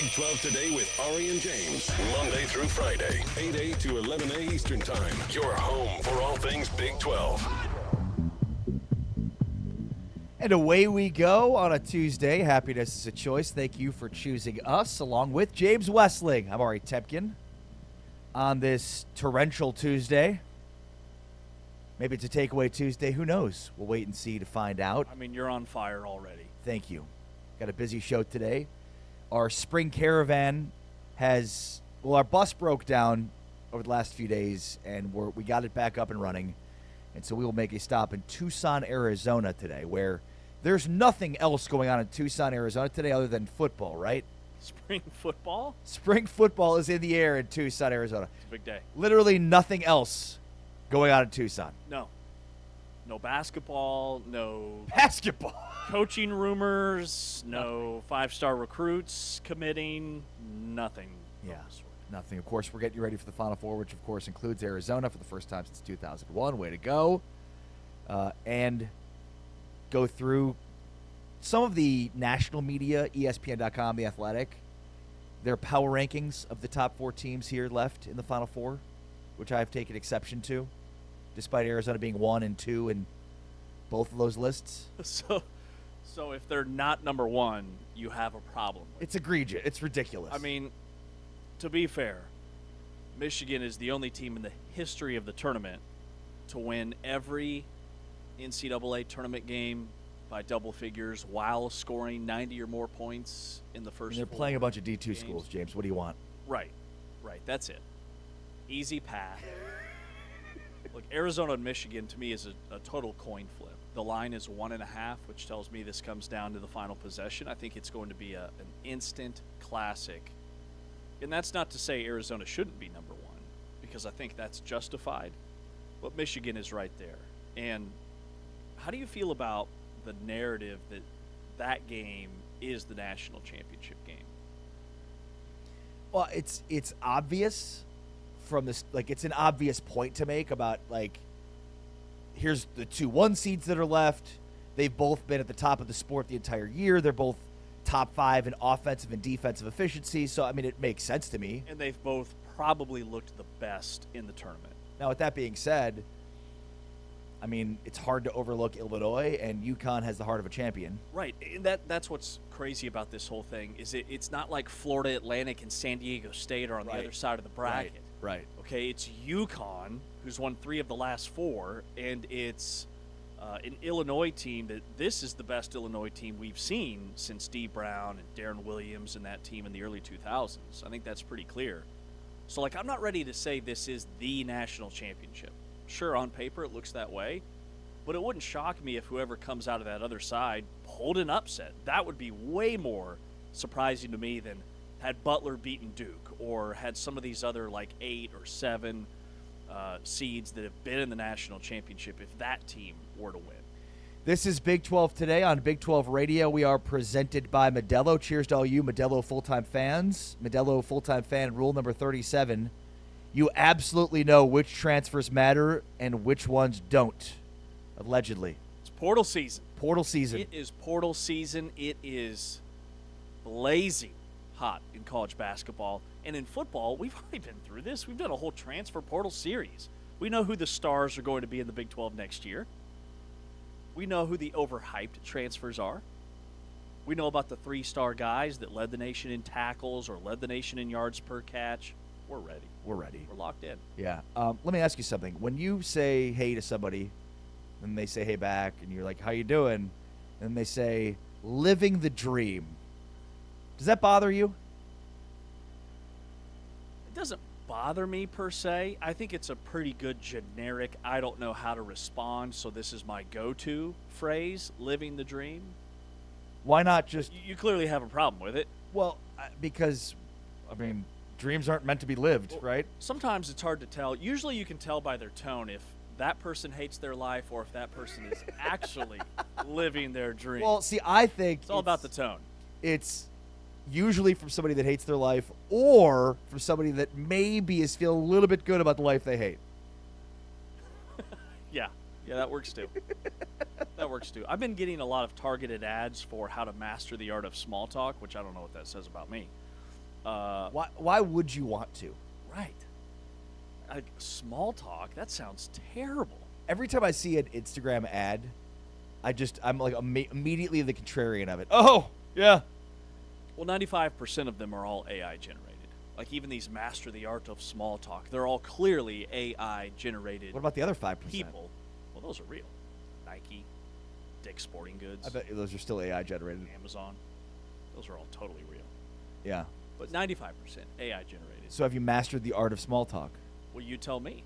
Big 12 Today with Ari and James. Monday through Friday, 8 a to 11 a Eastern Time. Your home for all things Big 12. And away we go on a Tuesday. Happiness is a choice. Thank you for choosing us, along with James Westling. I'm Ari Tepkin on this torrential Tuesday. Maybe it's a takeaway Tuesday. Who knows? We'll wait and see to find out. I mean, you're on fire already. Thank you. Got a busy show today. Our spring caravan our bus broke down over the last few days, and we got it back up and running. And so we will make a stop in Tucson, Arizona today, where there's nothing else going on in Tucson, Arizona today other than football, right? Spring football? Spring football is in the air in Tucson, Arizona. It's a big day. Literally nothing else going on in Tucson. No. No basketball, no Basketball. coaching rumors, no five-star recruits committing, nothing. Yeah, nothing. Of course, we're getting you ready for the Final Four, which, of course, includes Arizona for the first time since 2001. Way to go. And go through some of the national media, ESPN.com, The Athletic, their power rankings of the top four teams here left in the Final Four, which I have taken exception to, despite Arizona being 1 and 2 in both of those lists. So if they're not number one, you have a problem with It's egregious. It's ridiculous. I mean, to be fair, Michigan is the only team in the history of the tournament to win every NCAA tournament game by double figures while scoring 90 or more points in the first they're four playing a bunch of D2 games. schools, James. What do you want? Right. That's it. Easy path. Look, Arizona and Michigan, to me, is a total coin flip. The line is 1.5, which tells me this comes down to the final possession. I think it's going to be an instant classic. And that's not to say Arizona shouldn't be number one, because I think that's justified. But Michigan is right there. And how do you feel about the narrative that that game is the national championship game? Well, it's obvious from this, like, it's an obvious point to make about, like, here's the 2-1 seeds that are left. They've both been at the top of the sport the entire year. They're both top 5 in offensive and defensive efficiency. So, I mean, it makes sense to me. And they've both probably looked the best in the tournament. Now, with that being said, I mean, it's hard to overlook Illinois, and UConn has the heart of a champion. Right, and that's what's crazy about this whole thing is it's not like Florida Atlantic and San Diego State are on the other side of the bracket. Right. Okay, it's UConn, who's won 3 of the last 4, and it's an Illinois team this is the best Illinois team we've seen since Steve Brown and Darren Williams and that team in the early 2000s. I think that's pretty clear. So, like, I'm not ready to say this is the national championship. Sure, on paper it looks that way, but it wouldn't shock me if whoever comes out of that other side pulled an upset. That would be way more surprising to me than had Butler beaten Duke or had some of these other, like, 8 or 7 seeds that have been in the national championship if that team were to win. This is Big 12 Today on Big 12 Radio. We are presented by Modelo. Cheers to all you Modelo full-time fans. Modelo full-time fan rule number 37. You absolutely know which transfers matter and which ones don't, allegedly. It's portal season. Portal season. It is portal season. It is blazing hot in college basketball. And in football, we've already been through this. We've done a whole transfer portal series. We know who the stars are going to be in the Big 12 next year. We know who the overhyped transfers are. We know about the 3-star guys that led the nation in tackles or led the nation in yards per catch. We're ready. We're ready. We're locked in. Yeah. Let me ask you something. When you say hey to somebody, and they say hey back, and you're like, how you doing? And they say, living the dream. Does that bother you? It doesn't bother me per se. I think it's a pretty good generic, I don't know how to respond, so this is my go-to phrase, living the dream. Why not just... You clearly have a problem with it. Well, because, I mean, dreams aren't meant to be lived, right? Sometimes it's hard to tell. Usually you can tell by their tone if that person hates their life or if that person is actually living their dream. Well, see, I think... It's all about the tone. It's usually from somebody that hates their life or from somebody that maybe is feeling a little bit good about the life they hate. Yeah, that works too. That works too. I've been getting a lot of targeted ads for how to master the art of small talk, which I don't know what that says about me. Why would you want to? Right. Like, small talk, that sounds terrible. Every time I see an Instagram ad, I'm like immediately the contrarian of it. Oh, yeah. Well, 95% of them are all AI generated. Like, even these master the art of small talk, they're all clearly AI generated What about the other 5%? people. Well, those are real. Nike, Dick's Sporting Goods, I bet those are still AI generated. Amazon. Those are all totally real. Yeah. But 95% AI generated. So have you mastered the art of small talk? Well, you tell me.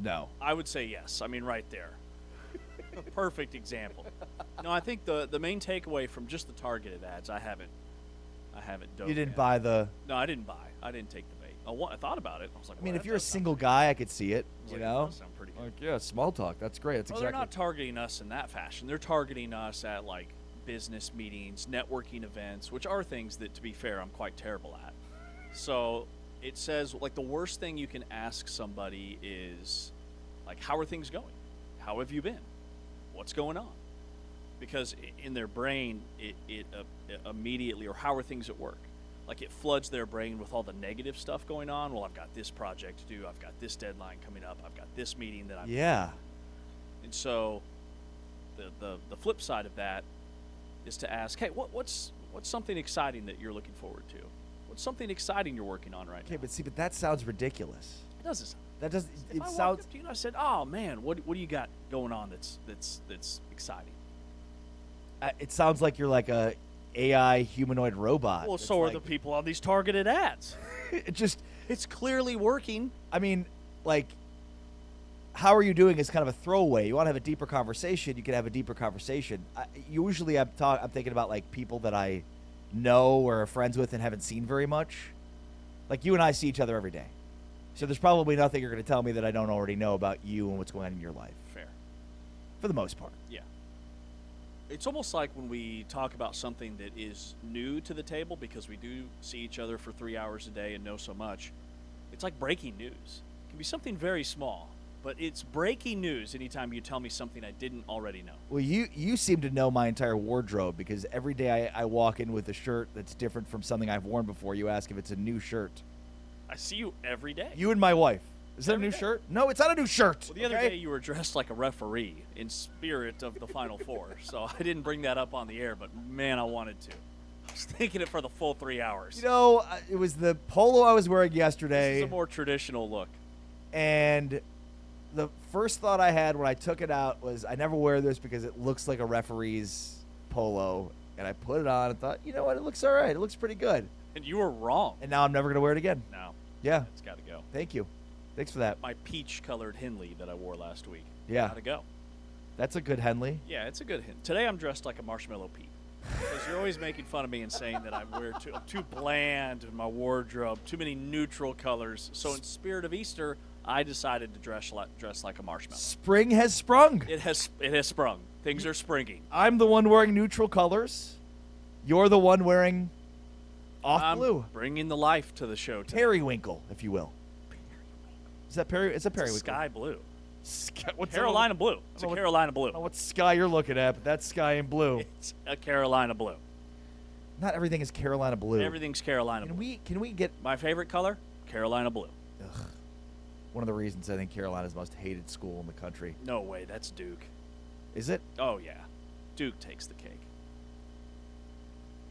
No. I would say yes. I mean, right there. A perfect example. No, I think the main takeaway from just the targeted ads, I haven't dove You didn't in. buy the. No, I didn't buy. I didn't take the bait. I thought about it. I was like, I mean, well, if you're a that does sound single pretty guy, I could see it. good. I was You like, that know. does sound pretty good. Like, yeah, small talk. That's great. That's Well, exactly. they're not targeting us in that fashion. They're targeting us at like business meetings, networking events, which are things that, to be fair, I'm quite terrible at. So it says like the worst thing you can ask somebody is like, how are things going? How have you been? What's going on? Because in their brain, it immediately, or how are things at work? Like, it floods their brain with all the negative stuff going on. Well, I've got this project to do. I've got this deadline coming up. I've got this meeting that I'm. Yeah. And so, the flip side of that is to ask, hey, what's something exciting that you're looking forward to? What's something exciting you're working on right Okay, now? but that sounds ridiculous. It doesn't. That does. If It I walked sounds. up to you and I said, oh man, what do you got going on that's exciting? It sounds like you're like a AI humanoid robot. Well, It's so are like- the people on these targeted ads. It just. It's clearly working. I mean, like, how are you doing is kind of a throwaway. You want to have a deeper conversation, you can have a deeper conversation. Usually I'm thinking about, like, people that I know or are friends with and haven't seen very much. Like, you and I see each other every day. So there's probably nothing you're going to tell me that I don't already know about you and what's going on in your life, Fair. for the most part. Yeah. It's almost like when we talk about something that is new to the table, because we do see each other for 3 hours a day and know so much. It's like breaking news. It can be something very small, but it's breaking news anytime you tell me something I didn't already know. Well, you seem to know my entire wardrobe because every day I walk in with a shirt that's different from something I've worn before. You ask if it's a new shirt. I see you every day. You and my wife. Is that a Every new day. shirt? No, it's not a new shirt. Well, the other okay? day you were dressed like a referee in spirit of the Final Four, so I didn't bring that up on the air, but man, I wanted to. I was thinking it for the full 3 hours. You know, it was the polo I was wearing This yesterday, is a more traditional look. and the first thought I had when I took it out was, I never wear this because it looks like a referee's polo, and I put it on and thought, you know what, it looks all right. It looks pretty good. And you were wrong. And now I'm never going to wear it again. No, Yeah, it's got to go. thank you. Thanks for that. My peach-colored Henley that I wore last week. Yeah. Got to go. That's a good Henley. Yeah, it's a good hint. Today I'm dressed like a Marshmallow Pete. Because you're always making fun of me and saying that I'm too bland in my wardrobe, too many neutral colors. So in spirit of Easter, I decided to dress like a marshmallow. Spring has sprung. It has sprung. Things are springing. I'm the one wearing neutral colors. You're the one wearing off I'm blue. bringing the life to the show today. Periwinkle, if you will. Is that It's a It's periwinkle. sky blue. What's Carolina blue. It's a what- Carolina blue. I don't know what sky you're looking at, but that's sky and blue. It's a Carolina blue. Not everything is Carolina blue. Everything's Carolina blue. Can we get My favorite color? Carolina blue. one of the reasons I think Carolina's the most hated school in the country? No way, that's Duke. Is it? Oh, yeah. Duke takes the cake.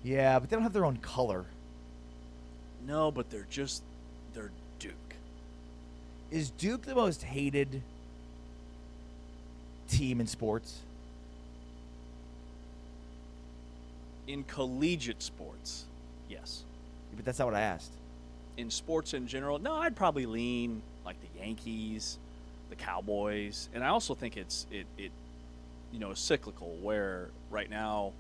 Yeah, but they don't have their own color. No, but they're Duke. Is Duke the most hated team in sports? In collegiate sports, yes. But that's not what I asked. In sports in general, no, I'd probably lean like the Yankees, the Cowboys, and I also think it's cyclical. Where right now,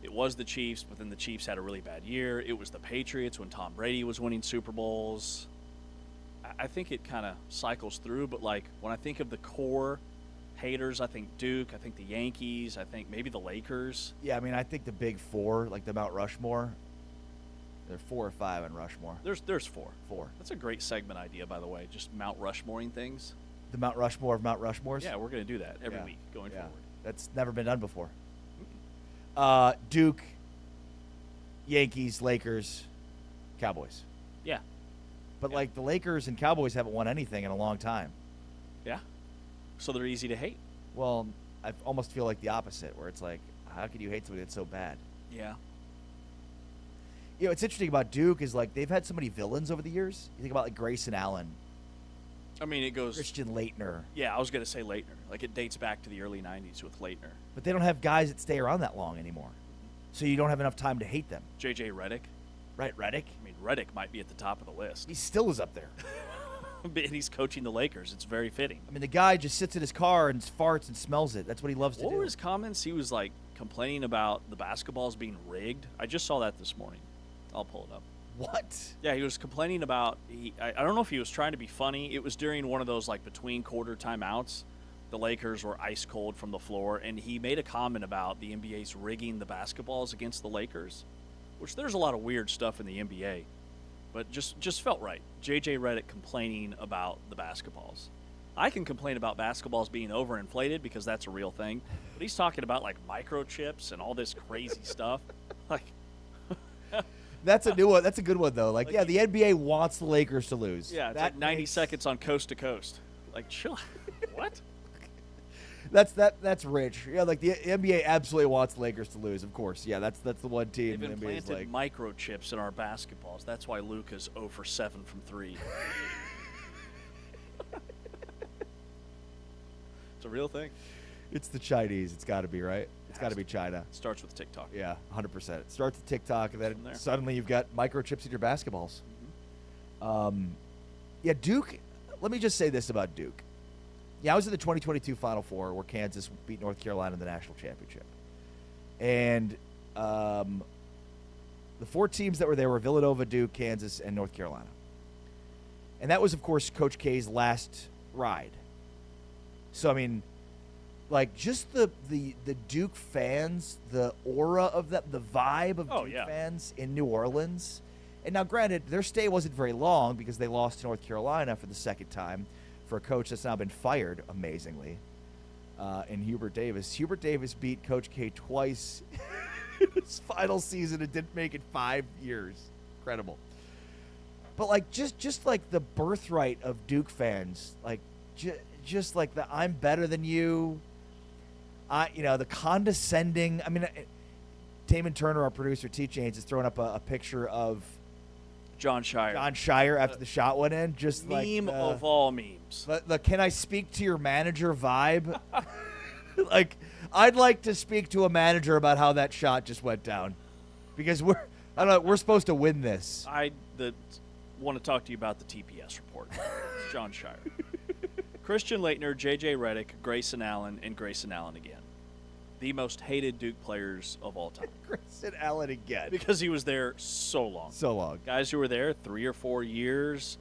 it was the Chiefs, but then the Chiefs had a really bad year. It was the Patriots when Tom Brady was winning Super Bowls. I think it kind of cycles through, but like when I think of the core haters, I think Duke, I think the Yankees, I think maybe the Lakers. Yeah, I mean, I think the big four, like the Mount Rushmore, there are 4 or 5 in Rushmore. There's four. 4. That's a great segment idea, by the way. Just Mount Rushmoring things. The Mount Rushmore of Mount Rushmores? Yeah, we're going to do that every Yeah. week going Yeah. forward. That's never been done before. Duke, Yankees, Lakers, Cowboys. Yeah. But like the Lakers and Cowboys haven't won anything in a long time. Yeah. So they're easy to hate. Well, I almost feel like the opposite, where it's like, how could you hate somebody that's so bad? Yeah. You know, what's interesting about Duke is like they've had so many villains over the years. You think about like Grayson Allen, I mean, it goes. Christian Laettner, Yeah, I was going to say Leitner. Like, it dates back to the early 90s with Leitner. but they don't have guys that stay around that long anymore. So you don't have enough time to hate them. J.J. Redick. Right, Redick? I mean, Redick might be at the top of the list. He still is up there. And he's coaching the Lakers. It's very fitting. I mean, the guy just sits in his car and farts and smells it. That's what he loves to What do. were his comments? He was, like, complaining about the basketballs being rigged. I just saw that this morning. I'll pull it up. What? Yeah, he was complaining about. I don't know if he was trying to be funny. It was during one of those like between quarter timeouts. The Lakers were ice cold from the floor, and he made a comment about the NBA's rigging the basketballs against the Lakers, which there's a lot of weird stuff in the NBA, but just felt right. JJ Redick complaining about the basketballs. I can complain about basketballs being overinflated because that's a real thing, but he's talking about like microchips and all this crazy stuff, like. That's a new one. That's a good one, though. Like, Like yeah, the NBA wants the Lakers to lose. Yeah, it's that like 90 makes- seconds on coast to coast. Like, chill. What? That's rich. Yeah, like the NBA absolutely wants the Lakers to lose. Of course. Yeah, that's the one team. They've the NBA is implanted like, microchips in our basketballs. That's why Luka's 0 for 7 from 3. It's a real thing. it's the Chinese. It's got to be right. It's got to be China. Starts with TikTok. Yeah, 100%. It starts with TikTok, and then From there. suddenly you've got microchips in your basketballs. Mm-hmm. Yeah, Duke. Let me just say this about Duke. Yeah, I was in the 2022 Final Four where Kansas beat North Carolina in the national championship, and the four teams that were there were Villanova, Duke, Kansas, and North Carolina. And that was, of course, Coach K's last ride. So I mean, like just the Duke fans, the aura of that, the vibe of Duke fans in New Orleans. And now, granted, their stay wasn't very long because they lost to North Carolina for the second time for a coach that's now been fired, amazingly, in Hubert Davis. Hubert Davis beat Coach K twice in his final season and didn't make it 5 years. Incredible. But, like, just like the birthright of Duke fans, like, just like the I'm better than you, the condescending. I mean, Damon Turner, our producer, T. Chains, is throwing up a picture of John Shire. John Shire after the shot went in. Just Meme like of all memes. the can I speak to your manager vibe? Like, I'd like to speak to a manager about how that shot just went down, because we're supposed to win this. I want to talk to you about the TPS report. John Shire. Christian Laettner, J.J. Redick, Grayson Allen, and Grayson Allen again. The most hated Duke players of all time. Grayson Allen again. Because he was there so long. So long. Guys who were there 3 or 4 years.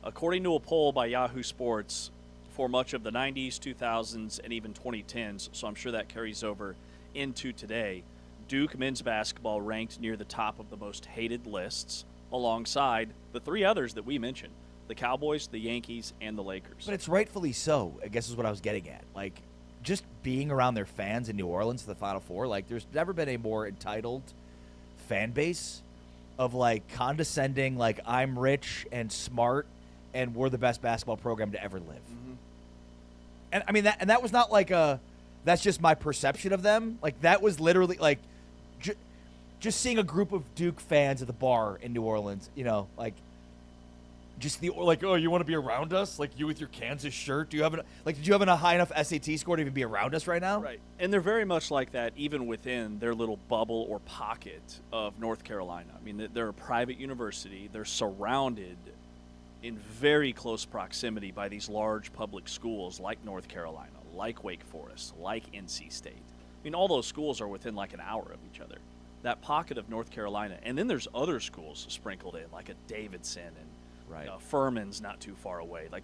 According to a poll by Yahoo Sports, for much of the 90s, 2000s, and even 2010s, so I'm sure that carries over into today, Duke men's basketball ranked near the top of the most hated lists, alongside the 3 others that we mentioned, the Cowboys, the Yankees, and the Lakers. But it's rightfully so, I guess is what I was getting at. Like, just being around their fans in New Orleans for the Final Four, like, there's never been a more entitled fan base of, like, condescending, like, I'm rich and smart and we're the best basketball program to ever live. Mm-hmm. And I mean, that was not like that's just my perception of them. Like, that was literally, like, just seeing a group of Duke fans at the bar in New Orleans, like, just oh, you want to be around us? Like, you with your Kansas shirt? Did you have a high enough SAT score to even be around us right now? Right. And they're very much like that even within their little bubble or pocket of North Carolina. I mean, they're a private university. They're surrounded in very close proximity by these large public schools like North Carolina, like Wake Forest, like NC State. I mean, all those schools are within like an hour of each other. That pocket of North Carolina. And then there's other schools sprinkled in, like a Davidson and Right. Furman's not too far away. Like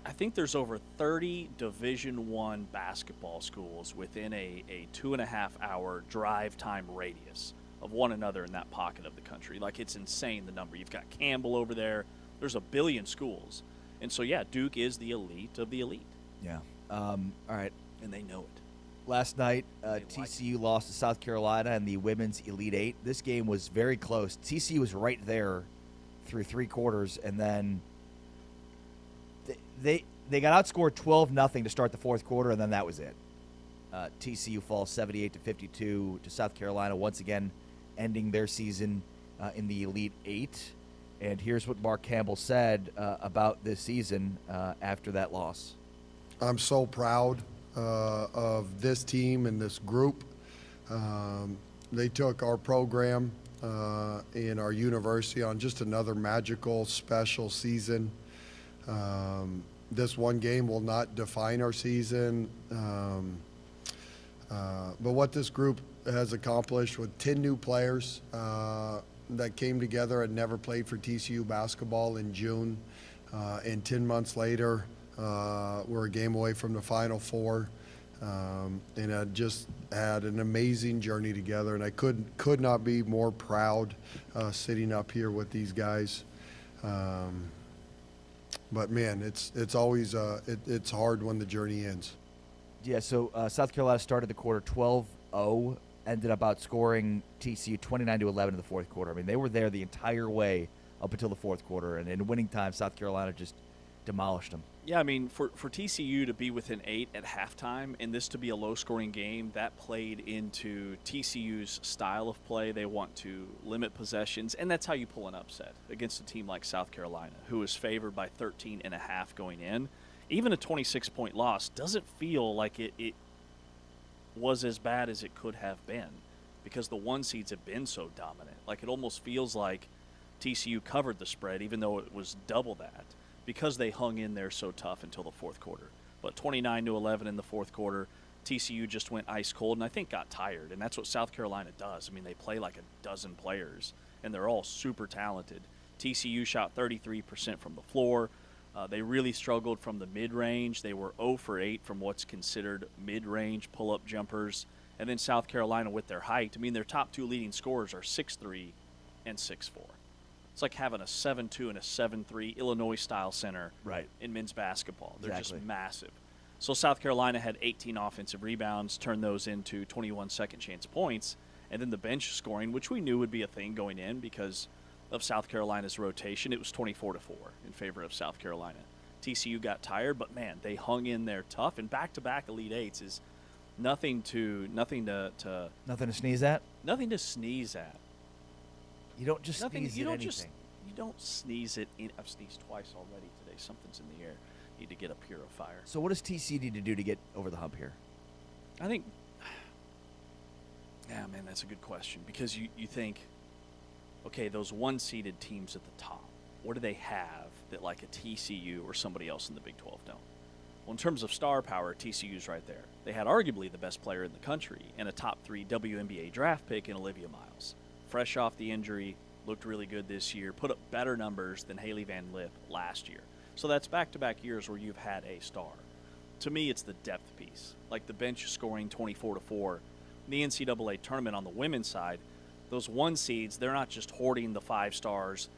I think there's over 30 Division I basketball schools within a 2.5 hour drive time radius of one another in that pocket of the country. Like, it's insane, the number. You've got Campbell over there. There's a billion schools. And so, yeah, Duke is the elite of the elite. Yeah. All right. And they know it. last night, TCU lost to South Carolina in the women's Elite Eight. This game was very close. TCU was right there through 3 quarters, and then they got outscored 12-0 to start the 4th quarter, and then that was it. TCU falls 78-52 to South Carolina, once again ending their season in the Elite Eight. And here's what Mark Campbell said about this season after that loss. I'm so proud of this team and this group. They took our program and our university on just another magical, special season. This one game will not define our season. But what this group has accomplished with 10 new players that came together and never played for TCU basketball in June, and 10 months later, we're a game away from the Final Four, and I just had an amazing journey together, and I could not be more proud sitting up here with these guys. But man, it's always it's hard when the journey ends. Yeah, so South Carolina started the quarter 12-0, ended up outscoring TCU 29-11 in the 4th quarter. I mean, they were there the entire way up until the 4th quarter, and in winning time, South Carolina just demolished them. Yeah, I mean, for TCU to be within 8 at halftime and this to be a low-scoring game, that played into TCU's style of play. They want to limit possessions, and that's how you pull an upset against a team like South Carolina, who is favored by 13.5 going in. Even a 26-point loss doesn't feel like it was as bad as it could have been because the 1 seeds have been so dominant. Like, it almost feels like TCU covered the spread, even though it was double that, because they hung in there so tough until the 4th quarter. But 29-11 in the 4th quarter, TCU just went ice cold and I think got tired, and that's what South Carolina does. I mean, they play like a dozen players, and they're all super talented. TCU shot 33% from the floor. They really struggled from the mid-range. They were 0 for 8 from what's considered mid-range pull-up jumpers. And then South Carolina with their height, I mean, their top 2 leading scorers are 6'3" and 6'4". It's like having a 7'2" and a 7'3" Illinois-style center in men's basketball. They're just massive. So South Carolina had 18 offensive rebounds, turned those into 21 second-chance points, and then the bench scoring, which we knew would be a thing going in because of South Carolina's rotation, it was 24-4 in favor of South Carolina. TCU got tired, but man, they hung in there tough. And back-to-back Elite Eights is nothing to sneeze at. Nothing to sneeze at. You don't just sneeze at anything. You don't sneeze it in. I've sneezed twice already today. Something's in the air. Need to get a purifier. So what does TCU need to do to get over the hump here? I think. Yeah, man, that's a good question because you think. Okay, those 1-seeded teams at the top, what do they have that like a TCU or somebody else in the Big 12 don't? Well, in terms of star power, TCU's right there. They had arguably the best player in the country and a top 3 WNBA draft pick in Olivia Miles. Fresh off the injury, looked really good this year, put up better numbers than Haley Van Lith last year. So that's back-to-back years where you've had a star. To me, it's the depth piece, like the bench scoring 24-4. The NCAA tournament on the women's side, those 1 seeds, they're not just hoarding the 5 stars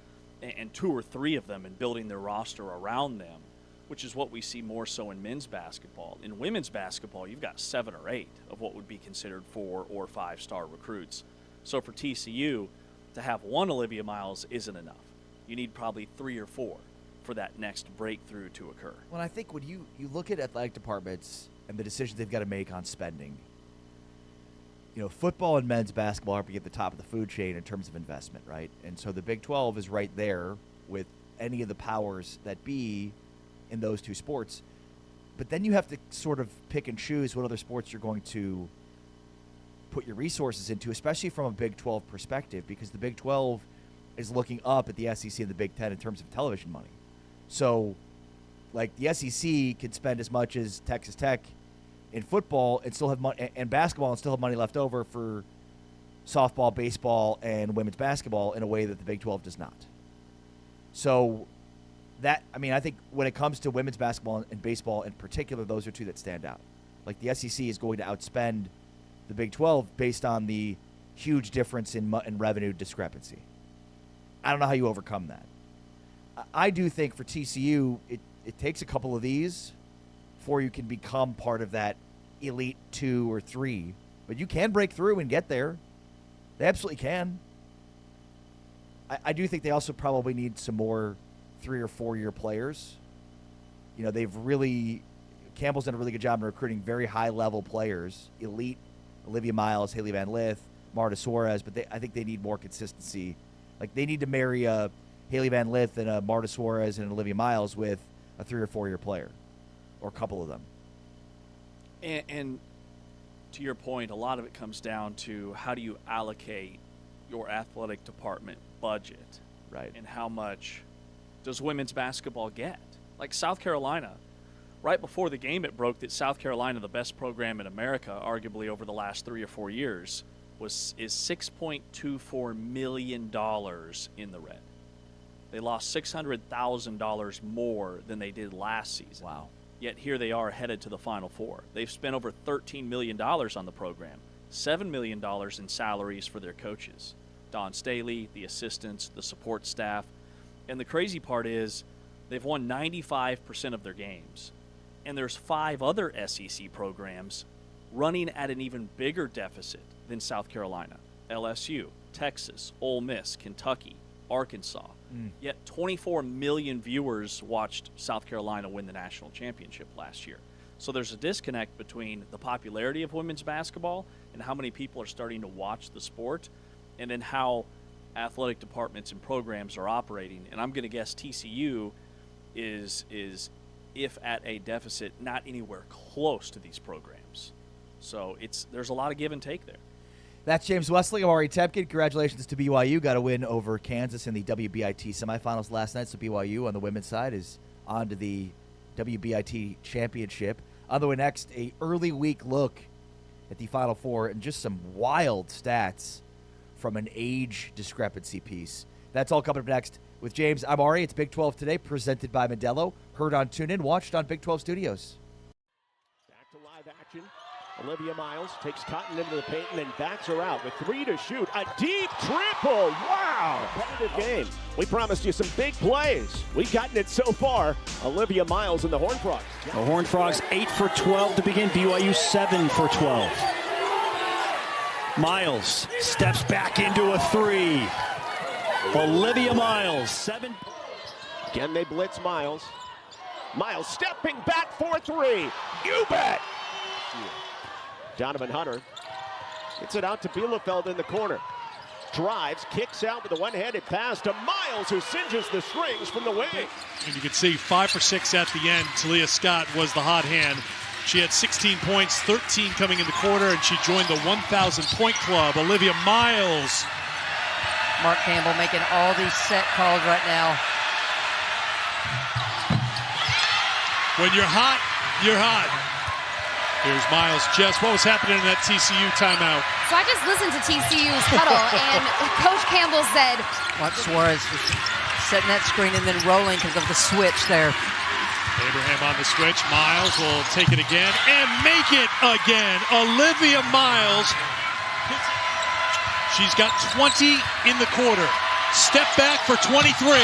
and 2 or 3 of them and building their roster around them, which is what we see more so in men's basketball. In women's basketball, you've got 7 or 8 of what would be considered 4 or 5 star recruits. So for TCU, to have 1 Olivia Miles isn't enough. You need probably 3 or 4 for that next breakthrough to occur. Well, I think when you look at athletic departments and the decisions they've got to make on spending, you know, football and men's basketball are at the top of the food chain in terms of investment, right? And so the Big 12 is right there with any of the powers that be in those 2 sports. But then you have to sort of pick and choose what other sports you're going to put your resources into, especially from a Big 12 perspective, because the Big 12 is looking up at the SEC and the Big 10 in terms of television money. So, like, the SEC could spend as much as Texas Tech in football and still have money, and basketball, and still have money left over for softball, baseball, and women's basketball in a way that the Big 12 does not. So that, I mean, I think when it comes to women's basketball and baseball in particular, those are 2 that stand out. Like, the SEC is going to outspend the Big 12 based on the huge difference in revenue discrepancy. I don't know how you overcome that. I do think for TCU, it takes a couple of these before you can become part of that Elite 2 or 3, but you can break through and get there. They absolutely can. I do think they also probably need some more 3 or 4 year players. You know, Campbell's done a really good job in recruiting very high level players, elite, Olivia Miles, Haley Van Lith, Marta Suarez, but I think they need more consistency. Like, they need to marry a Haley Van Lith and a Marta Suarez and an Olivia Miles with a 3 or 4 year player, or a couple of them. And to your point, a lot of it comes down to how do you allocate your athletic department budget, Right. and how much does women's basketball get? Like South Carolina, right before the game it broke that South Carolina, the best program in America, arguably over the last 3 or 4 years, is $6.24 million in the red. They lost $600,000 more than they did last season. Wow. Yet here they are headed to the Final Four. They've spent over $13 million on the program, $7 million in salaries for their coaches, Don Staley, the assistants, the support staff. And the crazy part is they've won 95% of their games. And there's 5 other SEC programs running at an even bigger deficit than South Carolina: LSU, Texas, Ole Miss, Kentucky, Arkansas. Yet 24 million viewers watched South Carolina win the national championship last year. So there's a disconnect between the popularity of women's basketball and how many people are starting to watch the sport, and then how athletic departments and programs are operating. And I'm going to guess TCU is if at a deficit, not anywhere close to these programs. So there's a lot of give and take there. That's James Wesley. I'm Ari Tepkin. Congratulations to BYU. Got a win over Kansas in the WBIT semifinals last night. So BYU on the women's side is on to the WBIT championship. On the way next, a early week look at the Final Four and just some wild stats from an age discrepancy piece. That's all coming up next with James. I'm Ari. It's Big 12 Today, presented by Modelo. Heard on TuneIn, watched on Big 12 Studios. Back to live action. Olivia Miles takes Cotton into the paint and then backs her out with 3 to shoot. A deep triple. Wow. Competitive game. We promised you some big plays. We've gotten it so far. Olivia Miles and the Horned Frogs. The Horned Frogs 8 for 12 to begin. BYU 7 for 12. Miles steps back into a 3. Olivia Miles 7. Again, they blitz Miles. Miles stepping back for 3. You bet. Donovan Hunter gets it out to Bielefeld in the corner. Drives, kicks out with a one-handed pass to Miles, who singes the strings from the wing. And you can see 5 for 6 at the end. Talia Scott was the hot hand. She had 16 points, 13 coming in the quarter, and she joined the 1,000-point club. Olivia Miles. Mark Campbell making all these set calls right now. When you're hot, you're hot. Here's Miles. Jess, what was happening in that TCU timeout? So I just listened to TCU's huddle, and Coach Campbell said, Watch Suarez just setting that screen and then rolling because of the switch there. Abraham on the switch. Miles will take it again and make it again. Olivia Miles. She's got 20 in the quarter. Step back for 23.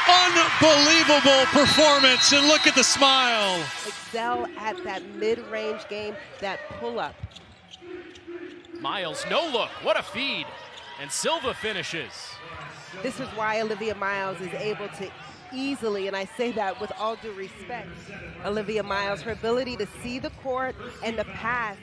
Unbelievable performance, and look at the smile. Excel at that mid-range game, that pull-up. Miles, no look, what a feed. And Silva finishes. This is why Olivia Miles is able to easily, and I say that with all due respect, Olivia Miles, her ability to see the court and the pass.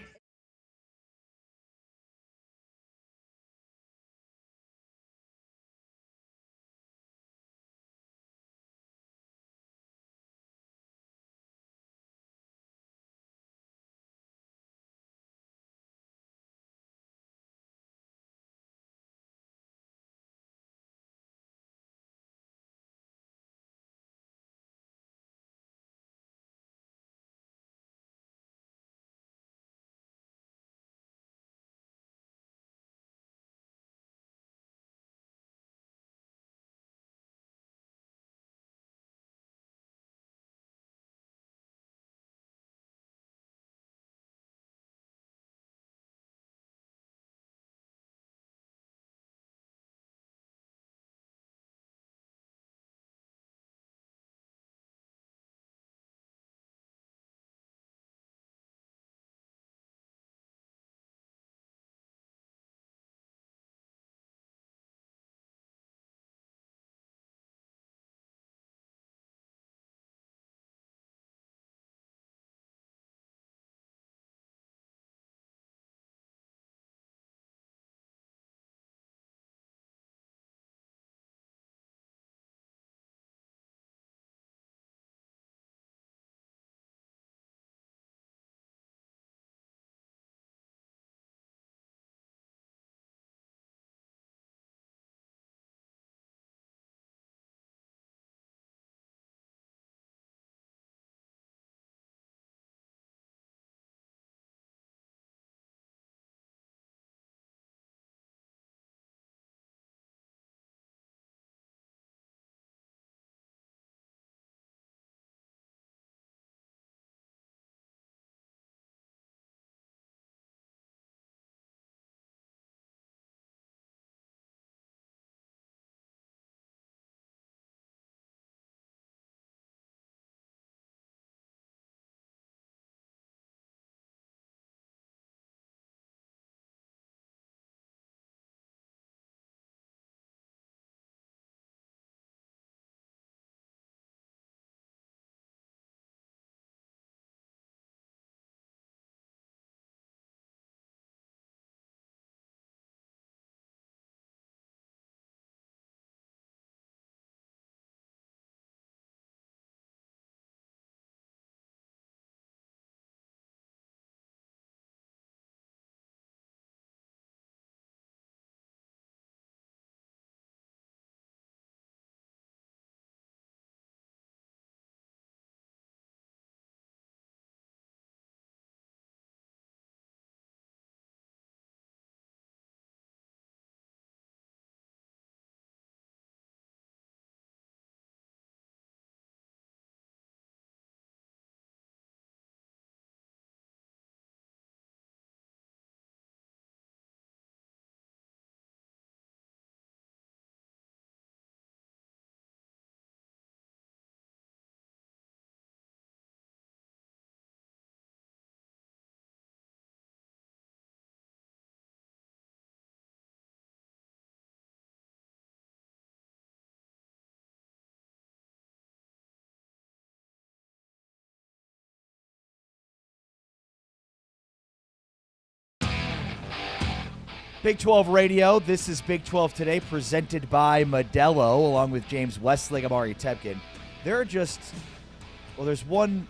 Big 12 Radio. This is Big 12 Today, presented by Modelo, along with James Westling, Amari Tepkin. There are just, well, there's one.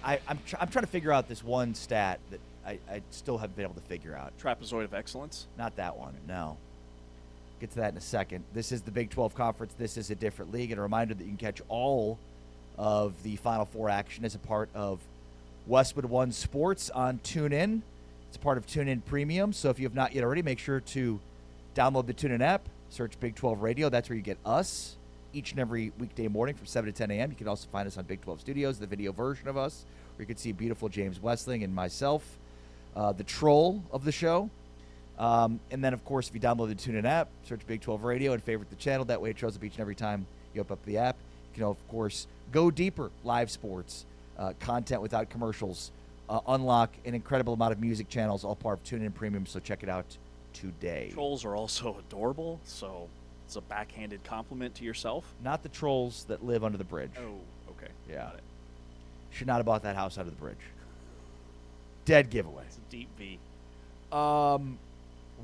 I'm trying to figure out this one stat that I still haven't been able to figure out. Trapezoid of excellence? Not that one, no. Get to that in a second. This is the Big 12 Conference. This is a different league. And a reminder that you can catch all of the Final Four action as a part of Westwood One Sports on TuneIn. It's a part of TuneIn Premium. So if you have not yet already, make sure to download the TuneIn app, search Big 12 Radio. That's where you get us each and every weekday morning from 7 to 10 a.m. You can also find us on Big 12 Studios, the video version of us, where you can see beautiful James Westling and myself, the troll of the show. And then, of course, if you download the TuneIn app, search Big 12 Radio and favorite the channel. That way it shows up each and every time you open up the app. You can, of course, go deeper, live sports, content without commercials, unlock an incredible amount of music channels, all part of TuneIn Premium, so check it out today. Trolls are also adorable, so it's a backhanded compliment to yourself. Not the trolls that live under the bridge. Oh, okay. Yeah. Got it. Should not have bought that house under the bridge. Dead giveaway. It's a deep V.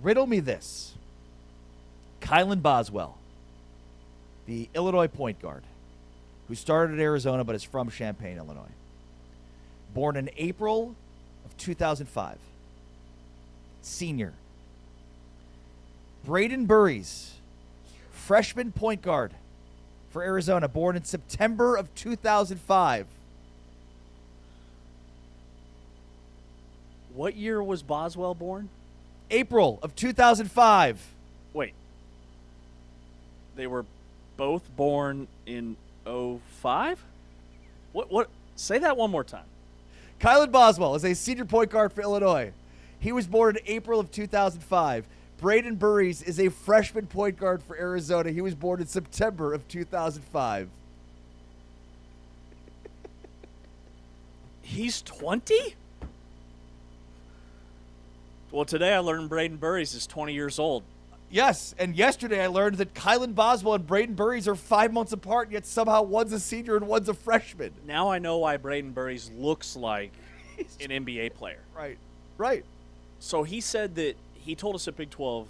Riddle me this. Kylan Boswell, the Illinois point guard, who started at Arizona but is from Champaign, Illinois. Born in April of 2005. Senior. Braden Burries, freshman point guard for Arizona, born in September of 2005. What year was Boswell born? April of 2005. Wait. They were both born in 05? What? Say that one more time. Kylan Boswell is a senior point guard for Illinois. He was born in April of 2005. Braden Burries is a freshman point guard for Arizona. He was born in September of 2005. He's 20? Well, today I learned Braden Burries is 20 years old. Yes, and yesterday I learned that Kylan Boswell and Braden Burries are 5 months apart, yet somehow one's a senior and one's a freshman. Now I know why Braden Burries looks like an NBA player. Right. So he said that he told us at Big 12,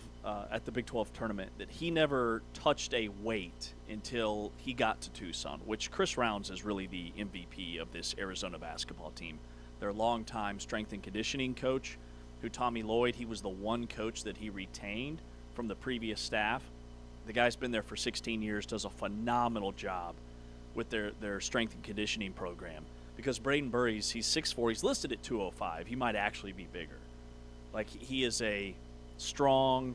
at the Big 12 tournament, that he never touched a weight until he got to Tucson, which Chris Rounds is really the MVP of this Arizona basketball team. Their longtime strength and conditioning coach, who Tommy Lloyd, he was the one coach that he retained from the previous staff. The guy's been there for 16 years, does a phenomenal job with their strength and conditioning program. Because Braden Burries, he's 6'4", he's listed at 205. He might actually be bigger. Like, he is a strong,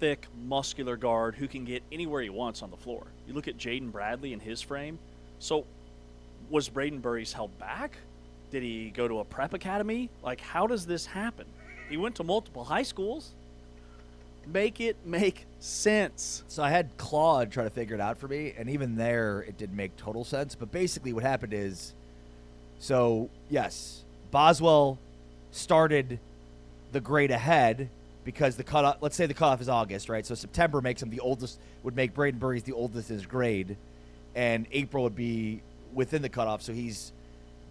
thick, muscular guard who can get anywhere he wants on the floor. You look at Jaden Bradley and his frame. So was Braden Burries held back? Did he go to a prep academy? Like, how does this happen? He went to multiple high schools. Make it make sense. So I had Claude try to figure it out for me, and even there it didn't make total sense. But basically what happened is, so yes, Boswell started the grade ahead because the cutoff, let's say the cutoff is August, right? So September makes him the oldest, would make Braden Burries the oldest in his grade, and April would be within the cutoff. So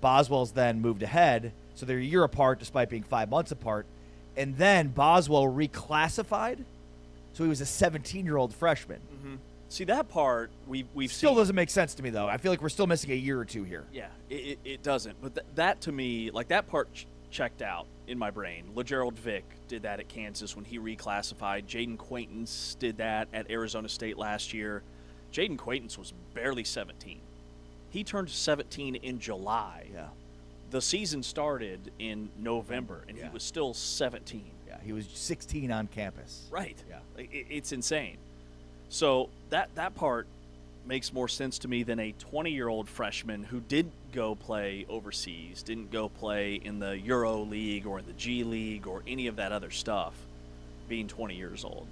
Boswell's then moved ahead, so they're a year apart despite being 5 months apart. And then Boswell reclassified, so he was a 17-year-old freshman. Mm-hmm. See, that part we've still seen. Doesn't make sense to me, though. I feel like we're still missing a year or two here. Yeah, it doesn't. But that to me, like, that part checked out in my brain. LeGerald Vick did that at Kansas when he reclassified. Jaden Quaintance did that at Arizona State last year. Jaden Quaintance was barely 17. He turned 17 in July. Yeah. The season started in November, and he was still 17. Yeah, he was 16 on campus. Right. Yeah. It's insane. So that part makes more sense to me than a 20-year-old freshman who did go play overseas, didn't go play in the Euro League or in the G League or any of that other stuff, being 20 years old.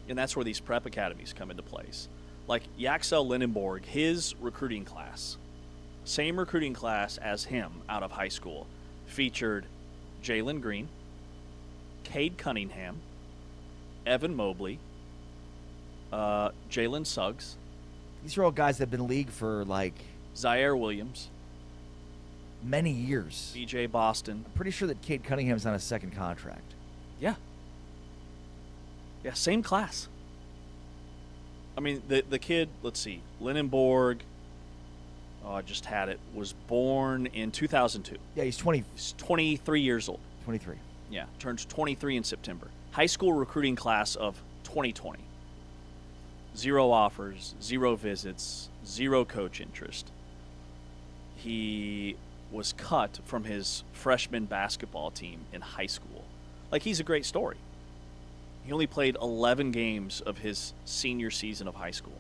And that's where these prep academies come into place. Like Yaxel Lindenborg, his recruiting class, same recruiting class as him out of high school, featured Jalen Green, Cade Cunningham, Evan Mobley, Jalen Suggs. These are all guys that have been in the league for, like, Zaire Williams. Many years. BJ Boston. I'm pretty sure that Cade Cunningham's on a second contract. Yeah. Yeah, same class. I mean, the kid, let's see, Linenborg, I just had it, was born in 2002. Yeah, he's 20. He's 23 years old. 23. Yeah, turns 23 in September. High school recruiting class of 2020. 0 offers, 0 visits, 0 coach interest. He was cut from his freshman basketball team in high school. Like, he's a great story. He only played 11 games of his senior season of high school.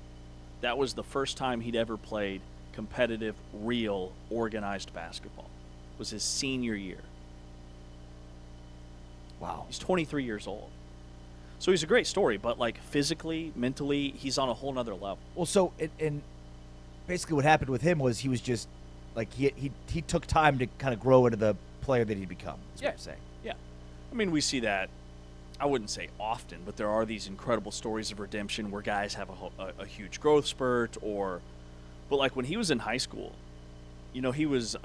That was the first time he'd ever played competitive, real, organized basketball. It was his senior year. Wow. He's 23 years old. So he's a great story, but like physically, mentally, he's on a whole nother level. Well, so and basically what happened with him was he was just like he took time to kind of grow into the player that he'd become. Is what I'm saying. Yeah. I mean, we see that, I wouldn't say often, but there are these incredible stories of redemption where guys have a huge growth spurt but like when he was in high school, you know, he was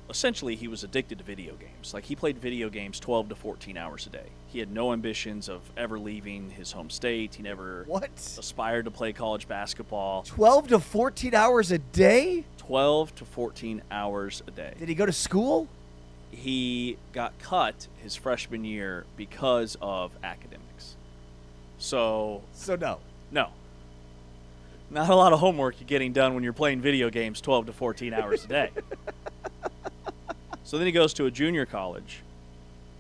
essentially he was addicted to video games. Like, he played video games 12 to 14 hours a day. He had no ambitions of ever leaving his home state. He never aspired to play college basketball. 12 to 14 hours a day? 12 to 14 hours a day. Did he go to school? He got cut his freshman year because of academics. So no. No. Not a lot of homework you're getting done when you're playing video games 12 to 14 hours a day. So then he goes to a junior college,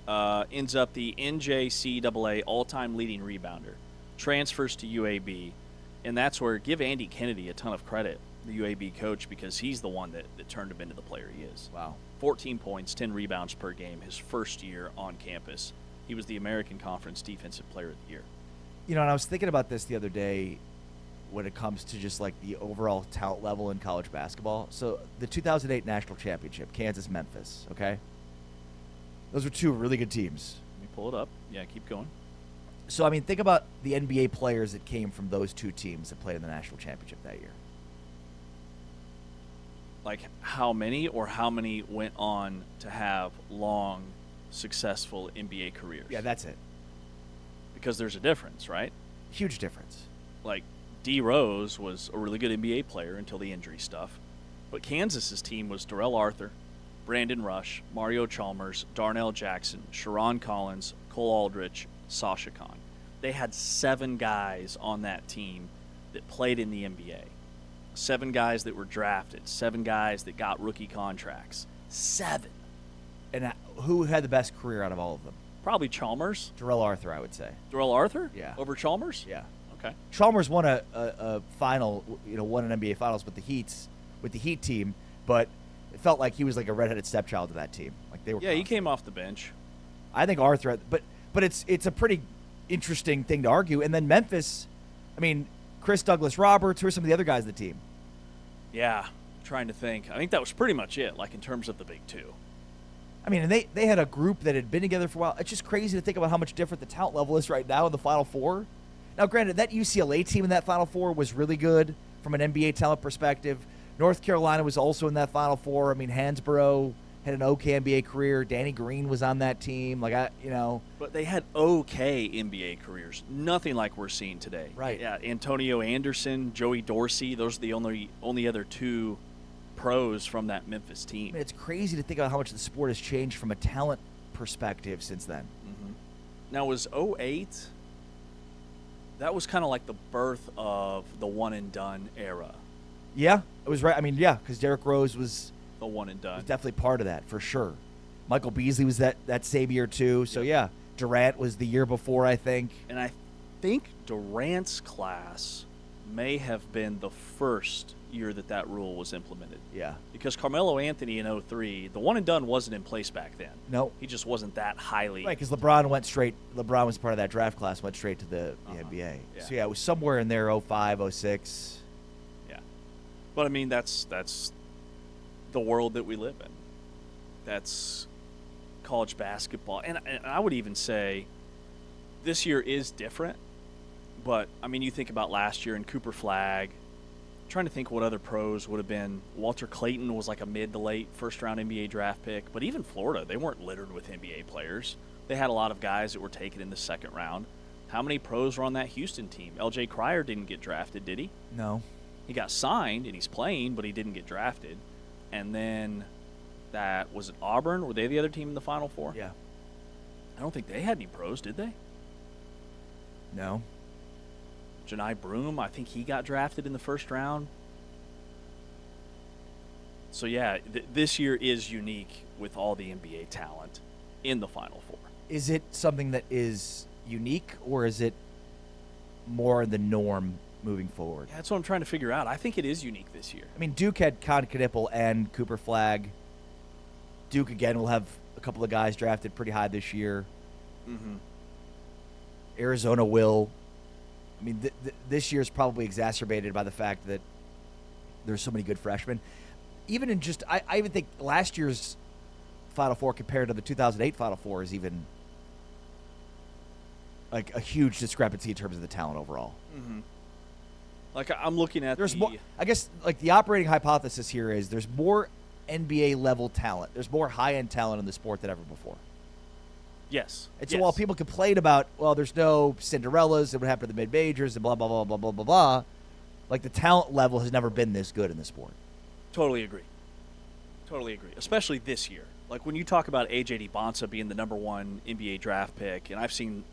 ends up the NJCAA all-time leading rebounder, transfers to UAB, and that's where, give Andy Kennedy a ton of credit, the UAB coach, because he's the one that turned him into the player he is. Wow. 14 points, 10 rebounds per game his first year on campus. He was the American Conference Defensive Player of the Year. You know, and I was thinking about this the other day when it comes to just like the overall talent level in college basketball. So the 2008 National Championship, Kansas-Memphis, okay? Those were 2 really good teams. Let me pull it up. Yeah, keep going. So, I mean, think about the NBA players that came from those 2 teams that played in the National Championship that year. Like, how many, or how many went on to have long, successful NBA careers? Yeah, that's it. Because there's a difference, right? Huge difference. Like, D. Rose was a really good NBA player until the injury stuff. But Kansas's team was Darrell Arthur, Brandon Rush, Mario Chalmers, Darnell Jackson, Sharon Collins, Cole Aldrich, Sasha Khan. They had 7 guys on that team that played in the NBA. 7 guys that were drafted. 7 guys that got rookie contracts. 7. And who had the best career out of all of them? Probably Chalmers. Darrell Arthur, I would say. Darrell Arthur? Yeah. Over Chalmers? Yeah. Okay. Chalmers won a final, won an NBA Finals with the Heat team, but it felt like he was like a redheaded stepchild to that team. Like they were. Yeah, he came off the bench. I think Arthur, but it's a pretty interesting thing to argue. And then Memphis, I mean, Chris Douglas Roberts, who are some of the other guys on the team? Yeah, trying to think. I think that was pretty much it, like in terms of the big 2. I mean, and they had a group that had been together for a while. It's just crazy to think about how much different the talent level is right now in the Final Four. Now, granted, that UCLA team in that Final Four was really good from an NBA talent perspective. North Carolina was also in that Final Four. I mean, Hansborough had an okay NBA career. Danny Green was on that team. But they had okay NBA careers. Nothing like we're seeing today. Right. Yeah, Antonio Anderson, Joey Dorsey, those are the only other 2 pros from that Memphis team. I mean, it's crazy to think about how much the sport has changed from a talent perspective since then. Mm-hmm. Now, was 2008... that was kind of like the birth of the one-and-done era. Yeah, it was right. I mean, yeah, because Derrick Rose was the one-and-done. Was definitely part of that, for sure. Michael Beasley was that same year, too. So, yeah, Durant was the year before, I think. And I think Durant's class may have been the first year that rule was implemented. Yeah. Because Carmelo Anthony in 2003, the one-and-done wasn't in place back then. No. He just wasn't that highly. Right, because LeBron was part of that draft class, went straight to the NBA. Yeah. So, yeah, it was somewhere in there, 05, 06. Yeah. But, I mean, that's the world that we live in. That's college basketball. And I would even say this year is different. But, I mean, you think about last year and Cooper Flagg. Trying to think what other pros would have been. Walter Clayton was like a mid to late first-round NBA draft pick. But even Florida, they weren't littered with NBA players. They had a lot of guys that were taken in the second round. How many pros were on that Houston team? L.J. Cryer didn't get drafted, did he? No. He got signed, and he's playing, but he didn't get drafted. And then was it Auburn? Were they the other team in the Final Four? Yeah. I don't think they had any pros, did they? No. Janai Broom, I think he got drafted in the first round. So, yeah, this year is unique with all the NBA talent in the Final Four. Is it something that is unique, or is it more the norm moving forward? Yeah, that's what I'm trying to figure out. I think it is unique this year. I mean, Duke had Con Knipple and Cooper Flagg. Duke, again, will have a couple of guys drafted pretty high this year. Mm-hmm. Arizona will. I mean, this year's probably exacerbated by the fact that there's so many good freshmen. Even in just, I even think last year's Final Four compared to the 2008 Final Four is even like a huge discrepancy in terms of the talent overall. Mm-hmm. Like, I'm looking at more, I guess, like, the operating hypothesis here is there's more NBA-level talent. There's more high-end talent in the sport than ever before. Yes. And so while people complain about, well, there's no Cinderellas and what happened to the mid-majors and blah, blah, blah, blah, blah, blah, blah, like, the talent level has never been this good in the sport. Totally agree. Totally agree. Especially this year. Like, when you talk about A.J. DiBonsa being the #1 NBA draft pick, and I've seen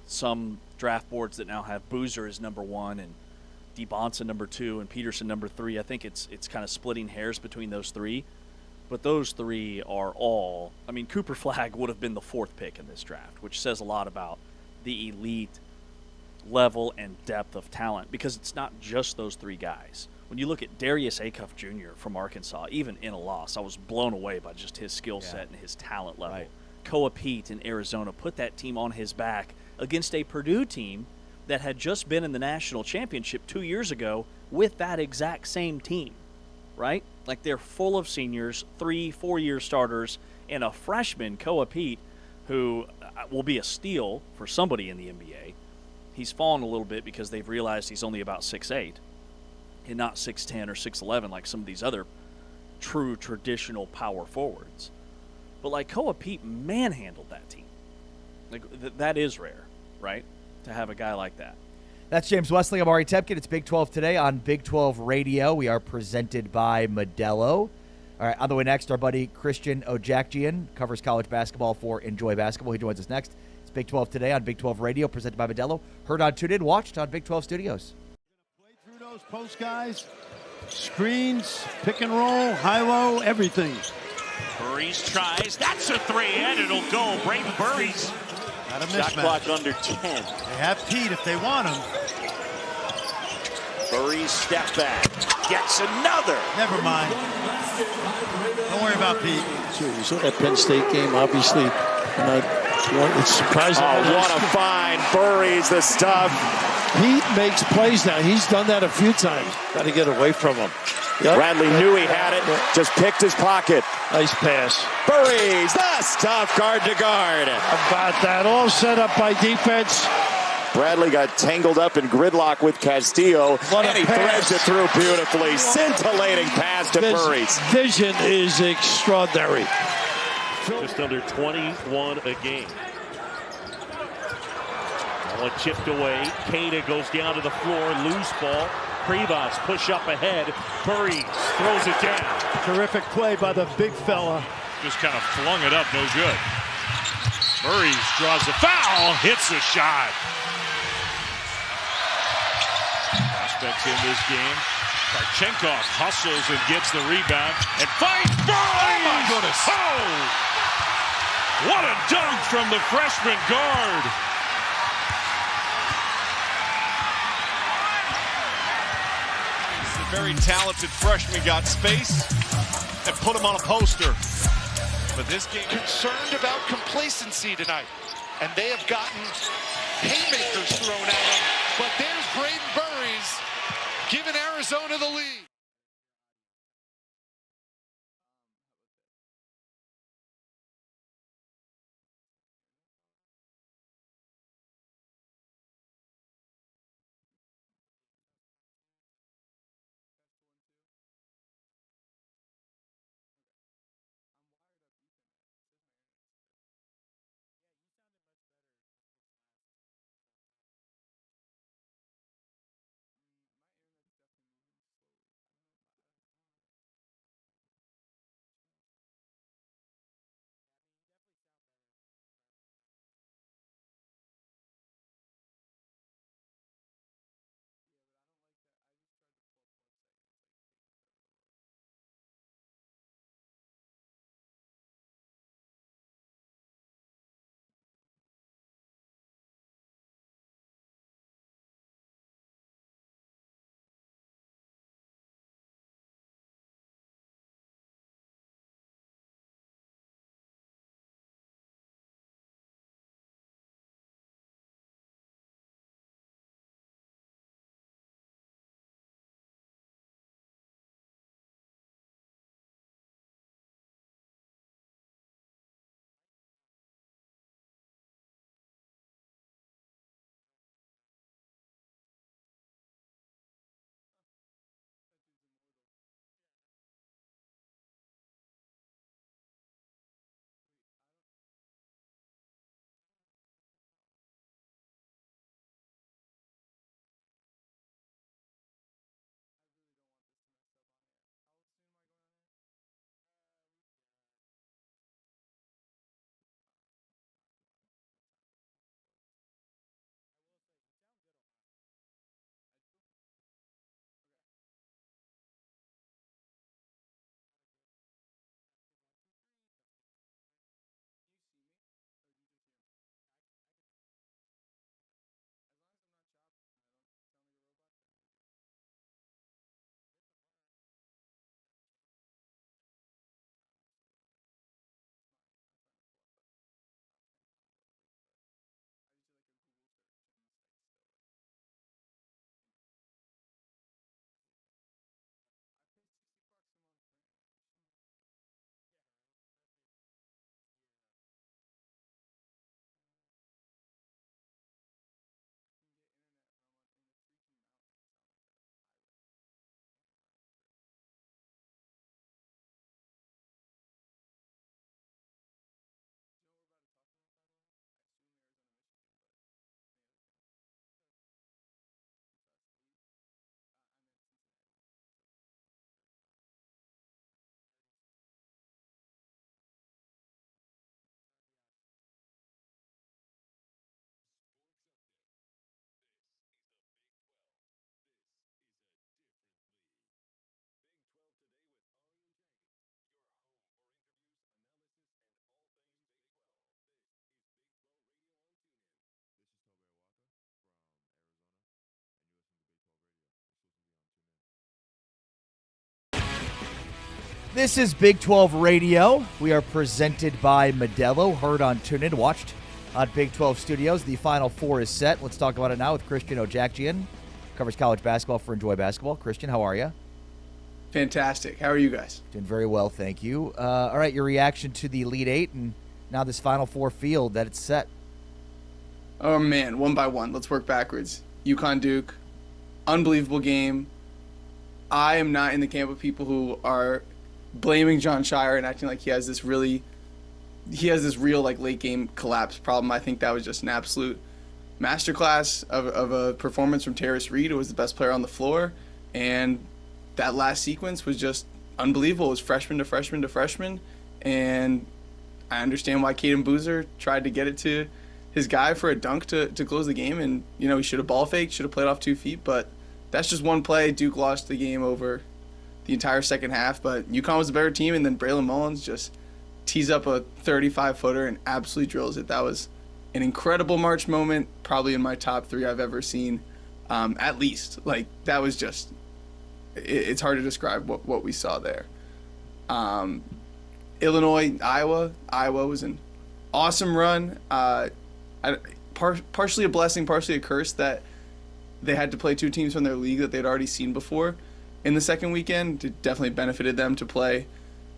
some draft boards that now have Boozer as #1 and DiBonsa #2 and Peterson #3. I think it's kind of splitting hairs between those three. But those three are all – I mean, Cooper Flagg would have been the 4th pick in this draft, which says a lot about the elite level and depth of talent, because it's not just those three guys. When you look at Darius Acuff Jr. from Arkansas, even in a loss, I was blown away by just his skill set and his talent level. Right. Koa Pete in Arizona put that team on his back against a Purdue team that had just been in the national championship 2 years ago with that exact same team, right? Like, they're full of seniors, 3-4-year starters, and a freshman, Koa Pete, who will be a steal for somebody in the NBA. He's fallen a little bit because they've realized he's only about 6'8", and not 6'10 or 6'11 like some of these other true traditional power forwards. But, like, Koa Pete manhandled that team. Like, that is rare, right, to have a guy like that. That's James Wesley. I'm Ari Tepkin. It's Big 12 today on Big 12 Radio. We are presented by Modelo. All right, on the way next, our buddy Christian Ojakjian covers college basketball for Enjoy Basketball. He joins us next. It's Big 12 today on Big 12 Radio, presented by Modelo. Heard on TuneIn, watched on Big 12 Studios. Play through those post guys, screens, pick and roll, high-low, everything. Burries tries. That's a three, and it'll go. Braden Burries. Not a Shot mismatch. clock under 10. They have Pete if they want him. Burries step back. Gets another. Never mind. Don't worry about Pete. You saw that Penn State game, obviously. It's surprising. Oh, what a find. Burries the stuff. Pete makes plays now. He's done that a few times. Got to get away from him. Yep. Bradley knew he had it. Just picked his pocket. Nice pass. Burries the stuff, guard to guard. About that. All set up by defense. Bradley got tangled up in gridlock with Castillo, and he threads it through beautifully. Scintillating pass to Burries. Vision is extraordinary. Just under 21 a game. One chipped away. Kana goes down to the floor. Loose ball. Privas push up ahead. Burries throws it down. Terrific play by the big fella. Just kind of flung it up, no good. Burries draws a foul, hits a shot. Prospects in this game. Karchenkov hustles and gets the rebound and finds Burries! Oh my goodness! Oh! What a dunk from the freshman guard! Very talented freshman got space and put him on a poster. But this game concerned about complacency tonight, and they have gotten haymakers thrown at them. But there's Braden Burries giving Arizona the lead. This is Big 12 Radio. We are presented by Modelo, heard on TuneIn, watched on Big 12 Studios. The Final Four is set. Let's talk about it now with Christian Ojakjian. Covers college basketball for Enjoy Basketball. Christian, how are you? Fantastic. How are you guys? Doing very well, thank you. All right, your reaction to the Elite Eight and now this Final Four field that it's set. Oh, man, one by one. Let's work backwards. UConn-Duke, unbelievable game. I am not in the camp of people who are blaming Jon Scheyer and acting like he has this real like late game collapse problem. I think that was just an absolute masterclass of a performance from Terrace Reed, who was the best player on the floor, and that last sequence was just unbelievable. It was freshman to freshman to freshman, and I understand why Caden Boozer tried to get it to his guy for a dunk to close the game, and he should have ball faked, should have played off 2 feet, but that's just one play. Duke lost the game over the entire second half, but UConn was a better team, and then Braylon Mullins just tees up a 35-footer and absolutely drills it. That was an incredible March moment, probably in my top 3 I've ever seen, at least. Like, that was just, it's hard to describe what we saw there. Illinois, Iowa. Iowa was an awesome run. Partially a blessing, partially a curse that they had to play 2 teams from their league that they'd already seen before in the second weekend. It definitely benefited them to play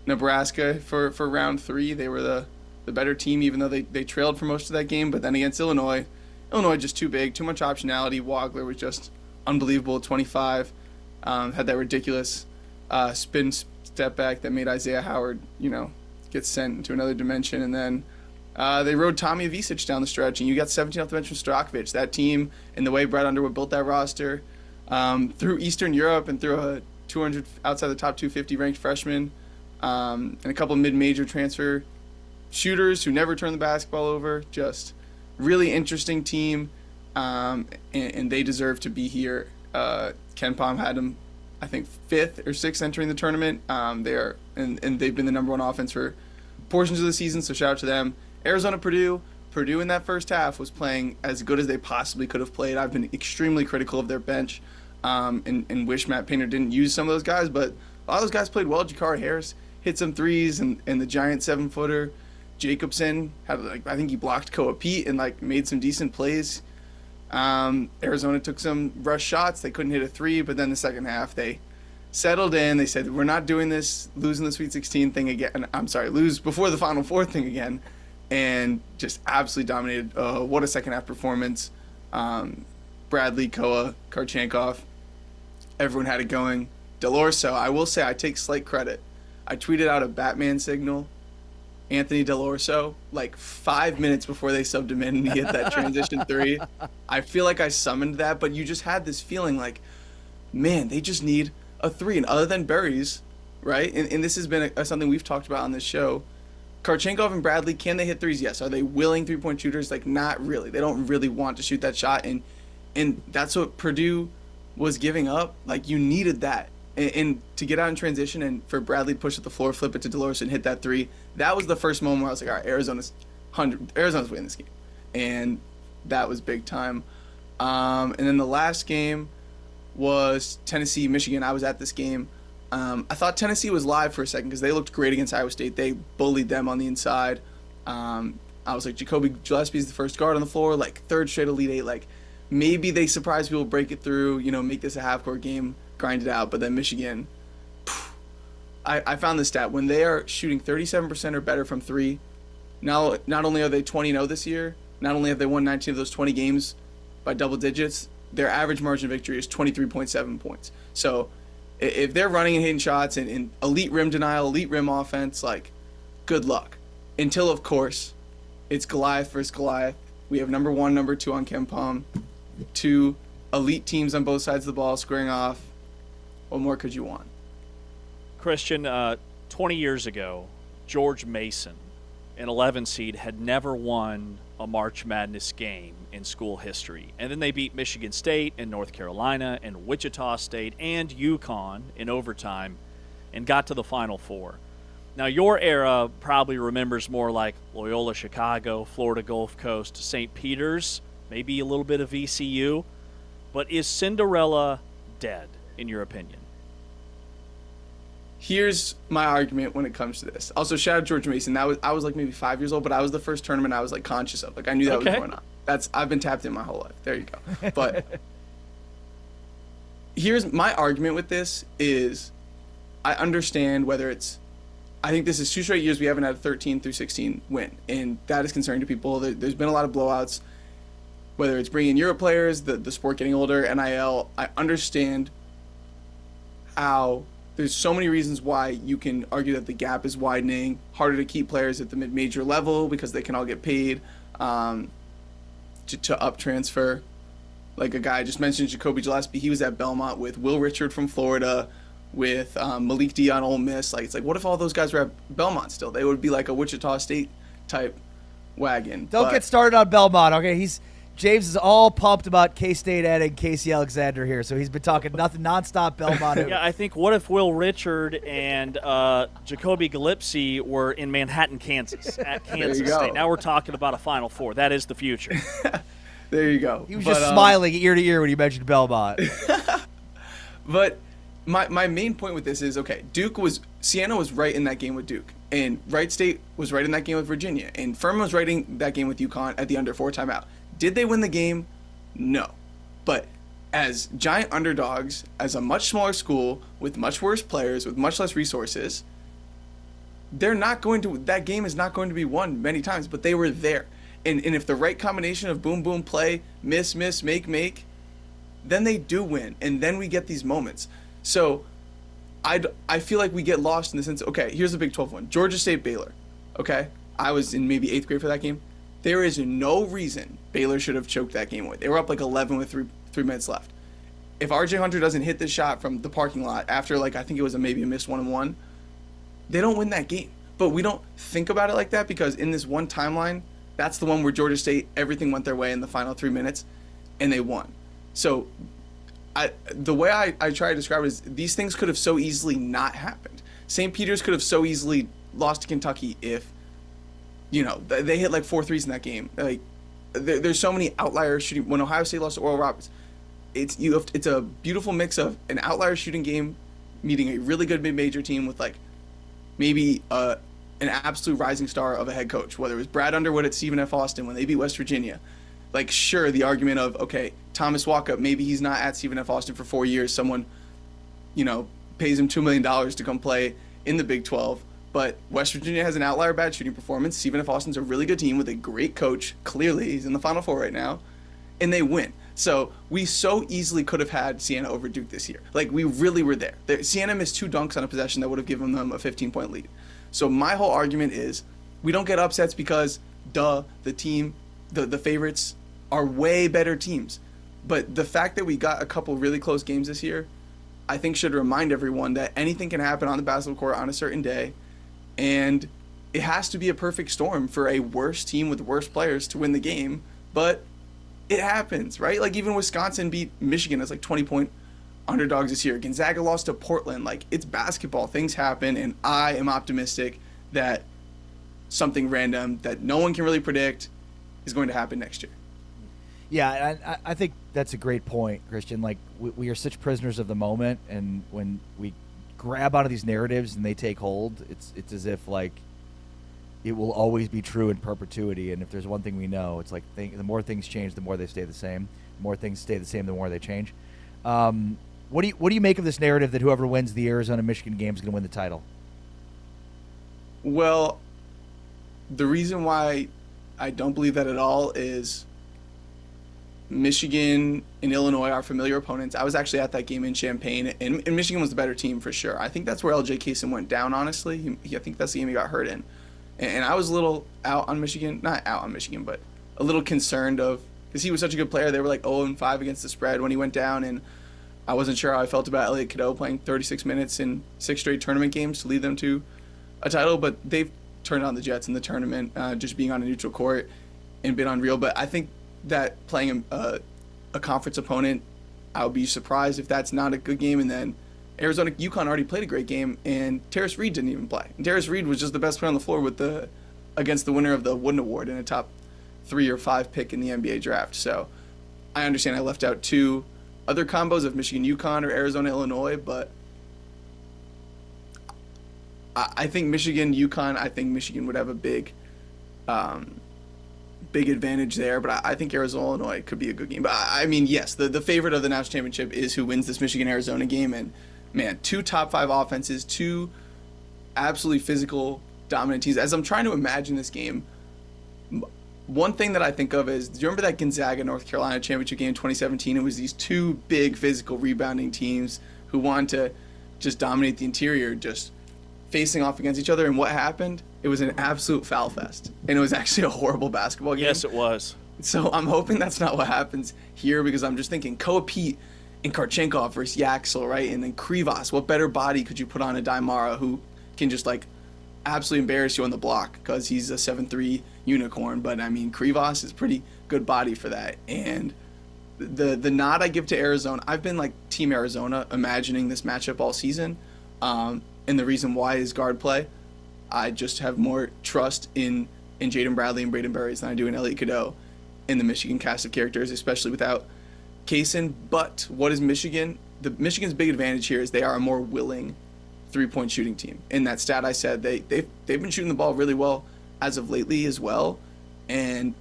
Nebraska for round 3. They were the better team, even though they trailed for most of that game. But then against Illinois just too big, too much optionality. Wagler was just unbelievable at 25. Had that ridiculous spin step back that made Isaiah Howard, get sent into another dimension. And then they rode Tommy Avicic down the stretch, and you got 17 off the bench from Stojakovic. That team, and the way Brad Underwood built that roster, through Eastern Europe and through a 200 outside the top 250 ranked freshman, and a couple of mid-major transfer shooters who never turned the basketball over. Just really interesting team, and they deserve to be here. Ken Pom had them, I think, 5th or 6th entering the tournament. And they've been the number 1 offense for portions of the season, so shout out to them. Arizona, Purdue in that first half was playing as good as they possibly could have played. I've been extremely critical of their bench, and wish Matt Painter didn't use some of those guys, but a lot of those guys played well. Jakari Harris hit some threes, and the giant 7-footer Jacobson had, I think he blocked Koa Pete and made some decent plays. Arizona took some rush shots. They couldn't hit a 3, but then the second half they settled in. They said, we're not doing this, losing the Sweet 16 thing again. I'm sorry, lose before the Final Four thing again, and just absolutely dominated. What a second half performance. Bradley, Koa, Karchankov, everyone had it going. Delorso, I will say I take slight credit. I tweeted out a Batman signal, Anthony Delorso, 5 minutes before they subbed him in and he hit that transition 3. I feel like I summoned that, but you just had this feeling man, they just need a 3. And other than Berries, right? And this has been something we've talked about on this show. Karchankov and Bradley, can they hit 3s? Yes. Are they willing 3-point shooters? Not really. They don't really want to shoot that shot. And that's what Purdue was giving up. You needed that. And to get out in transition and for Bradley to push at the floor, flip it to Delorso and hit that 3, that was the first moment where I was like, all right, Arizona's winning this game. And that was big time. And then the last game was Tennessee, Michigan. I was at this game. I thought Tennessee was live for a second because they looked great against Iowa State. They bullied them on the inside. I was like, Jacoby Gillespie's the first guard on the floor, 3rd straight Elite 8. Maybe they surprise people, break it through, make this a half-court game, grind it out. But then Michigan, I found this stat. When they are shooting 37% or better from 3, not only are they 20-0 this year, not only have they won 19 of those 20 games by double digits, their average margin of victory is 23.7 points. So if they're running and hitting shots and elite rim denial, elite rim offense, good luck. Until, of course, it's Goliath versus Goliath. We have number 1, number 2 on KenPom, 2 elite teams on both sides of the ball squaring off. What more could you want? Christian, 20 years ago, George Mason, an 11 seed, had never won a March Madness game in school history. And then they beat Michigan State and North Carolina and Wichita State and UConn in overtime and got to the Final Four. Now, your era probably remembers more like Loyola Chicago, Florida Gulf Coast, St. Peter's, maybe a little bit of VCU. But is Cinderella dead, in your opinion? Here's my argument when it comes to this. Also, shout out George Mason. I was like maybe 5 years old, but I was the first tournament I was like conscious of. Like I knew that was going on. I've been tapped in my whole life. There you go. But here's my argument with this is I understand whether it's, I think this is 2 straight years we haven't had a 13 through 16 win, and that is concerning to people. There's been a lot of blowouts, whether it's bringing Europe players, the sport getting older, NIL. I understand how there's so many reasons why you can argue that the gap is widening, harder to keep players at the mid-major level because they can all get paid to up transfer. Like a guy I just mentioned, Jacoby Gillespie, he was at Belmont with Will Richard from Florida, with Malik D on Ole Miss. Like, it's like, what if all those guys were at Belmont still? They would be like a Wichita State type wagon. Don't get started on Belmont, okay? James is all pumped about K-State adding Casey Alexander here, so he's been talking nothing nonstop Belmont. Yeah, I think what if Will Richard and Jacoby Gillespie were in Manhattan, Kansas, at Kansas State? Now we're talking about a Final Four. That is the future. There you go. He was just smiling ear to ear when you mentioned Belmont. But my main point with this is, okay, Siena was right in that game with Duke, and Wright State was right in that game with Virginia, and Furman was right in that game with UConn at the under 4 timeout. Did they win the game? No. But as giant underdogs, as a much smaller school with much worse players, with much less resources, that game is not going to be won many times, but they were there. And if the right combination of boom, boom, play, miss, make, then they do win. And then we get these moments. So I feel like we get lost in the sense, okay, here's the Big 12 one. Georgia State, Baylor. Okay? I was in maybe 8th grade for that game. There is no reason Baylor should have choked that game away. They were up like 11 with 3 minutes left. If RJ Hunter doesn't hit this shot from the parking lot after, like, I think it was maybe a missed 1-and-1, they don't win that game. But we don't think about it like that because in this one timeline, that's the one where Georgia State, everything went their way in the final 3 minutes, and they won. So the way I try to describe it is these things could have so easily not happened. St. Peter's could have so easily lost to Kentucky if, they hit like 4 threes in that game. Like, there's so many outlier shooting. When Ohio State lost to Oral Roberts, it's a beautiful mix of an outlier shooting game meeting a really good mid-major team with like maybe an absolute rising star of a head coach, whether it was Brad Underwood at Stephen F. Austin when they beat West Virginia. Like, sure, the argument of, okay, Thomas Walkup, maybe he's not at Stephen F. Austin for 4 years. Someone, pays him $2 million to come play in the Big 12. But West Virginia has an outlier bad shooting performance. Stephen F. Austin's a really good team with a great coach. Clearly, he's in the Final Four right now. And they win. So we so easily could have had Siena over Duke this year. Like, we really were there. Siena missed 2 dunks on a possession that would have given them a 15-point lead. So my whole argument is we don't get upsets because, the favorites are way better teams. But the fact that we got a couple really close games this year, I think should remind everyone that anything can happen on the basketball court on a certain day. And it has to be a perfect storm for a worse team with worse players to win the game. But it happens, right? Like, even Wisconsin beat Michigan as like 20-point underdogs this year. Gonzaga lost to Portland. Like, it's basketball. Things happen. And I am optimistic that something random that no one can really predict is going to happen next year. Yeah, I think that's a great point, Christian. Like, we are such prisoners of the moment, and when we grab onto these narratives and they take hold, it's as if, like, it will always be true in perpetuity. And if there's one thing we know, it's like the more things change, the more they stay the same. The more things stay the same, the more they change. What do you make of this narrative that whoever wins the Arizona-Michigan game is going to win the title? Well, the reason why I don't believe that at all is Michigan and Illinois are familiar opponents. I was actually at that game in Champaign, and Michigan was the better team for sure. I think that's where LJ Kaysen went down, honestly. I think that's the game he got hurt in. And I was a little out on Michigan. Not out on Michigan, but a little concerned because he was such a good player. They were like 0-5 against the spread when he went down, and I wasn't sure how I felt about Elliot Cadeau playing 36 minutes in 6 straight tournament games to lead them to a title. But they've turned on the Jets in the tournament, just being on a neutral court and been unreal. But I think that playing a conference opponent, I would be surprised if that's not a good game. And then Arizona, UConn already played a great game, and Terrace Reed didn't even play. And Terrace Reed was just the best player on the floor against the winner of the Wooden Award and a top 3 or 5 pick in the NBA draft. So I understand I left out 2 other combos of Michigan, UConn, or Arizona, Illinois, but I think Michigan, UConn, I think Michigan would have a big advantage there, but I think Arizona, Illinois could be a good game. But I mean, yes, the favorite of the national championship is who wins this Michigan-Arizona game. And, man, 2 top 5 offenses, 2 absolutely physical, dominant teams. As I'm trying to imagine this game, one thing that I think of is, do you remember that Gonzaga-North Carolina championship game in 2017? It was these 2 big physical rebounding teams who wanted to just dominate the interior, just facing off against each other. And what happened? It was an absolute foul fest. And it was actually a horrible basketball game. Yes, it was. So I'm hoping that's not what happens here, because I'm just thinking Koa Pete and Karchenkov versus Yaxel, right? And then Krivas. What better body could you put on a Daimara who can just, like, absolutely embarrass you on the block because he's a 7'3" unicorn. But, I mean, Krivas is pretty good body for that. And the nod I give to Arizona, I've been, like, Team Arizona imagining this matchup all season. And the reason why is guard play. I just have more trust in Jaden Bradley and Braden Burries than I do in Elliot Cadeau in the Michigan cast of characters, especially without Kaysen. But what is Michigan? Michigan's big advantage here is they are a more willing three-point shooting team. In that stat I said, they've been shooting the ball really well as of lately as well. And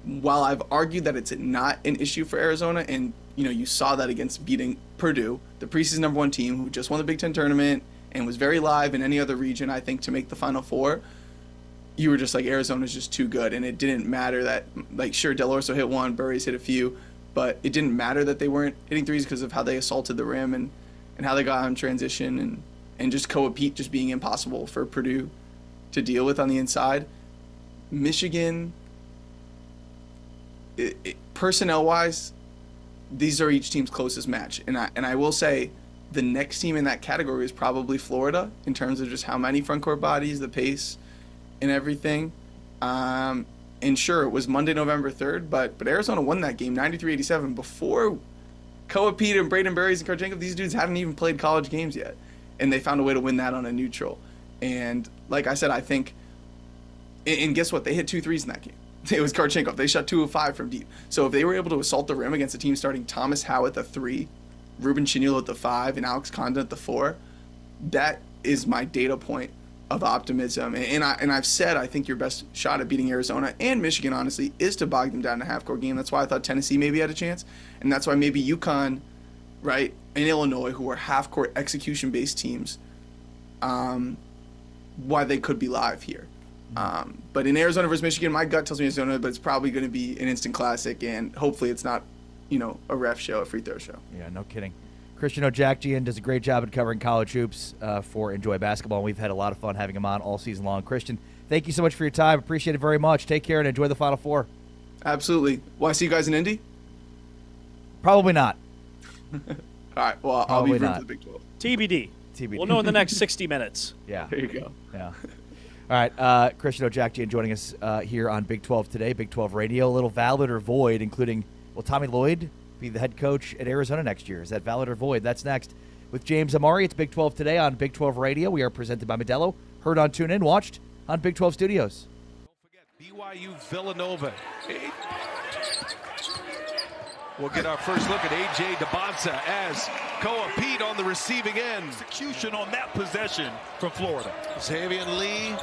while I've argued that it's not an issue for Arizona, and you saw that against beating Purdue, the preseason #1 team who just won the Big Ten tournament and was very live in any other region, I think, to make the Final Four, you were just like, Arizona's just too good. And it didn't matter that, like, sure, Del Orso hit 1, Burries hit a few, but it didn't matter that they weren't hitting threes because of how they assaulted the rim and how they got on transition and just Koa Pete just being impossible for Purdue to deal with on the inside. Michigan, personnel-wise, these are each team's closest match. And I will say, the next team in that category is probably Florida in terms of just how many front court bodies, the pace, and everything. And sure, it was Monday, November 3rd, but Arizona won that game 93-87 before Koa Pete and Braden Burries and Karchenkov. These dudes hadn't even played college games yet, and they found a way to win that on a neutral. And like I said, I think, and guess what? They hit 2 threes in that game. It was Karchenkov. They shot 2 of 5 from deep. So if they were able to assault the rim against a team starting Thomas Howe at the 3, Ruben Chinilo at the 5, and Alex Condon at the 4, that is my data point of optimism. And I've said I think your best shot at beating Arizona and Michigan, honestly, is to bog them down in a half-court game. That's why I thought Tennessee maybe had a chance. And that's why maybe UConn, right, and Illinois, who are half-court execution-based teams, why they could be live here. But in Arizona versus Michigan, my gut tells me Arizona, but it's probably going to be an instant classic, and hopefully it's not, a ref show, a free throw show. Yeah, no kidding. Christian Ojakjian does a great job at covering college hoops for Enjoy Basketball, and we've had a lot of fun having him on all season long. Christian, thank you so much for your time. Appreciate it very much. Take care and enjoy the Final Four. Absolutely. Will I see you guys in Indy? Probably not. All right. Well, I'll be rooting for the Big 12. TBD. We'll know in the next 60 minutes. Yeah. There you go. Yeah. All right. Christian Ojakjian joining us here on Big 12 today, Big 12 Radio. A little valid or void, including, will Tommy Lloyd be the head coach at Arizona next year? Is that valid or void? That's next. With James Amari, it's Big 12 Today on Big 12 Radio. We are presented by Modelo. Heard on TuneIn, watched on Big 12 Studios. Don't forget, BYU Villanova. We'll get our first look at A.J. DeBonsa as Koa Pete on the receiving end. Execution on that possession from Florida. Xavier Lee,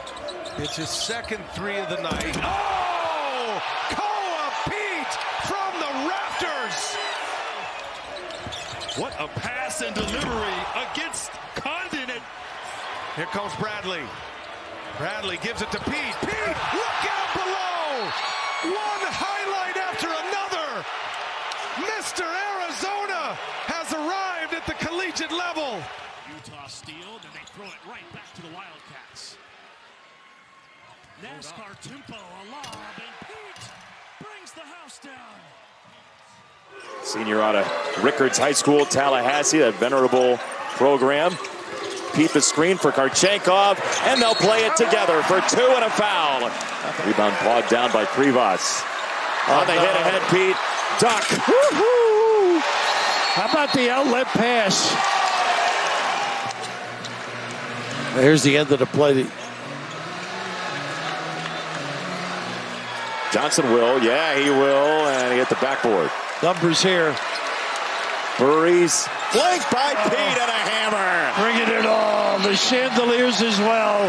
it's his second 3 of the night. Oh! Koa Pete from the Raptors! What a pass and delivery against Condon. Here comes Bradley. Bradley gives it to Pete. Pete, look out below! One highlight after another! Mr. Arizona has arrived at the collegiate level. Utah steal, then they throw it right back to the Wildcats. NASCAR tempo, a lob, and Pete brings the house down. Senior out of Rickards High School, Tallahassee, that venerable program. Pete the screen for Karchenkov, and they'll play it together for 2 and a foul. Rebound pawed down by Krivas. On the hit ahead, Pete. Duck. Woo-hoo! How about the outlet pass? Here's the end of the play. Johnson will. Yeah, he will. And he hit the backboard. Numbers here. Burries flanked by Pete and a hammer. Bringing it all the chandeliers as well.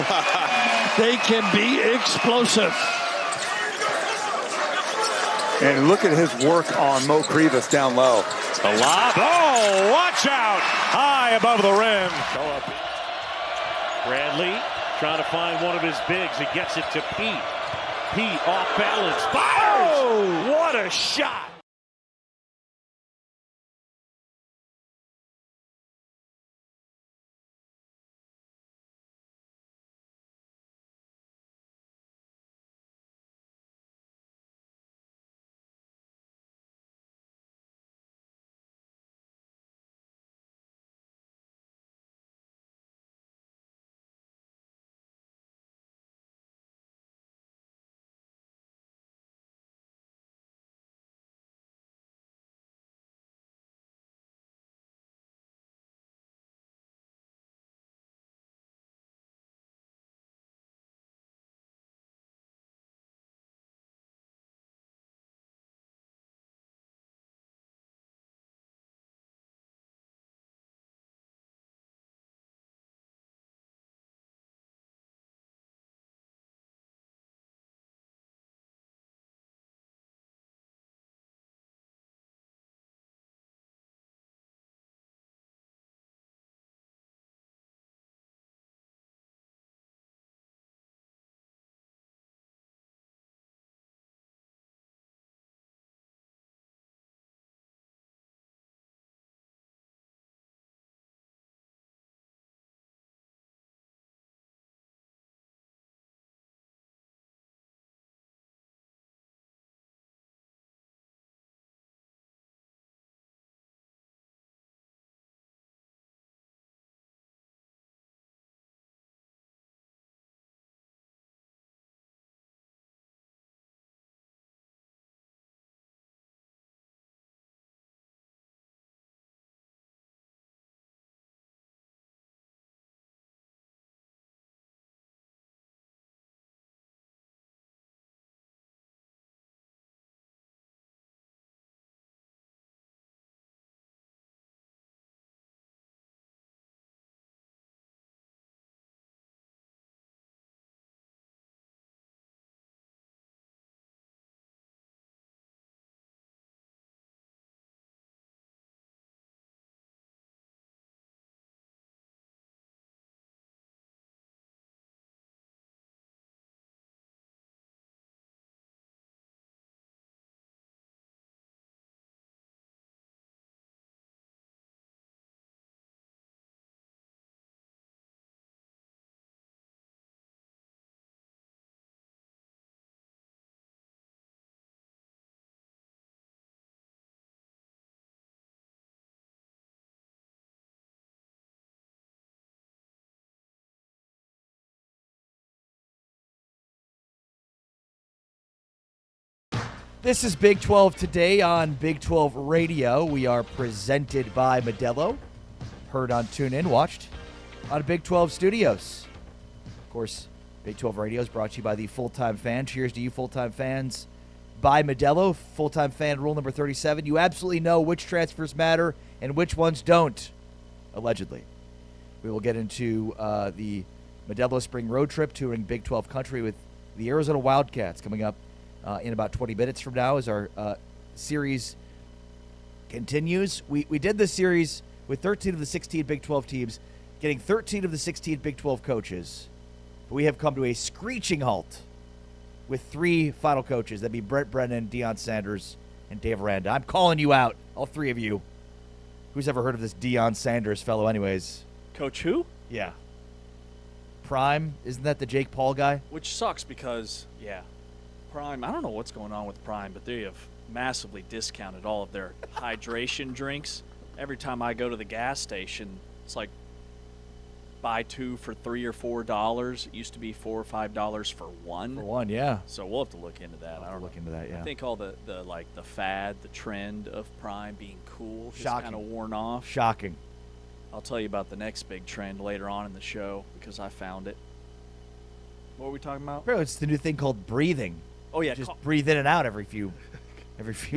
They can be explosive. And look at his work on Mo Krivas down low. The lob. Oh, watch out. High above the rim. Bradley trying to find one of his bigs. He gets it to Pete. Pete off balance. Fires! Oh, what a shot. This is Big 12 Today on Big 12 Radio. We are presented by Modelo. Heard on TuneIn, watched on Big 12 Studios. Of course, Big 12 Radio is brought to you by the Full-Time Fan. Cheers to you, full-time fans. By Modelo, full-time fan rule number 37. You absolutely know which transfers matter and which ones don't, allegedly. We will get into the Modelo Spring Road Trip touring Big 12 country with the Arizona Wildcats coming up in about 20 minutes from now as our series continues. We did this series with 13 of the 16 Big 12 teams, getting 13 of the 16 Big 12 coaches. But we have come to a screeching halt with 3 final coaches. That'd be Brent Brennan, Deion Sanders, and Dave Aranda. I'm calling you out, all 3 of you. Who's ever heard of this Deion Sanders fellow anyways? Coach who? Yeah. Prime, isn't that the Jake Paul guy? Which sucks because, yeah, Prime, I don't know what's going on with Prime, but they have massively discounted all of their hydration drinks. Every time I go to the gas station, it's like buy 2 for $3 or $4. It used to be $4 or $5 for one. For one, yeah. So we'll have to look into that. I don't look into that, yeah. I think all the fad, the trend of Prime being cool has Shocking. kind of worn off. Shocking. I'll tell you about the next big trend later on in the show because I found it. What were we talking about? Bro, it's the new thing called breathing. Oh yeah, just breathe in and out every few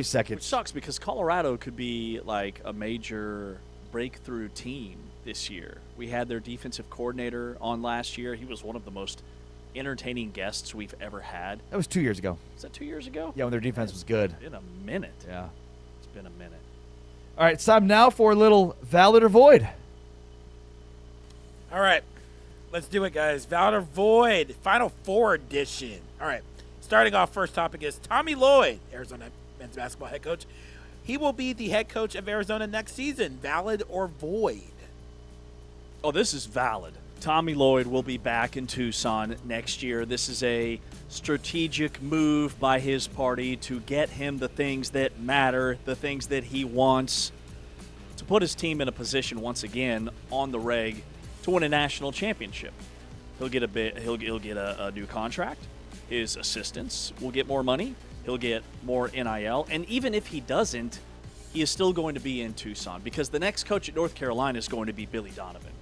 seconds. Which sucks because Colorado could be like a major breakthrough team this year. We had their defensive coordinator on last year. He was one of the most entertaining guests we've ever had. That was 2 years ago. Was that 2 years ago? Yeah, when their defense was good. It's been a minute. Yeah. It's been a minute. All right, it's time now for a little Valid or Void. All right. Let's do it, guys. Valid or Void, Final Four edition. All right. Starting off, first topic is Tommy Lloyd, Arizona men's basketball head coach. He will be the head coach of Arizona next season. Valid or void? Oh, this is valid. Tommy Lloyd will be back in Tucson next year. This is a strategic move by his party to get him the things that matter, the things that he wants, to put his team in a position once again on the reg to win a national championship. He'll get a new contract. His assistants will get more money. He'll get more NIL. And even if he doesn't, he is still going to be in Tucson because the next coach at North Carolina is going to be Billy Donovan.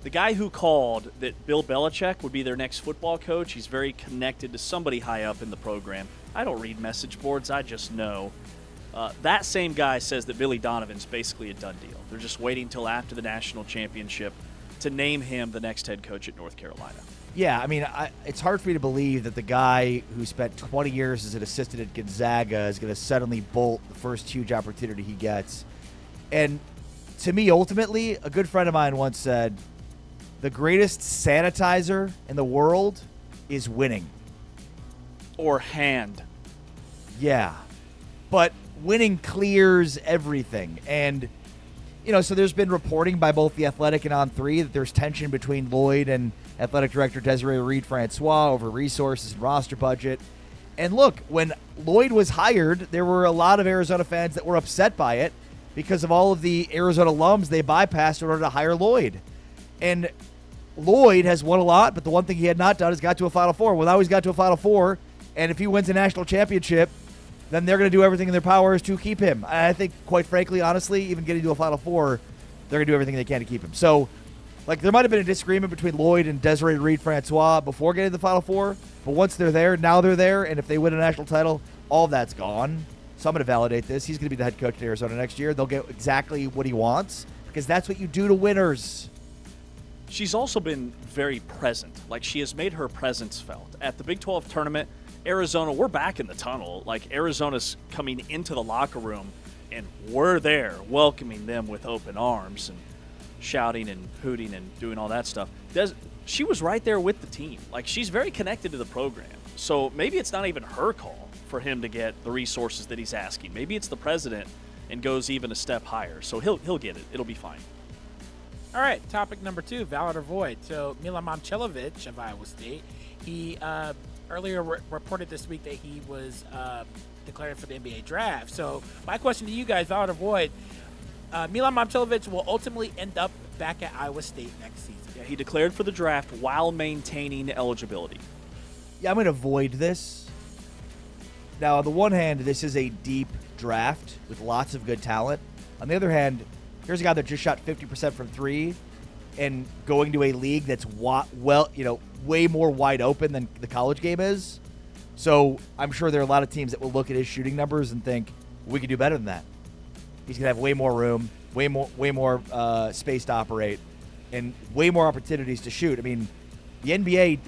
The guy who called that Bill Belichick would be their next football coach, he's very connected to somebody high up in the program. I don't read message boards, I just know. That same guy says that Billy Donovan's basically a done deal. They're just waiting until after the national championship to name him the next head coach at North Carolina. Yeah, I mean, it's hard for me to believe that the guy who spent 20 years as an assistant at Gonzaga is going to suddenly bolt the first huge opportunity he gets. And to me, ultimately, a good friend of mine once said, the greatest sanitizer in the world is winning. Or hand. Yeah. But winning clears everything. And, you know, so there's been reporting by both The Athletic and On3 that there's tension between Lloyd and Athletic Director Desiree Reed-Francois over resources and roster budget. And look, when Lloyd was hired, there were a lot of Arizona fans that were upset by it because of all of the Arizona alums they bypassed in order to hire Lloyd. And Lloyd has won a lot, but the one thing he had not done is got to a Final Four. Well, now he's got to a Final Four, and if he wins a national championship, then they're going to do everything in their powers to keep him. And I think, quite frankly, honestly, even getting to a Final Four, they're going to do everything they can to keep him. So, like, there might have been a disagreement between Lloyd and Desiree Reed-Francois before getting to the Final Four, but once they're there, now they're there, and if they win a national title, all of that's gone. So I'm going to validate this. He's going to be the head coach at Arizona next year. They'll get exactly what he wants because that's what you do to winners. She's also been very present. Like, she has made her presence felt. At the Big 12 tournament, Arizona, we're back in the tunnel. Like, Arizona's coming into the locker room, and we're there welcoming them with open arms and shouting and hooting and doing all that stuff. She was right there with the team. Like, she's very connected to the program. So maybe it's not even her call for him to get the resources that he's asking. Maybe it's the president and goes even a step higher. So he'll get it. It'll be fine. All right, topic number 2, valid or void. So Milan Momcilovic of Iowa State, he earlier reported this week that he was declared for the NBA draft. So my question to you guys, valid or void, Milan Momcilovic will ultimately end up back at Iowa State next season. Yeah, he declared for the draft while maintaining eligibility. Yeah, I'm going to void this. Now, on the one hand, this is a deep draft with lots of good talent. On the other hand, here's a guy that just shot 50% from three and going to a league that's way more wide open than the college game is. So I'm sure there are a lot of teams that will look at his shooting numbers and think, we could do better than that. He's going to have way more room, way more space to operate, and way more opportunities to shoot. I mean, the NBA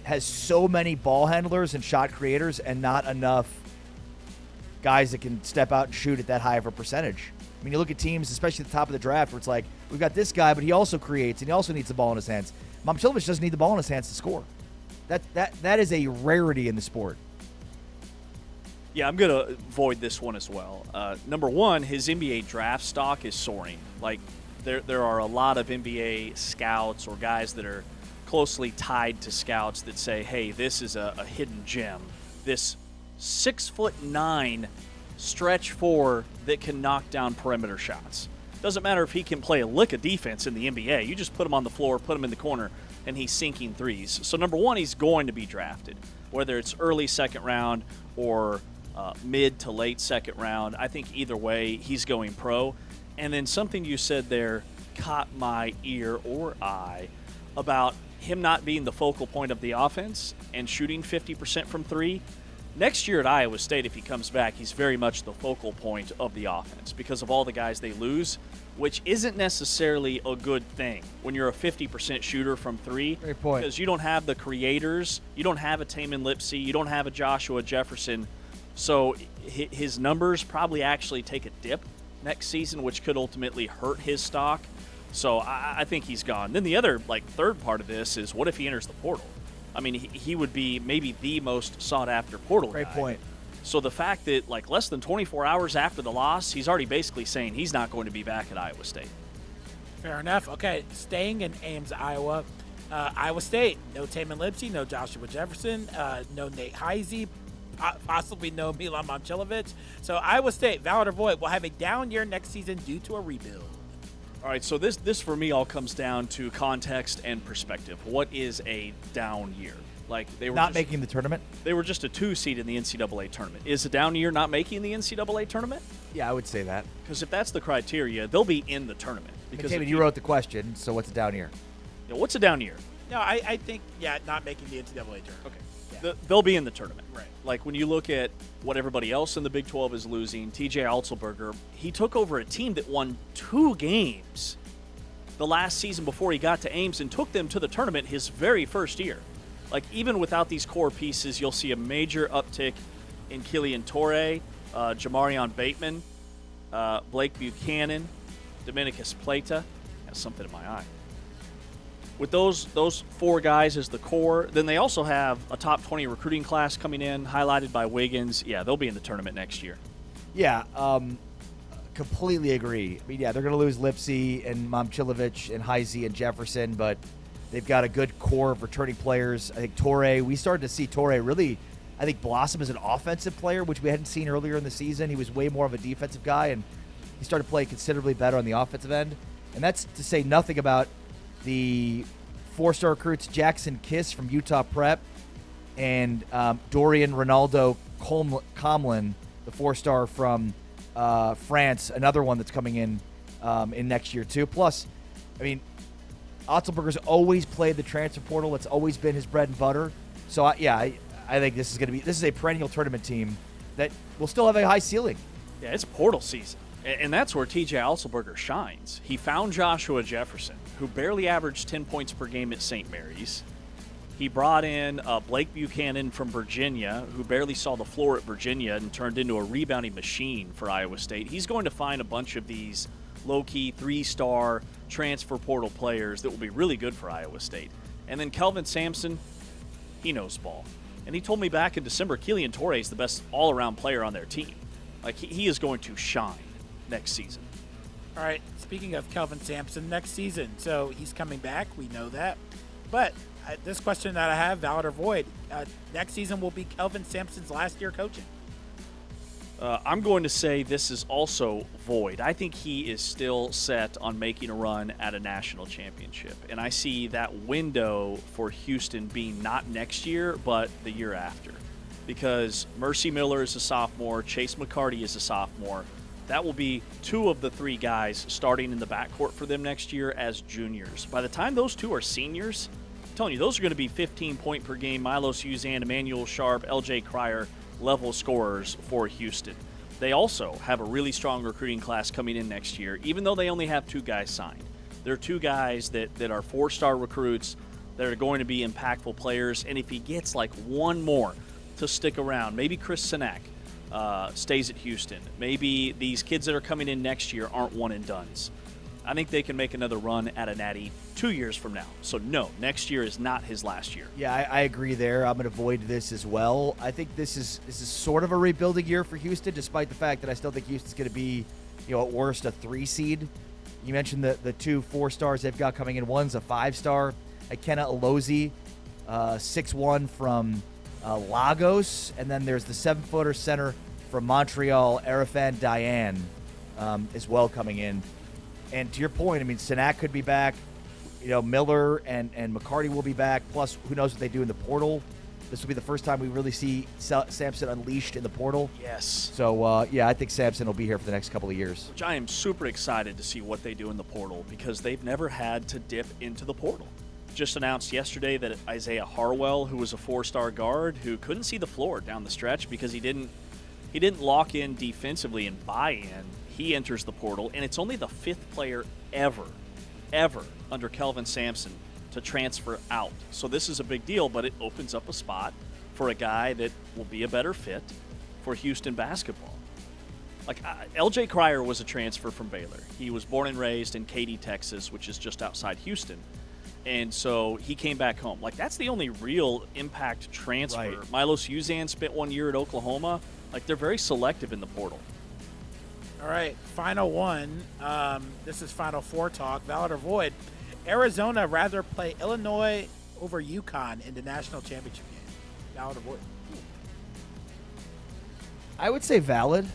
has so many ball handlers and shot creators and not enough guys that can step out and shoot at that high of a percentage. I mean, you look at teams, especially at the top of the draft, where it's like, we've got this guy, but he also creates, and he also needs the ball in his hands. Momcilovic doesn't need the ball in his hands to score. That is a rarity in the sport. Yeah, I'm going to void this one as well. Number one, his NBA draft stock is soaring. Like, there are a lot of NBA scouts or guys that are closely tied to scouts that say, hey, this is a hidden gem. This 6'9" stretch four that can knock down perimeter shots. Doesn't matter if he can play a lick of defense in the NBA. You just put him on the floor, put him in the corner, and he's sinking threes. So number one, he's going to be drafted, whether it's early second round or mid to late second round. I think either way, he's going pro. And then something you said there caught my ear or eye about him not being the focal point of the offense and shooting 50% from three. Next year at Iowa State, if he comes back, he's very much the focal point of the offense because of all the guys they lose, which isn't necessarily a good thing when you're a 50% shooter from three. Great point. Because you don't have the creators. You don't have a Tamin Lipsey. You don't have a Joshua Jefferson. So his numbers probably actually take a dip next season, which could ultimately hurt his stock. So I think he's gone. Then the other, third part of this is what if he enters the portal? I mean, he would be maybe the most sought-after portal guy. Great point. So the fact that, less than 24 hours after the loss, he's already basically saying he's not going to be back at Iowa State. Fair enough. Okay, staying in Ames, Iowa. Iowa State, no Tamin Lipsey, no Joshua Jefferson, no Nate Heise, possibly no Milan Momcilovic. So Iowa State, valid or void, will have a down year next season due to a rebuild. All right, so this for me all comes down to context and perspective. What is a down year? They were not making the tournament. They were just a 2 seed in the NCAA tournament. Is a down year not making the NCAA tournament? Yeah, I would say that. Because if that's the criteria, they'll be in the tournament. Because David, you wrote the question, so what's a down year? What's a down year? No, I think not making the NCAA tournament. Okay. Yeah. They'll be in the tournament. Right. When you look at what everybody else in the Big 12 is losing, TJ Otzelberger, he took over a team that won 2 games the last season before he got to Ames and took them to the tournament his very first year. Even without these core pieces, you'll see a major uptick in Killian Torrey, Jamarion Bateman, Blake Buchanan, Dominicus Plata. Has something in my eye. With those 4 guys as the core, then they also have a top 20 recruiting class coming in, highlighted by Wiggins. Yeah, they'll be in the tournament next year. Yeah, completely agree. I mean, yeah, they're going to lose Lipsey and Momcilovic and Heise and Jefferson, but they've got a good core of returning players. I think Torrey, we started to see Torrey really, I think, blossom as an offensive player, which we hadn't seen earlier in the season. He was way more of a defensive guy, and he started playing considerably better on the offensive end. And that's to say nothing about the 4-star recruits Jackson Kiss from Utah Prep and Dorian Ronaldo Comlin, the 4-star from France, another one that's coming in next year too. Plus, I mean, Otzelberger's always played the transfer portal. It's always been his bread and butter. So I think this is a perennial tournament team that will still have a high ceiling. Yeah, it's portal season. And that's where TJ Otzelberger shines. He found Joshua Jefferson, who barely averaged 10 points per game at St. Mary's. He brought in Blake Buchanan from Virginia, who barely saw the floor at Virginia and turned into a rebounding machine for Iowa State. He's going to find a bunch of these low-key 3-star transfer portal players that will be really good for Iowa State. And then Kelvin Sampson, he knows ball. And he told me back in December, Killian Torrey is the best all-around player on their team. He is going to shine next season. All right, speaking of Kelvin Sampson, next season. So he's coming back. We know that. But this question that I have, valid or void, next season will be Kelvin Sampson's last year coaching. I'm going to say this is also void. I think he is still set on making a run at a national championship. And I see that window for Houston being not next year, but the year after. Because Mercy Miller is a sophomore, Chase McCarty is a sophomore. That will be 2 of the 3 guys starting in the backcourt for them next year as juniors. By the time those 2 are seniors, I'm telling you, those are going to be 15-point per game Milos Uzan, Emmanuel Sharp, LJ Cryer level scorers for Houston. They also have a really strong recruiting class coming in next year, even though they only have 2 guys signed. There are 2 guys that are 4-star recruits that are going to be impactful players, and if he gets one more to stick around, maybe Chris Sinak stays at Houston. Maybe these kids that are coming in next year aren't one-and-dones. I think they can make another run at a Natty 2 years from now. So, no, next year is not his last year. Yeah, I agree there. I'm going to avoid this as well. I think this is sort of a rebuilding year for Houston, despite the fact that I still think Houston's going to be, at worst, a 3 seed. You mentioned the 2 4-stars they've got coming in. One's a 5-star, Ikenna Alozie, 6'1" from Lagos. And then there's the 7-footer center from Montreal, Arifan Diane, as well coming in. And to your point, I mean, Sinak could be back. Miller and McCarty will be back. Plus, who knows what they do in the portal. This will be the first time we really see Sampson unleashed in the portal. Yes. So, I think Sampson will be here for the next couple of years. Which I am super excited to see what they do in the portal because they've never had to dip into the portal. just announced yesterday that Isaiah Harwell, who was a 4-star guard, who couldn't see the floor down the stretch because he didn't lock in defensively and buy in, he enters the portal, and it's only the 5th player ever under Kelvin Sampson to transfer out. So this is a big deal, but it opens up a spot for a guy that will be a better fit for Houston basketball. Like, L.J. Cryer was a transfer from Baylor. He was born and raised in Katy, Texas, which is just outside Houston. And so he came back home. Like, that's the only real impact transfer. Right. Milos Uzan spent 1 year at Oklahoma. Like, they're very selective in the portal. All right, final one. This is Final Four talk. Valid or void? Arizona rather play Illinois over UConn in the national championship game. Valid or void? I would say valid,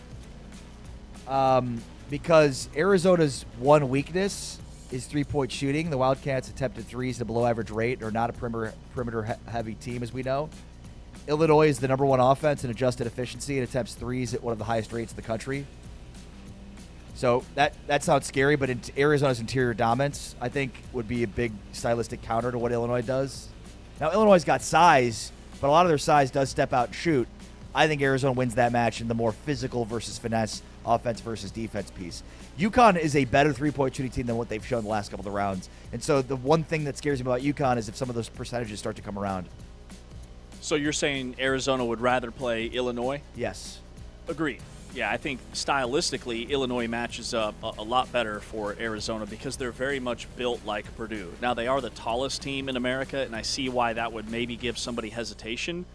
because Arizona's one weakness is three-point shooting. The Wildcats attempted threes at a below-average rate. They're not a perimeter-heavy team, as we know. Illinois is the number one offense in adjusted efficiency and attempts threes at one of the highest rates in the country. So that sounds scary, but Arizona's interior dominance, I think, would be a big stylistic counter to what Illinois does. Now, Illinois' got size, but a lot of their size does step out and shoot. I think Arizona wins that match in the more physical versus finesse, offense versus defense piece. UConn is a better three-point shooting team than what they've shown the last couple of rounds. And so the one thing that scares me about UConn is if some of those percentages start to come around. So you're saying Arizona would rather play Illinois? Yes. Agreed. Yeah, I think stylistically, Illinois matches up a lot better for Arizona because they're very much built like Purdue. Now, they are the tallest team in America, and I see why that would maybe give somebody hesitation.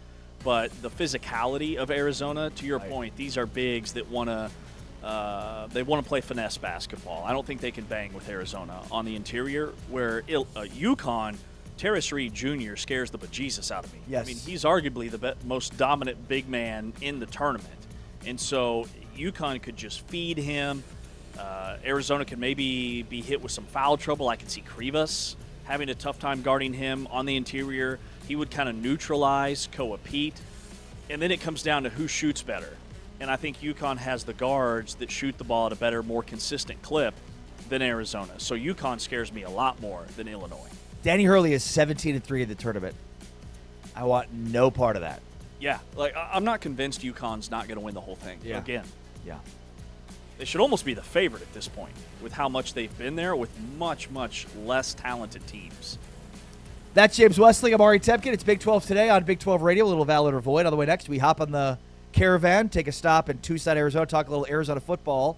But the physicality of Arizona, to your point, these are bigs that want to play finesse basketball. I don't think they can bang with Arizona on the interior, where UConn, Terrace Reed Jr. scares the bejesus out of me. Yes. I mean, he's arguably the most dominant big man in the tournament. And so UConn could just feed him. Arizona could maybe be hit with some foul trouble. I could see Krivas having a tough time guarding him on the interior. He would kind of neutralize Koa Pete. And then it comes down to who shoots better. And I think UConn has the guards that shoot the ball at a better, more consistent clip than Arizona. So UConn scares me a lot more than Illinois. Danny Hurley is 17-3 in the tournament. I want no part of that. Yeah, like I'm not convinced UConn's not going to win the whole thing. Yeah. Again. Yeah. They should almost be the favorite at this point with how much they've been there with much, much less talented teams. That's James Wesley. I'm Ari Temkin. It's Big 12 today on Big 12 Radio. A little valid or void. On the way next, we hop on the Caravan, take a stop in Tucson, Arizona, talk a little Arizona football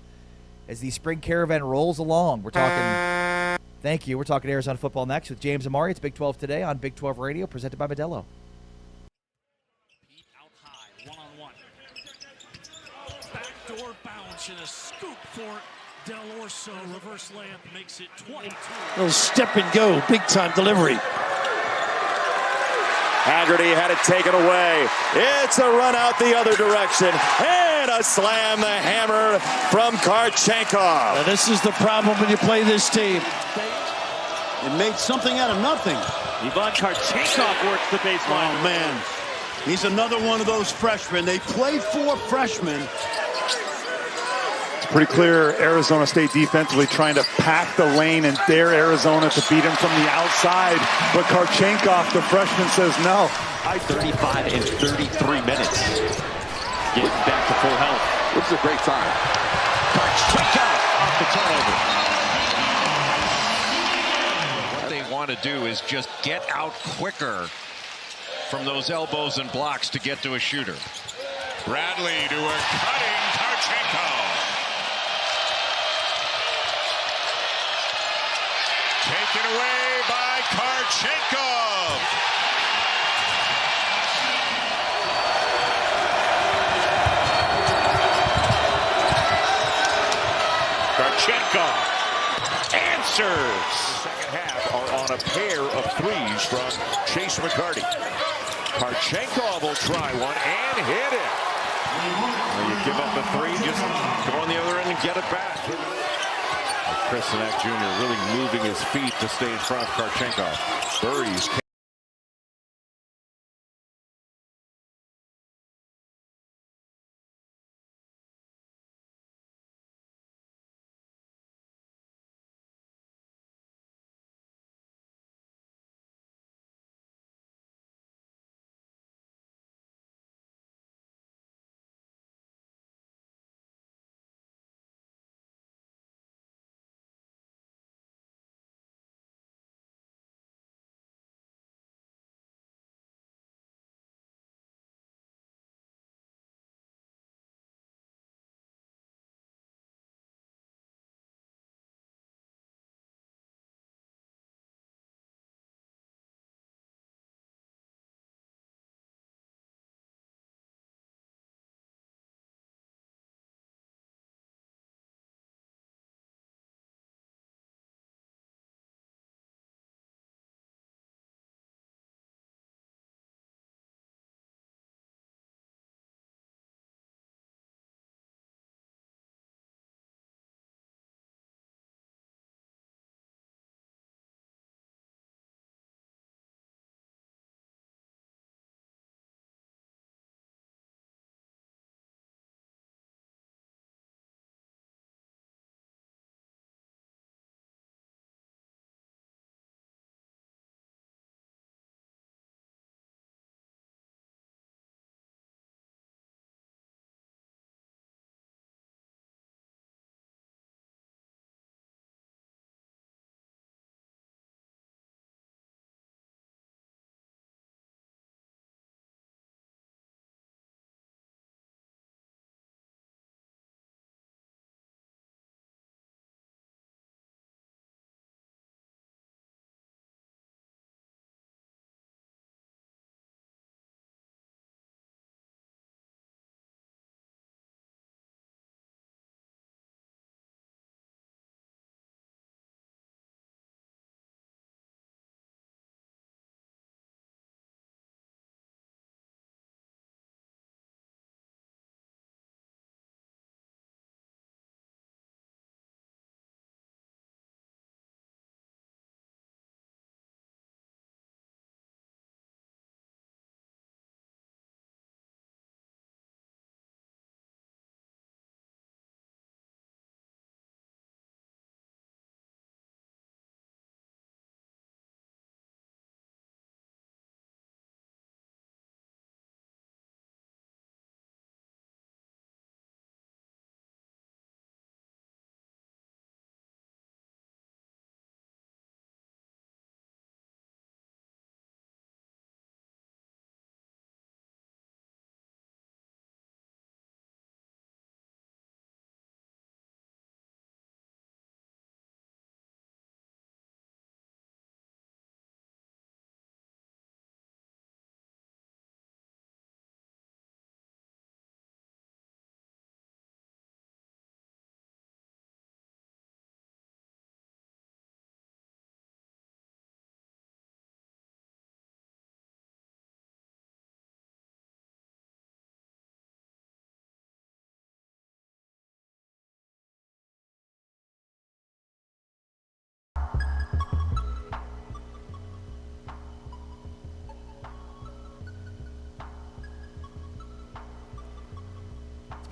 as the spring caravan rolls along. We're talking, thank you, we're talking Arizona football next with James Amari. It's Big 12 today on Big 12 Radio, presented by Modelo. Backdoor bounce and a scoop for Del Orso. Reverse layup makes it 22. Little step and go, big time delivery. Haggerty had it taken away. It's a run out the other direction. And a slam the hammer from Karchenkov. And this is the problem when you play this team. It made something out of nothing. Ivan Karchenkov works the baseline. Oh, man. He's another one of those freshmen. They play 4 freshmen. It's pretty clear Arizona State defensively trying to pack the lane and dare Arizona to beat him from the outside. But Karchenkov, the freshman, says no. 35 and 33 minutes. Getting back to full health. This is a great time. Karchenkov off the turnover. What they want to do is just get out quicker from those elbows and blocks to get to a shooter. Bradley to a cutting Karchenkov. Taken away by Karchenkov. Karchenkov answers. Second half are on a pair of threes from Chase McCarty. Karchenkov will try one and hit it. When you give up a three, just go on the other end and get it back. Chris Sinek Jr. really moving his feet to stay in front of Karchenkov. Burries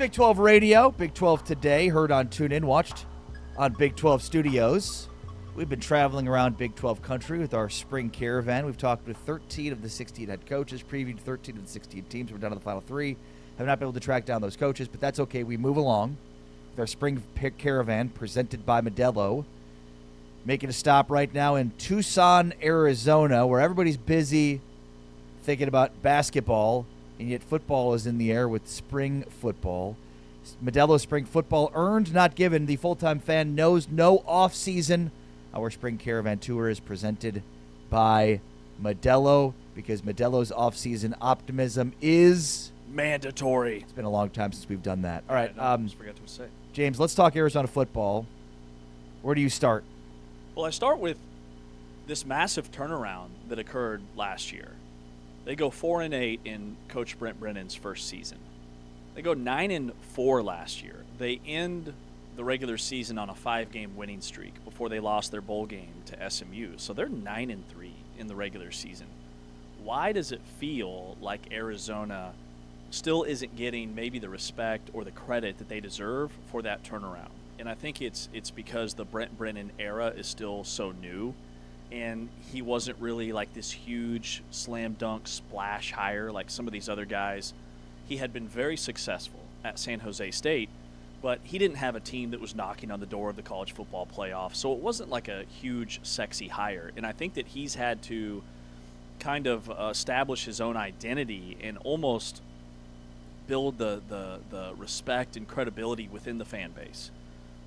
Big 12 Radio, Big 12 Today, heard on TuneIn, watched on Big 12 Studios. We've been traveling around Big 12 country with our spring caravan. We've talked with 13 of the 16 head coaches, previewed 13 of the 16 teams. We're down to the final 3. Have not been able to track down those coaches, but that's okay. We move along with our spring caravan presented by Modelo. Making a stop right now in Tucson, Arizona, where everybody's busy thinking about basketball, and yet football is in the air with spring football. Modelo Spring Football, earned, not given. The full-time fan knows no off-season. Our spring caravan tour is presented by Modelo because Modelo's off-season optimism is mandatory. It's been a long time since we've done that. All right, I just forgot to say. James, let's talk Arizona football. Where do you start? Well, I start with this massive turnaround that occurred last year. They go 4-8 in Coach Brent Brennan's first season. They go 9-4 last year. They end the regular season on a 5-game winning streak before they lost their bowl game to SMU. So they're 9-3 in the regular season. Why does it feel like Arizona still isn't getting maybe the respect or the credit that they deserve for that turnaround? And I think it's because the Brent Brennan era is still so new, and he wasn't really like this huge slam dunk splash hire like some of these other guys. He had been very successful at San Jose State, but he didn't have a team that was knocking on the door of the college football playoff, so it wasn't like a huge, sexy hire. And I think that he's had to kind of establish his own identity and almost build the respect and credibility within the fan base,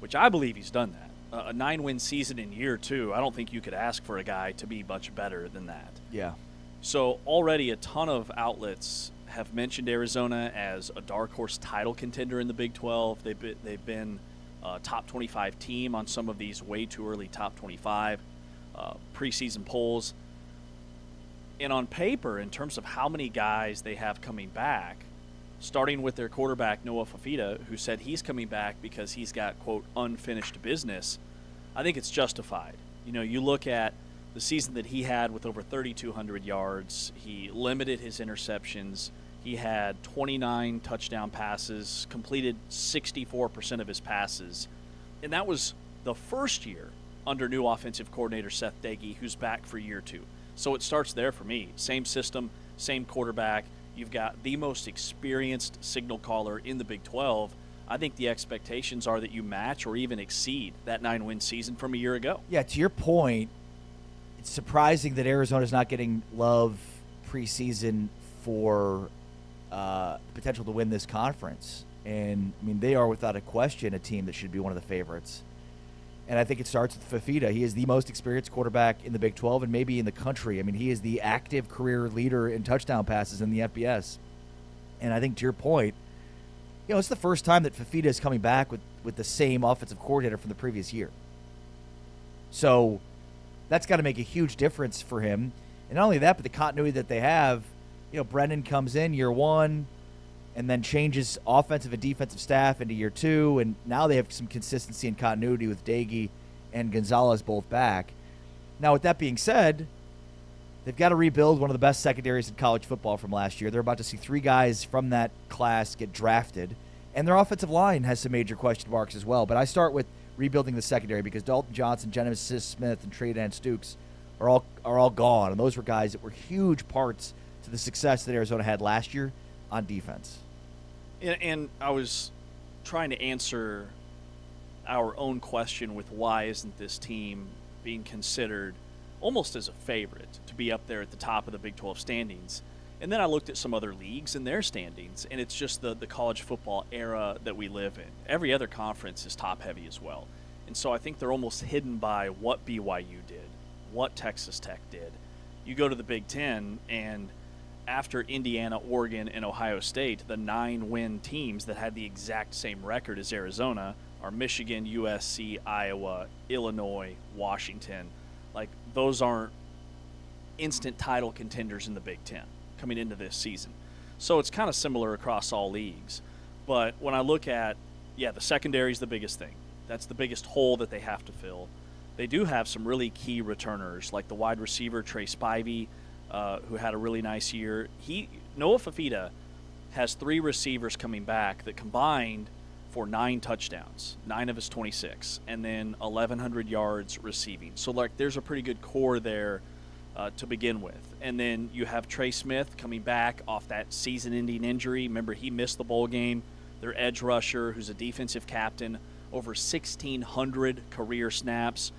which I believe he's done that. A 9-win season in year 2, I don't think you could ask for a guy to be much better than that. Yeah. So already a ton of outlets have mentioned Arizona as a dark horse title contender in the Big 12. They've been a top 25 team on some of these way too early top 25 preseason polls. And on paper, in terms of how many guys they have coming back, starting with their quarterback, Noah Fafita, who said he's coming back because he's got, quote, unfinished business, I think it's justified. You know, you look at the season that he had with over 3,200 yards. He limited his interceptions. He had 29 touchdown passes, completed 64% of his passes. And that was the first year under new offensive coordinator Seth Doege, who's back for year 2. So it starts there for me. Same system, same quarterback. You've got the most experienced signal caller in the Big 12. I think the expectations are that you match or even exceed that 9-win season from a year ago. Yeah, to your point, it's surprising that Arizona's not getting love preseason for the potential to win this conference. And, I mean, they are without a question a team that should be one of the favorites. And I think it starts with Fafita. He is the most experienced quarterback in the Big 12 and maybe in the country. I mean, he is the active career leader in touchdown passes in the FBS. And I think to your point, you know, it's the first time that Fafita is coming back with the same offensive coordinator from the previous year. So that's got to make a huge difference for him. And not only that, but the continuity that they have. You know, Brennan comes in year 1 and then changes offensive and defensive staff into year 2, and now they have some consistency and continuity with Doege and Gonzalez both back. Now, with that being said, they've got to rebuild one of the best secondaries in college football from last year. They're about to see 3 guys from that class get drafted, and their offensive line has some major question marks as well. But I start with rebuilding the secondary because Dalton Johnson, Genesis Smith, and Tre'Davious Stukes are all gone, and those were guys that were huge parts to the success that Arizona had last year on defense. And I was trying to answer our own question with why isn't this team being considered almost as a favorite to be up there at the top of the Big 12 standings. And then I looked at some other leagues and their standings, and it's just the college football era that we live in. Every other conference is top-heavy as well. And so I think they're almost hidden by what BYU did, what Texas Tech did. You go to the Big 10, and after Indiana, Oregon, and Ohio State, the 9-win teams that had the exact same record as Arizona are Michigan, USC, Iowa, Illinois, Washington. Like, those aren't instant title contenders in the Big 10 coming into this season. So it's kind of similar across all leagues. But when I look at, the secondary is the biggest thing. That's the biggest hole that they have to fill. They do have some really key returners, like the wide receiver Trey Spivey, who had a really nice year. Noah Fafita has 3 receivers coming back that combined for 9 touchdowns, 9 of his 26, and then 1,100 yards receiving. So, like, there's a pretty good core there to begin with. And then you have Trey Smith coming back off that season-ending injury. Remember, he missed the bowl game. Their edge rusher, who's a defensive captain, over 1,600 career snaps,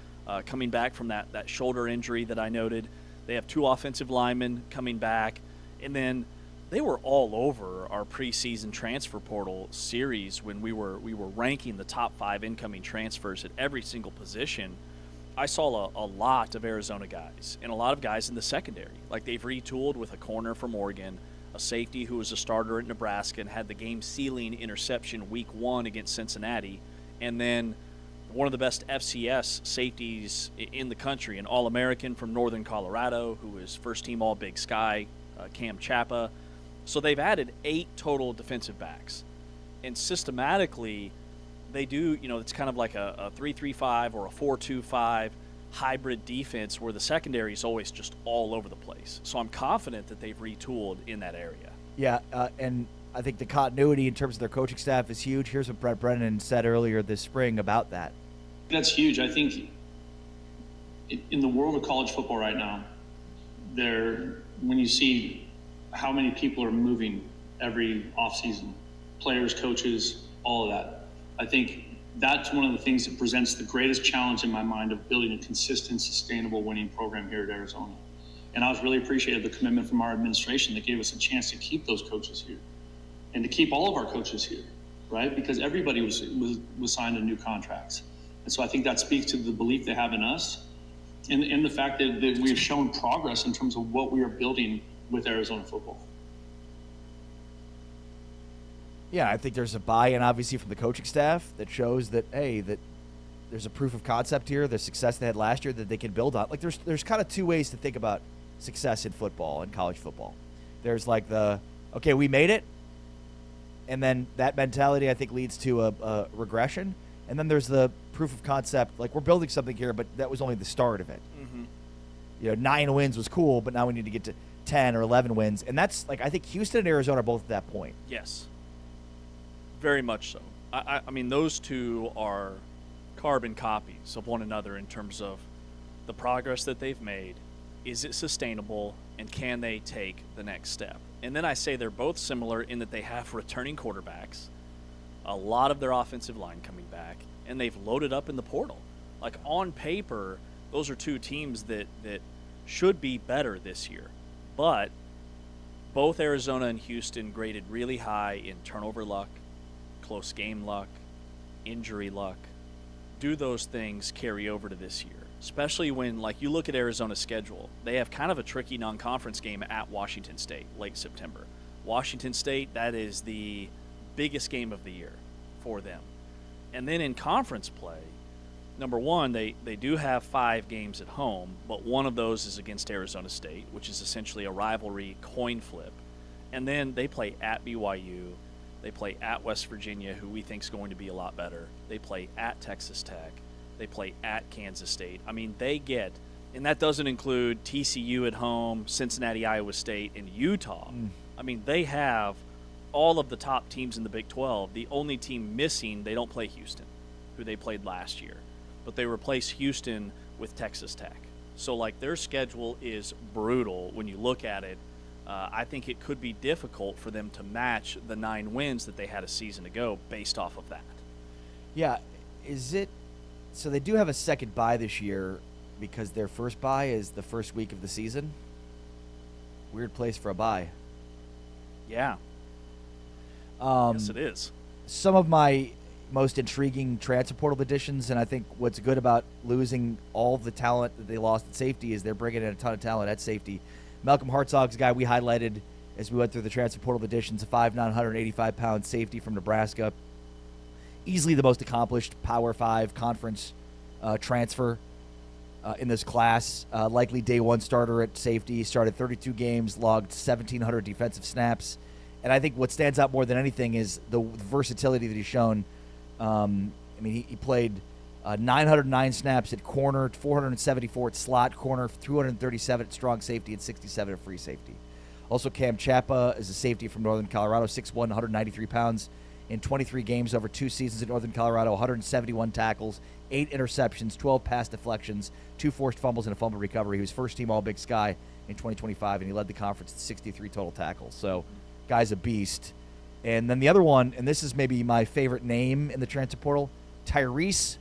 coming back from that shoulder injury that I noted. They have 2 offensive linemen coming back. And then they were all over our preseason transfer portal series when we were ranking the top 5 incoming transfers at every single position. I saw a lot of Arizona guys and a lot of guys in the secondary. Like, they've retooled with a corner from Oregon, a safety who was a starter at Nebraska and had the game-sealing interception week 1 against Cincinnati, and then one of the best FCS safeties in the country, an All-American from Northern Colorado who was first-team All-Big Sky, Cam Chapa. So they've added 8 total defensive backs. And systematically, they do, it's kind of like a 3-3-5 or a 4-2-5 hybrid defense where the secondary is always just all over the place. So I'm confident that they've retooled in that area. Yeah, and I think the continuity in terms of their coaching staff is huge. Here's what Brent Brennan said earlier this spring about that. That's huge. I think in the world of college football right now, when you see how many people are moving every offseason, players, coaches, all of that, I think that's one of the things that presents the greatest challenge in my mind of building a consistent, sustainable winning program here at Arizona. And I was really appreciative of the commitment from our administration that gave us a chance to keep those coaches here and to keep all of our coaches here, right? Because everybody was signed to new contracts. And so I think that speaks to the belief they have in us and the fact that we've shown progress in terms of what we are building with Arizona football. Yeah, I think there's a buy-in, obviously, from the coaching staff that shows that, hey, that there's a proof of concept here, the success they had last year that they can build on. Like, there's kind of 2 ways to think about success in football and college football. There's like okay, we made it, and then that mentality, I think, leads to a regression. And then there's the proof of concept, like, we're building something here, but that was only the start of it. Mm-hmm. 9 wins was cool, but now we need to get to 10 or 11 wins. And that's, like, I think Houston and Arizona are both at that point. Yes. Very much so. I mean, those 2 are carbon copies of one another in terms of the progress that they've made. Is it sustainable, and can they take the next step? And then I say they're both similar in that they have returning quarterbacks, a lot of their offensive line coming back, and they've loaded up in the portal. Like, on paper, those are 2 teams that should be better this year. But both Arizona and Houston graded really high in turnover luck, close game luck, injury luck. Do those things carry over to this year? Especially when, like, you look at Arizona's schedule. They have kind of a tricky non-conference game at Washington State, late September. Washington State, that is the biggest game of the year for them. And then in conference play, number one, they do have 5 games at home, but one of those is against Arizona State, which is essentially a rivalry coin flip. And then they play at BYU. They play at West Virginia, who we think is going to be a lot better. They play at Texas Tech. They play at Kansas State. I mean, they get, and that doesn't include TCU at home, Cincinnati, Iowa State, and Utah. I mean, they have all of the top teams in the Big 12. The only team missing, they don't play Houston, who they played last year. But they replace Houston with Texas Tech. So, like, their schedule is brutal when you look at it. I think it could be difficult for them to match the 9 wins that they had a season ago based off of that. Yeah. Is it – so they do have a second bye this year because their first bye is the first week of the season? Weird place for a bye. Yeah. Yes, it is. Some of my most intriguing transfer portal additions, and I think what's good about losing all the talent that they lost at safety is they're bringing in a ton of talent at safety. Malcolm Hartzog's a guy we highlighted as we went through the transfer portal additions, a 5'9", 185-pound safety from Nebraska. Easily the most accomplished Power 5 conference transfer in this class. Likely day 1 starter at safety. Started 32 games, logged 1,700 defensive snaps. And I think what stands out more than anything is the versatility that he's shown. I mean, he played 909 snaps at corner, 474 at slot corner, 237 at strong safety, and 67 at free safety. Also, Cam Chapa is a safety from Northern Colorado, 6'1", 193 pounds. In 23 games over 2 seasons in Northern Colorado, 171 tackles, 8 interceptions, 12 pass deflections, 2 forced fumbles, and a fumble recovery. He was first-team All-Big Sky in 2025, and he led the conference with 63 total tackles. So, guy's a beast. And then the other one, and this is maybe my favorite name in the transfer portal, Tyrese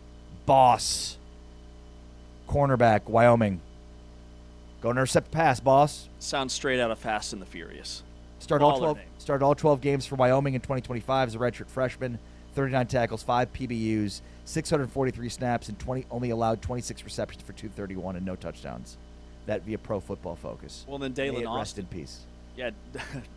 Boss, cornerback, Wyoming. Go intercept the pass, boss. Sounds straight out of Fast and the Furious. Started all 12 games for Wyoming in 2025 as a redshirt freshman. 39 tackles, 5 PBUs, 643 snaps, and only allowed 26 receptions for 231 and no touchdowns. That via Pro Football Focus. Well, then Dalen Austin. Rest in peace. Yeah,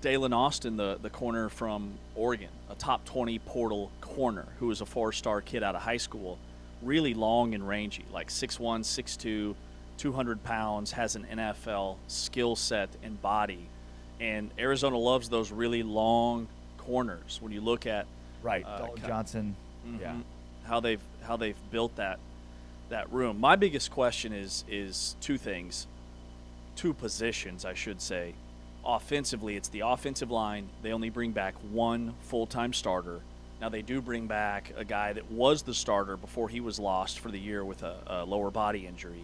Dalen Austin, the corner from Oregon, a top 20 portal corner who was a 4-star kid out of high school, really long and rangy, like 6'1", 6'2", 200 pounds, has an NFL skill set and body. And Arizona loves those really long corners. When you look at Dalton Johnson, how they've built that room. My biggest question is two things, 2 positions, I should say. Offensively, it's the offensive line. They only bring back 1 full-time starter. Now they do bring back a guy that was the starter before he was lost for the year with a lower body injury.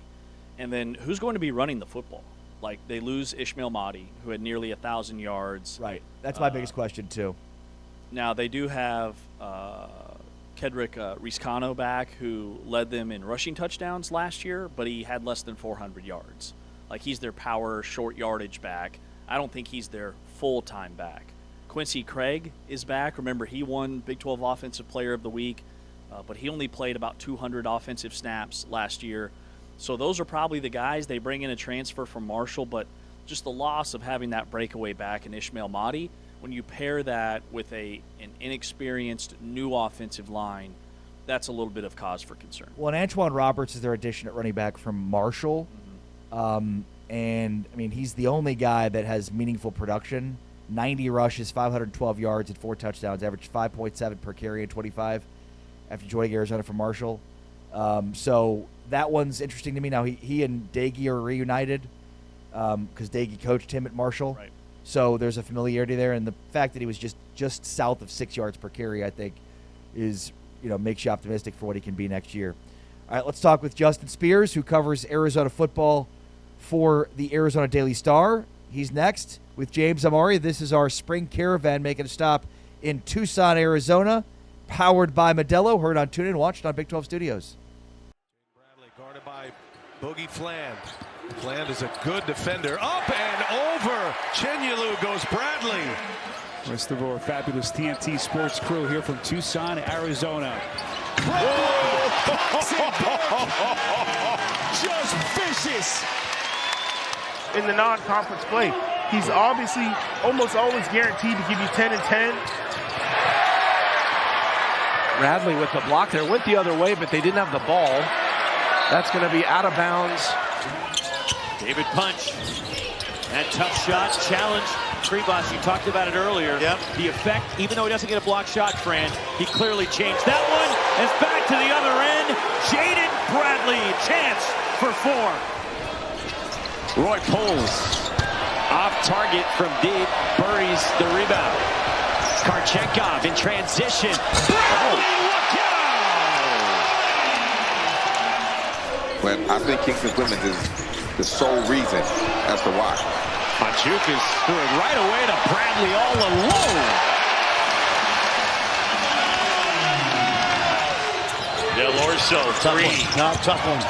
And then who's going to be running the football? Like, they lose Ishmael Mahdi, who had nearly 1,000 yards. Right. That's my biggest question, too. Now, they do have Kedrick Riscano back, who led them in rushing touchdowns last year, but he had less than 400 yards. Like, he's their power, short yardage back. I don't think he's their full-time back. Quincy Craig is back. Remember, he won Big 12 Offensive Player of the Week, but he only played about 200 offensive snaps last year. So those are probably the guys. They bring in a transfer from Marshall, but just the loss of having that breakaway back in Ishmael Mahdi, when you pair that with an inexperienced new offensive line, that's a little bit of cause for concern. Well, and Antoine Roberts is their addition at running back from Marshall. And, I mean, he's the only guy that has meaningful production. 90 rushes, 512 yards, and 4 touchdowns, averaged 5.7 per carry in 25 after joining Arizona from Marshall. So that one's interesting to me. Now, he and Daigie are reunited because Daigie coached him at Marshall. Right. So there's a familiarity there. And the fact that he was just south of 6 yards per carry, I think, is, makes you optimistic for what he can be next year. All right, let's talk with Justin Spears, who covers Arizona football for the Arizona Daily Star. He's next with James Amari. This is our spring caravan making a stop in Tucson, Arizona, powered by Modelo. Heard on TuneIn, watched on Big 12 Studios. Bradley guarded by Boogie Fland. Fland is a good defender. Up and over. Chenyelu goes Bradley. Rest of our fabulous TNT Sports crew here from Tucson, Arizona. Just vicious. In the non-conference play, he's obviously almost always guaranteed to give you 10 and 10. Bradley with the block there, went the other way, but they didn't have the ball. That's going to be out of bounds. David Punch. That tough shot, challenge. Kribas, you talked about it earlier. Yep. The effect, even though he doesn't get a block shot, Fran, he clearly changed. That one is back to the other end. Jaden Bradley, chance for 4. Roy pulls off target from deep, buries the rebound. Karchenkov in transition. Bradley, look out! But I think Kingston Clemens is the sole reason as to why. Pachucas threw it right away to Bradley all alone. Del Orso, 3. Tough one.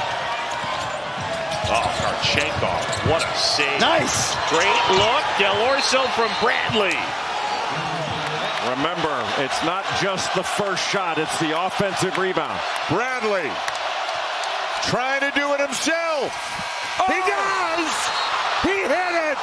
Oh, Karchenkov, what a save. Nice. Great look. Del Orso from Bradley. Remember, it's not just the first shot, it's the offensive rebound. Bradley trying to do it himself. Oh! He does! He hit it!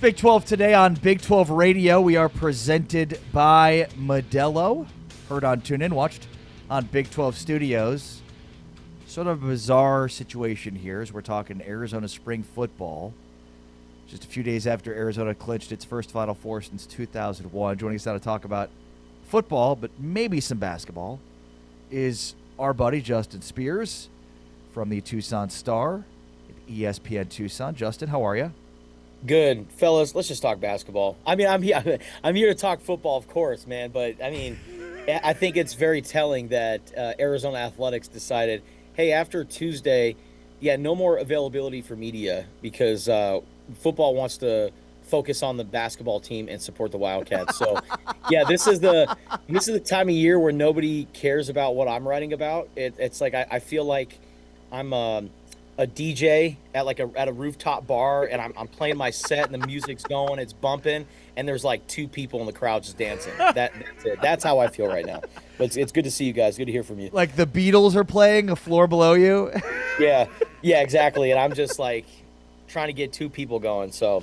Big 12 today on Big 12 Radio. We are presented by Modelo. Heard on TuneIn, watched on Big 12 Studios. Sort of a bizarre situation here as we're talking Arizona spring football. Just a few days after Arizona clinched its first Final Four since 2001. Joining us now to talk about football, but maybe some basketball, is our buddy Justin Spears from the Tucson Star at ESPN Tucson. Justin, how are you? Good. Fellas, let's just talk basketball. I mean, I'm here to talk football, of course, man, but I mean, I think it's very telling that Arizona Athletics decided, hey, after Tuesday, no more availability for media because football wants to focus on the basketball team and support the Wildcats. So, this is the time of year where nobody cares about what I'm writing about. It's like I feel like I'm a DJ at a rooftop bar, and I'm playing my set, and the music's going, it's bumping, and there's like two people in the crowd just dancing. That's it. That's how I feel right now. But it's good to see you guys. Good to hear from you. Like the Beatles are playing a floor below you. yeah, exactly. And I'm just like trying to get two people going. So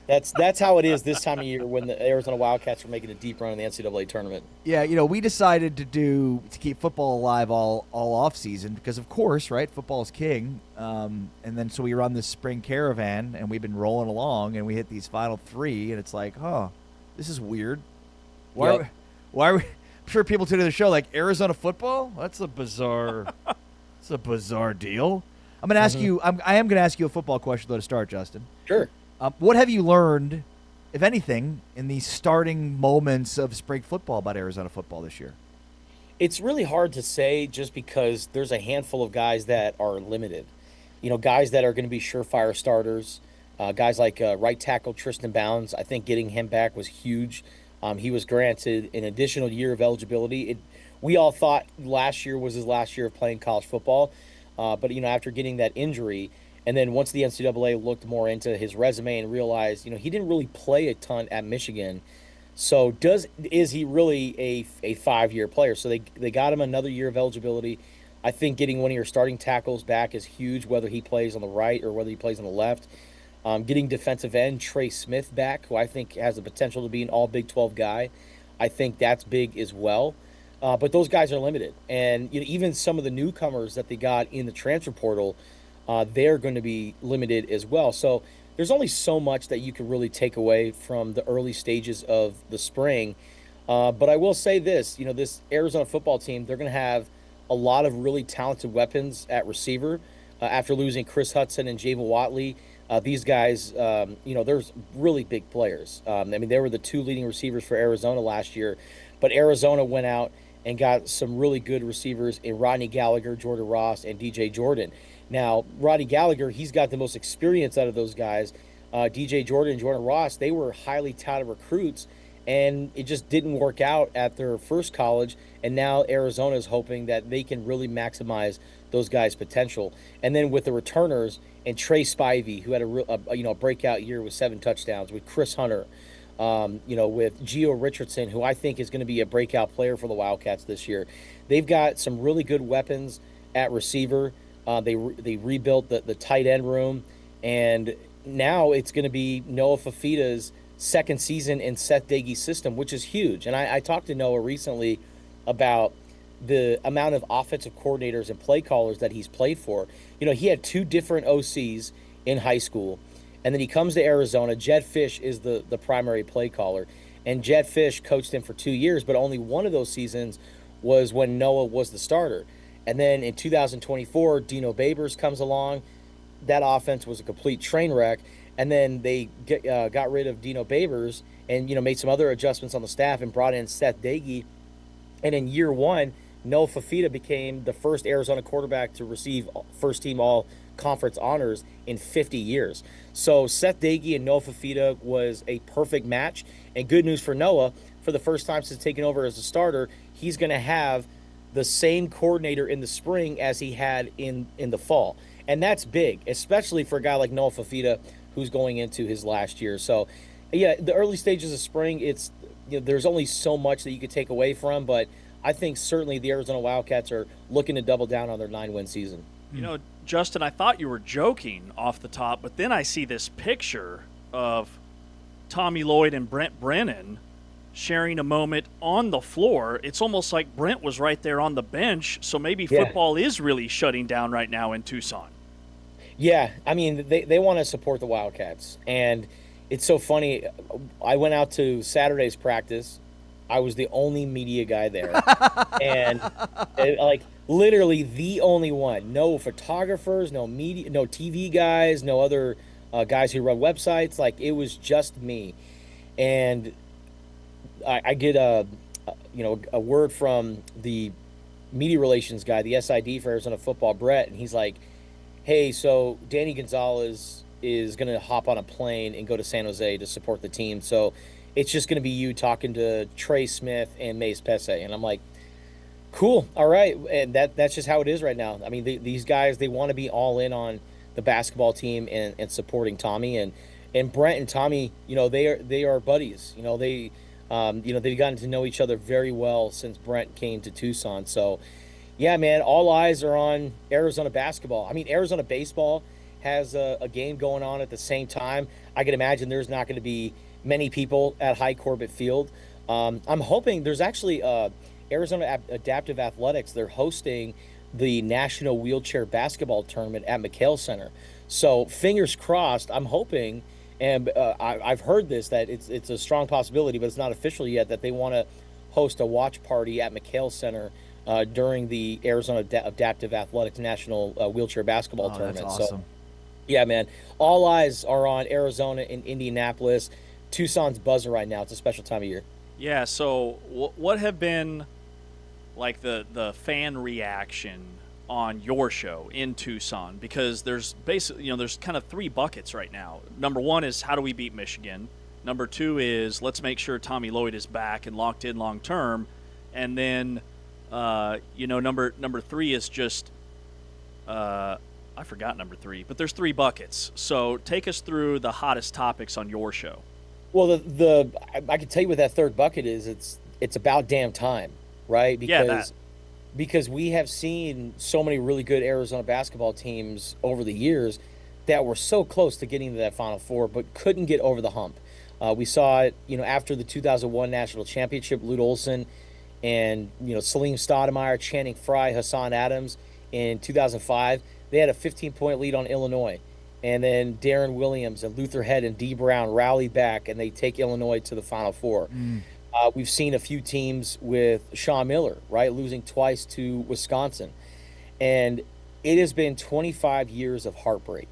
that's how it is this time of year when the Arizona Wildcats are making a deep run in the NCAA tournament. Yeah, we decided to keep football alive all off season because, of course, right, football is king. And then so we run this spring caravan, and we've been rolling along, and we hit these final three, and it's like, this is weird. Why are we? I'm sure people tune to the show like Arizona football. That's a bizarre. It's a bizarre deal. I'm going to ask you. I am going to ask you a football question though to start, Justin. Sure. What have you learned, if anything, in the starting moments of spring football about Arizona football this year? It's really hard to say just because there's a handful of guys that are limited. Guys that are going to be surefire starters. Guys like right tackle Tristan Bounds. I think getting him back was huge. He was granted an additional year of eligibility. We all thought last year was his last year of playing college football. But after getting that injury, and then once the NCAA looked more into his resume and realized, he didn't really play a ton at Michigan. So is he really a 5-year player? So they got him another year of eligibility. I think getting one of your starting tackles back is huge, whether he plays on the right or whether he plays on the left. Getting defensive end Trey Smith back, who I think has the potential to be an all Big 12 guy, I think that's big as well. But those guys are limited. And even some of the newcomers that they got in the transfer portal, they're going to be limited as well. So there's only so much that you can really take away from the early stages of the spring. But I will say this, this Arizona football team, they're going to have a lot of really talented weapons at receiver. After losing Chris Hudson and Javon Watley, these guys, there's really big players. They were the two leading receivers for Arizona last year, but Arizona went out and got some really good receivers in Rodney Gallagher, Jordan Ross, and DJ Jordan. Now, Rodney Gallagher, he's got the most experience out of those guys. DJ Jordan and Jordan Ross, they were highly touted recruits, and it just didn't work out at their first college, and now Arizona is hoping that they can really maximize those guys' potential. And then with the returners and Trey Spivey, who had a breakout year with 7 touchdowns, with Chris Hunter, with Gio Richardson, who I think is going to be a breakout player for the Wildcats this year. They've got some really good weapons at receiver. They rebuilt the tight end room, and now it's going to be Noah Fafita's second season in Seth Daigie's system, which is huge. And I talked to Noah recently about the amount of offensive coordinators and play callers that he's played for. He had 2 different OCs in high school, and then he comes to Arizona. Jed Fish is the primary play caller, and Jed Fish coached him for 2 years, but only one of those seasons was when Noah was the starter. And then in 2024, Dino Babers comes along. That offense was a complete train wreck. And then they got rid of Dino Babers and, made some other adjustments on the staff and brought in Seth Daigie. And in year 1, Noah Fafita became the first Arizona quarterback to receive first-team all-conference honors in 50 years. So Seth Daigie and Noah Fafita was a perfect match. And good news for Noah, for the first time since taking over as a starter, he's going to have the same coordinator in the spring as he had in the fall. And that's big, especially for a guy like Noah Fafita, who's going into his last year. So, the early stages of spring, there's only so much that you could take away from, but I think certainly the Arizona Wildcats are looking to double down on their 9-win season. Justin, I thought you were joking off the top, but then I see this picture of Tommy Lloyd and Brent Brennan sharing a moment on the floor. It's almost like Brent was right there on the bench, so maybe football is really shutting down right now in Tucson. Yeah, I mean, they want to support the Wildcats. And it's so funny. I went out to Saturday's practice. I was the only media guy there. And like literally the only one. No photographers, no media, no TV guys, no other guys who run websites. Like, it was just me. And I get a word from the media relations guy, the SID for Arizona football, Brett, and he's like, hey, so Danny Gonzalez is going to hop on a plane and go to San Jose to support the team. So it's just going to be you talking to Trey Smith and Mace Pesse. And I'm like, cool. All right. And that's just how it is right now. I mean, these guys, they want to be all in on the basketball team and supporting Tommy and Brent and Tommy. They are buddies. They've gotten to know each other very well since Brent came to Tucson. So, yeah, man, all eyes are on Arizona basketball. I mean, Arizona baseball has a game going on at the same time. I can imagine there's not going to be many people at High Corbett Field. I'm hoping there's actually Arizona Adaptive Athletics. They're hosting the National Wheelchair Basketball Tournament at McHale Center. So fingers crossed, I'm hoping, and I've heard this, that it's a strong possibility, but it's not official yet, that they want to host a watch party at McHale Center during the Arizona Adaptive Athletics National Wheelchair Basketball Tournament. That's awesome. So, yeah, man, all eyes are on Arizona and Indianapolis. Tucson's buzzing right now. It's a special time of year. Yeah, so what have been like the fan reaction on your show in Tucson? Because there's basically, there's kind of three buckets right now. Number one is, how do we beat Michigan? Number two is, let's make sure Tommy Lloyd is back and locked in long term. And then, number three is just, I forgot number three, but there's three buckets. So take us through the hottest topics on your show. Well, I can tell you what that third bucket is. It's about damn time, right? Because we have seen so many really good Arizona basketball teams over the years that were so close to getting to that Final Four, but couldn't get over the hump. We saw it, after the 2001 national championship, Lute Olson and Salim Stoudemire, Channing Frye, Hassan Adams in 2005. They had a 15-point lead on Illinois. And then Darren Williams and Luther Head and Dee Brown rallied back, and they take Illinois to the Final Four. We've seen a few teams with Sean Miller, right, losing twice to Wisconsin. And it has been 25 years of heartbreak.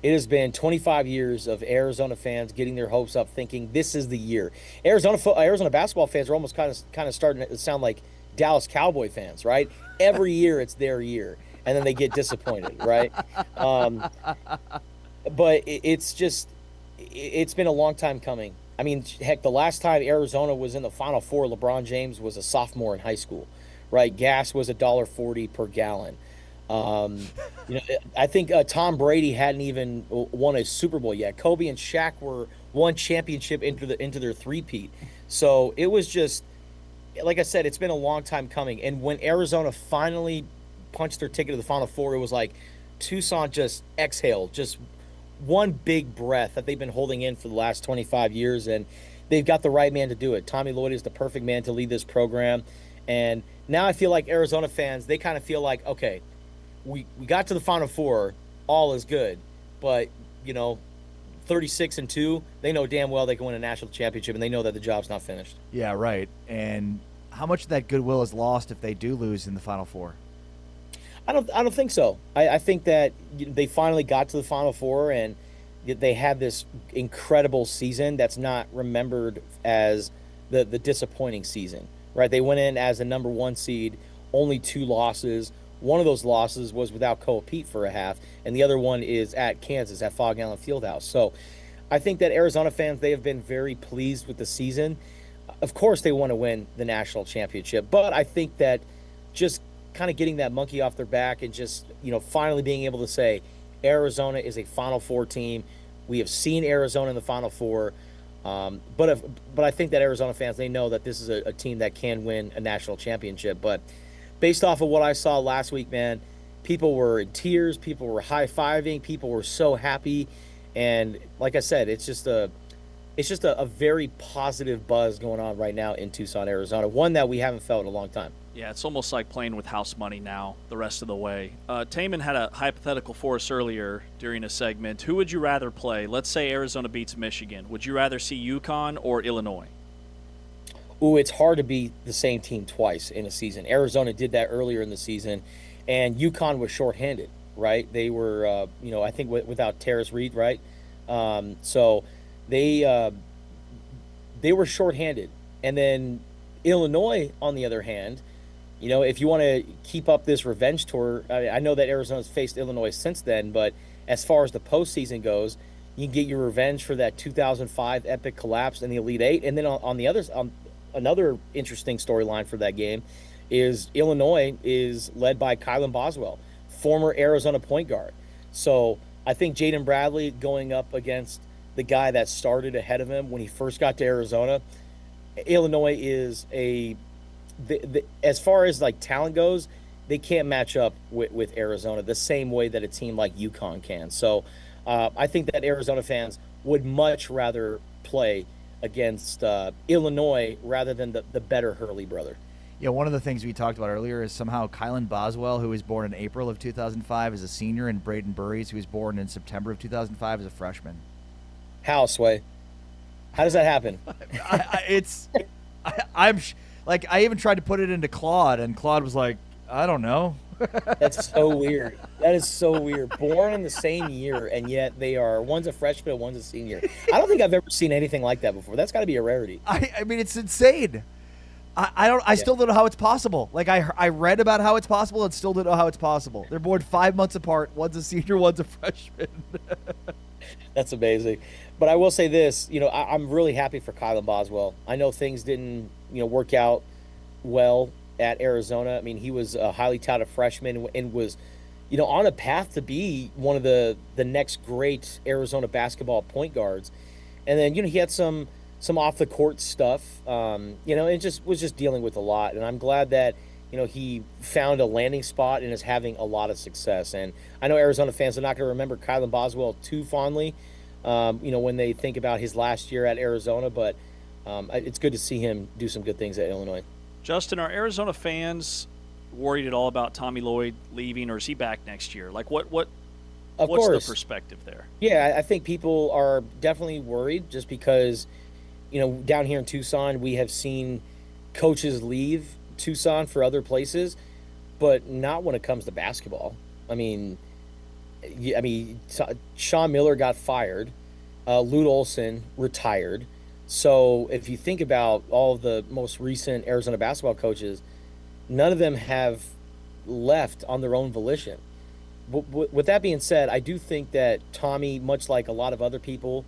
It has been 25 years of Arizona fans getting their hopes up, thinking this is the year. Arizona basketball fans are almost kind of starting to sound like Dallas Cowboy fans, right? Every year it's their year, and then they get disappointed, right? But it's been a long time coming. I mean, heck, the last time Arizona was in the Final Four, LeBron James was a sophomore in high school, right? Gas was $1.40 per gallon. I think Tom Brady hadn't even won a Super Bowl yet. Kobe and Shaq were one championship into their three-peat. So it was just, like I said, it's been a long time coming. And when Arizona finally punched their ticket to the Final Four, it was like Tucson just exhaled, just one big breath that they've been holding in for the last 25 years, and they've got the right man to do it. Tommy Lloyd is the perfect man to lead this program. And now I feel like Arizona fans, they kind of feel like, okay, we got to the Final Four, all is good. But, 36-2, they know damn well they can win a national championship, and they know that the job's not finished. Yeah, right. And how much of that goodwill is lost if they do lose in the Final Four? I don't think so. I think that they finally got to the Final Four, and they had this incredible season that's not remembered as the disappointing season, right? They went in as the number one seed, only 2 losses. One of those losses was without Koa Pete for a half, and the other one is at Kansas at Fog Allen Fieldhouse. So I think that Arizona fans, they have been very pleased with the season. Of course they want to win the national championship, but I think that just kind of getting that monkey off their back and just, finally being able to say Arizona is a Final Four team. We have seen Arizona in the Final Four. But I think that Arizona fans, they know that this is a team that can win a national championship. But based off of what I saw last week, man, people were in tears. People were high-fiving. People were so happy. And like I said, it's just it's just a very positive buzz going on right now in Tucson, Arizona, one that we haven't felt in a long time. Yeah, it's almost like playing with house money now the rest of the way. Taman had a hypothetical for us earlier during a segment. Who would you rather play? Let's say Arizona beats Michigan. Would you rather see UConn or Illinois? Ooh, it's hard to beat the same team twice in a season. Arizona did that earlier in the season, and UConn was shorthanded, right? They were, I think without Terrace Reed, right? So they were shorthanded. And then Illinois, on the other hand, if you want to keep up this revenge tour, I know that Arizona's faced Illinois since then, but as far as the postseason goes, you can get your revenge for that 2005 epic collapse in the Elite Eight. And then another interesting storyline for that game is Illinois is led by Kylan Boswell, former Arizona point guard. So I think Jaden Bradley going up against the guy that started ahead of him when he first got to Arizona, Illinois is as far as like talent goes, they can't match up with Arizona the same way that a team like UConn can. So I think that Arizona fans would much rather play against Illinois rather than the better Hurley brother. Yeah, one of the things we talked about earlier is somehow Kylan Boswell, who was born in April of 2005, is a senior, and Braden Burries, who was born in September of 2005, is a freshman. How, Sway? How does that happen? I even tried to put it into Claude, and Claude was like, I don't know. That's so weird. That is so weird. Born in the same year, and yet one's a freshman and one's a senior. I don't think I've ever seen anything like that before. That's got to be a rarity. I mean, it's insane. I still don't know how it's possible. Like, I read about how it's possible and still don't know how it's possible. They're born 5 months apart. One's a senior, one's a freshman. That's amazing. But I will say this, I'm really happy for Kylan Boswell. I know things didn't, work out well at Arizona. I mean, he was a highly touted freshman and was, on a path to be one of the next great Arizona basketball point guards. And then, he had some off the court stuff, and was just dealing with a lot. And I'm glad that, he found a landing spot and is having a lot of success. And I know Arizona fans are not going to remember Kylan Boswell too fondly, when they think about his last year at Arizona, but it's good to see him do some good things at Illinois. Justin, are Arizona fans worried at all about Tommy Lloyd leaving, or is he back next year? Like, what's the perspective there? Yeah, I think people are definitely worried just because, down here in Tucson, we have seen coaches leave Tucson for other places, but not when it comes to basketball. I mean, Sean Miller got fired. Lute Olson retired. So if you think about all of the most recent Arizona basketball coaches, none of them have left on their own volition. With that being said, I do think that Tommy, much like a lot of other people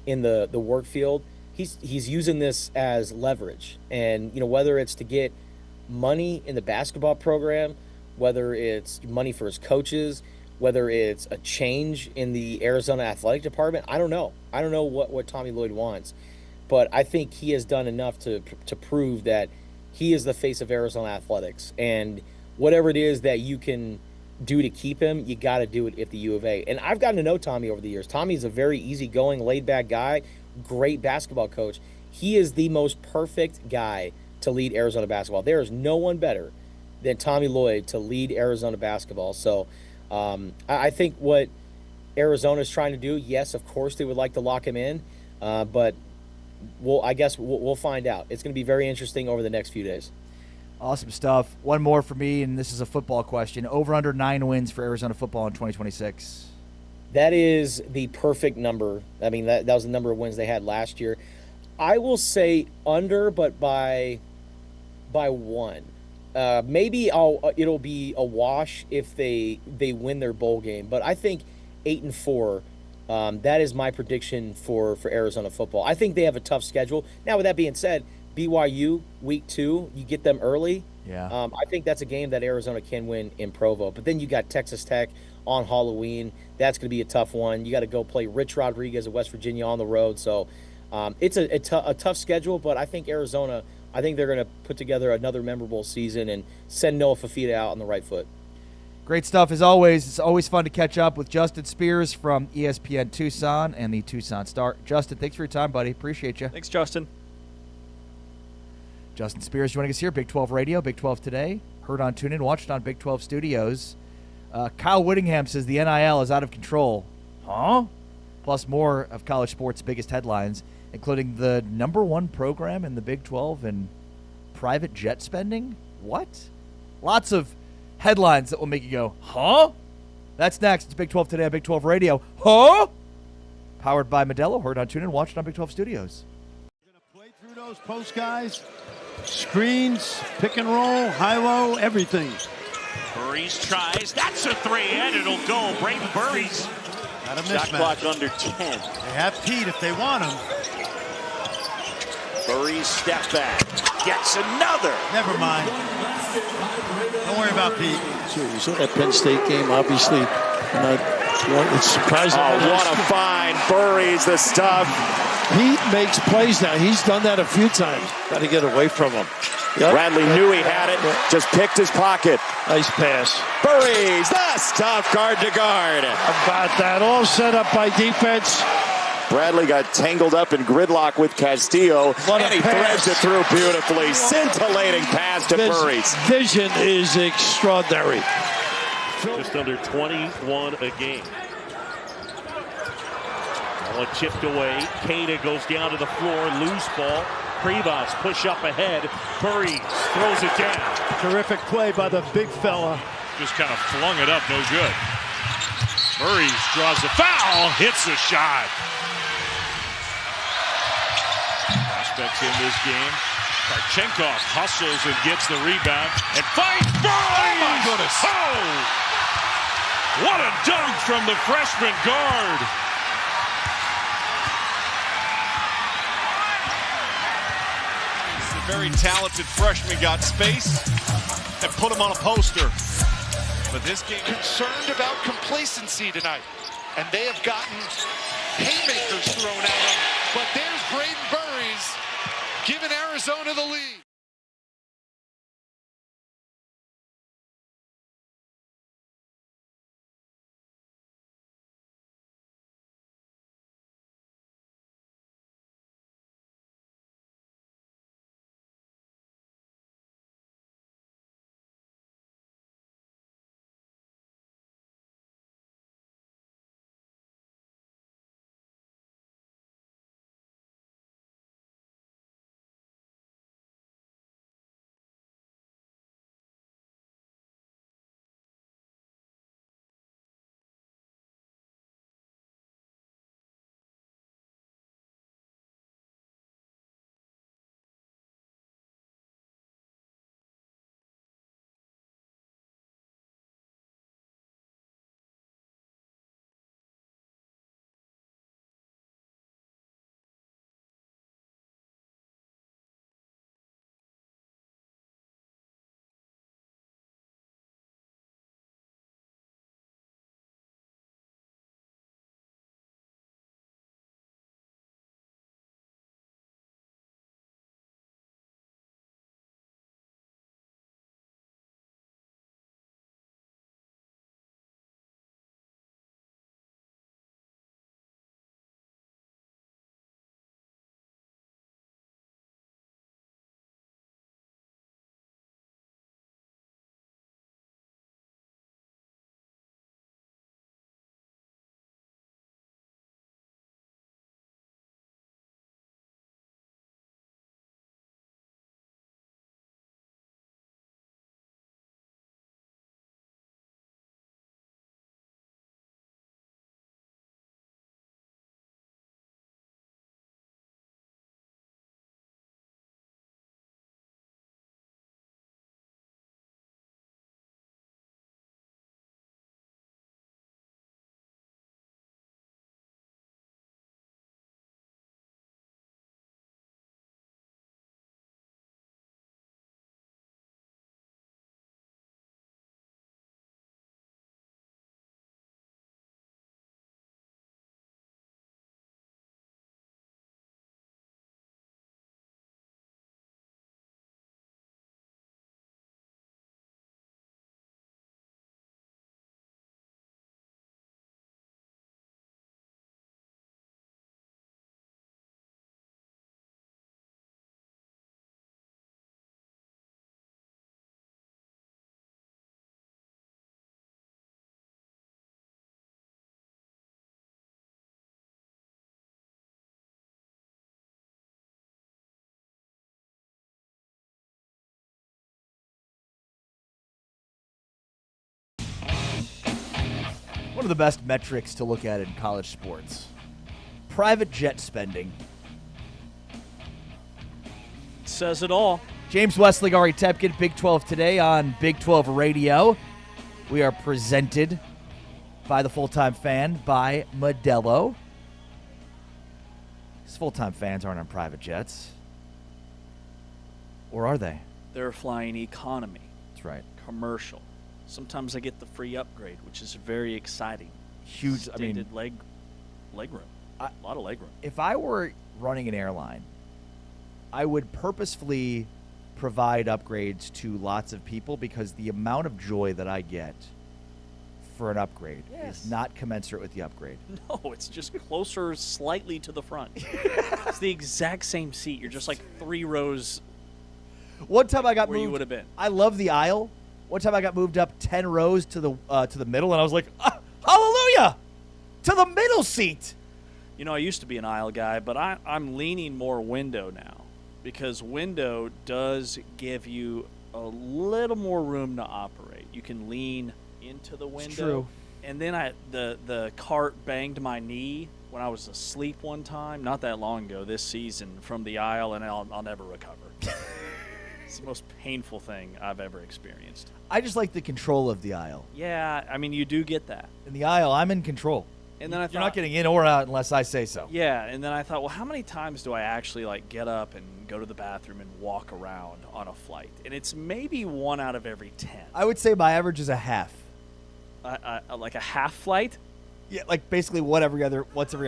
in the work field, he's using this as leverage. And, whether it's to get money in the basketball program, whether it's money for his coaches, whether it's a change in the Arizona athletic department, I don't know. I don't know what Tommy Lloyd wants. But I think he has done enough to prove that he is the face of Arizona athletics. And whatever it is that you can do to keep him, you got to do it at the U of A. And I've gotten to know Tommy over the years. Tommy's a very easygoing, laid-back guy, great basketball coach. He is the most perfect guy to lead Arizona basketball. There is no one better than Tommy Lloyd to lead Arizona basketball. So I think what Arizona is trying to do, yes, of course they would like to lock him in, but I guess we'll find out. It's going to be very interesting over the next few days. Awesome stuff. One more for me, and this is a football question. Over under 9 wins for Arizona football in 2026. That is the perfect number. I mean, that was the number of wins they had last year. I will say under, but by one. Maybe it'll be a wash if they win their bowl game. But I think 8-4. That is my prediction for Arizona football. I think they have a tough schedule. Now, with that being said, BYU week 2, you get them early. Yeah. I think that's a game that Arizona can win in Provo. But then you got Texas Tech on Halloween. That's going to be a tough one. You got to go play Rich Rodriguez of West Virginia on the road. So it's a tough schedule. But I think Arizona, they're going to put together another memorable season and send Noah Fafita out on the right foot. Great stuff as always. It's always fun to catch up with Justin Spears from ESPN Tucson and the Tucson Star. Justin, thanks for your time, buddy. Appreciate you. Thanks, Justin. Justin Spears joining us here, Big 12 Radio, Big 12 Today. Heard on TuneIn, watched on Big 12 Studios. Kyle Whittingham says the NIL is out of control. Huh? Plus more of college sports' biggest headlines, including the #1 program in the Big 12 and private jet spending. What? Lots of headlines that will make you go, huh? That's next. It's Big 12 Today on Big 12 Radio. Huh? Powered by Modelo. Heard on TuneIn, watched on Big 12 Studios. Play through those post guys, screens, pick and roll, high-low, everything. Burries tries. That's a three, and it'll go. Braden Burries. Not a Shot mismatch. clock under 10. They have Pete if they want him. Burries step back. Gets another. Never mind. Don't worry about Pete. You saw that Penn State game, obviously. It's surprising. Oh, what a find. Burries the stuff. He makes plays now. He's done that a few times. Got to get away from him. Yep. Bradley knew he had it, just picked his pocket. Nice pass. Burries the stuff, guard to guard. About that, all set up by defense. Bradley got tangled up in gridlock with Castillo, What a and he pass. threads it through beautifully. Scintillating pass to Burries. Vision is extraordinary. Just under 21 a game. Ball chipped away. Cada goes down to the floor. Loose ball. Privas push up ahead. Burries throws it down. Terrific play by the big fella. Just kind of flung it up. No good. Burries draws the foul. Hits the shot. Prospects in this game. Karchenkov hustles and gets the rebound and finds Burries. Oh, my goodness. Oh! What a dunk from the freshman guard. The very talented freshman got space and put him on a poster. But this game Concerned about complacency tonight. And they have gotten haymakers thrown at them. But there's Braden Burries giving Arizona the lead. One of the best metrics to look at in college sports. Private jet spending. Says it all. James Wesley, Gary Tepkin, Big 12 Today on Big 12 Radio. We are presented by the Full-Time Fan by Modelo. These full-time fans aren't on private jets. Or are they? They're flying economy. That's right. Commercial. Sometimes I get the free upgrade, which is very exciting. Huge. Extended leg room. A lot of leg room. If I were running an airline, I would purposefully provide upgrades to lots of people because the amount of joy that I get for an upgrade is not commensurate with the upgrade. No, it's just closer slightly to the front. It's the exact same seat. You're just like 3 rows. One time I got where moved. You would have been. I love the aisle. One time I got moved up 10 rows to the middle, and I was like, hallelujah, to the middle seat. You know, I used to be an aisle guy, but I'm leaning more window now because window does give you a little more room to operate. You can lean into the window. It's true. And then the cart banged my knee when I was asleep one time, not that long ago, this season, from the aisle, and I'll never recover. It's the most painful thing I've ever experienced. I just like the control of the aisle. Yeah, I mean, you do get that. In the aisle, I'm in control. And then You're not getting in or out unless I say so. Yeah, and then I thought, well, how many times do I actually like get up and go to the bathroom and walk around on a flight? And it's maybe 1 out of every 10. I would say my average is a half. Like a half flight? Yeah, like basically what's every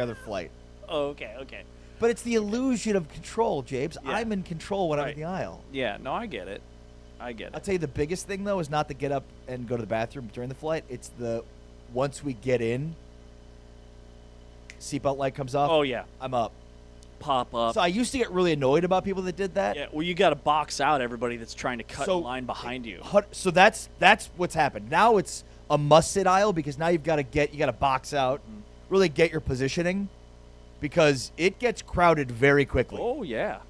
other flight. Oh, okay. But it's the illusion of control, James. Yeah. I'm in control when I'm in the aisle. Yeah, no, I get it. I'll tell you the biggest thing, though, is not to get up and go to the bathroom during the flight. It's once we get in, seatbelt light comes off. Oh, yeah. I'm up. Pop up. So I used to get really annoyed about people that did that. Yeah, well, you got to box out everybody that's trying to cut in line behind you. So that's what's happened. Now it's a must-sit aisle because now you got to box out, really get your positioning, because it gets crowded very quickly. Oh, yeah.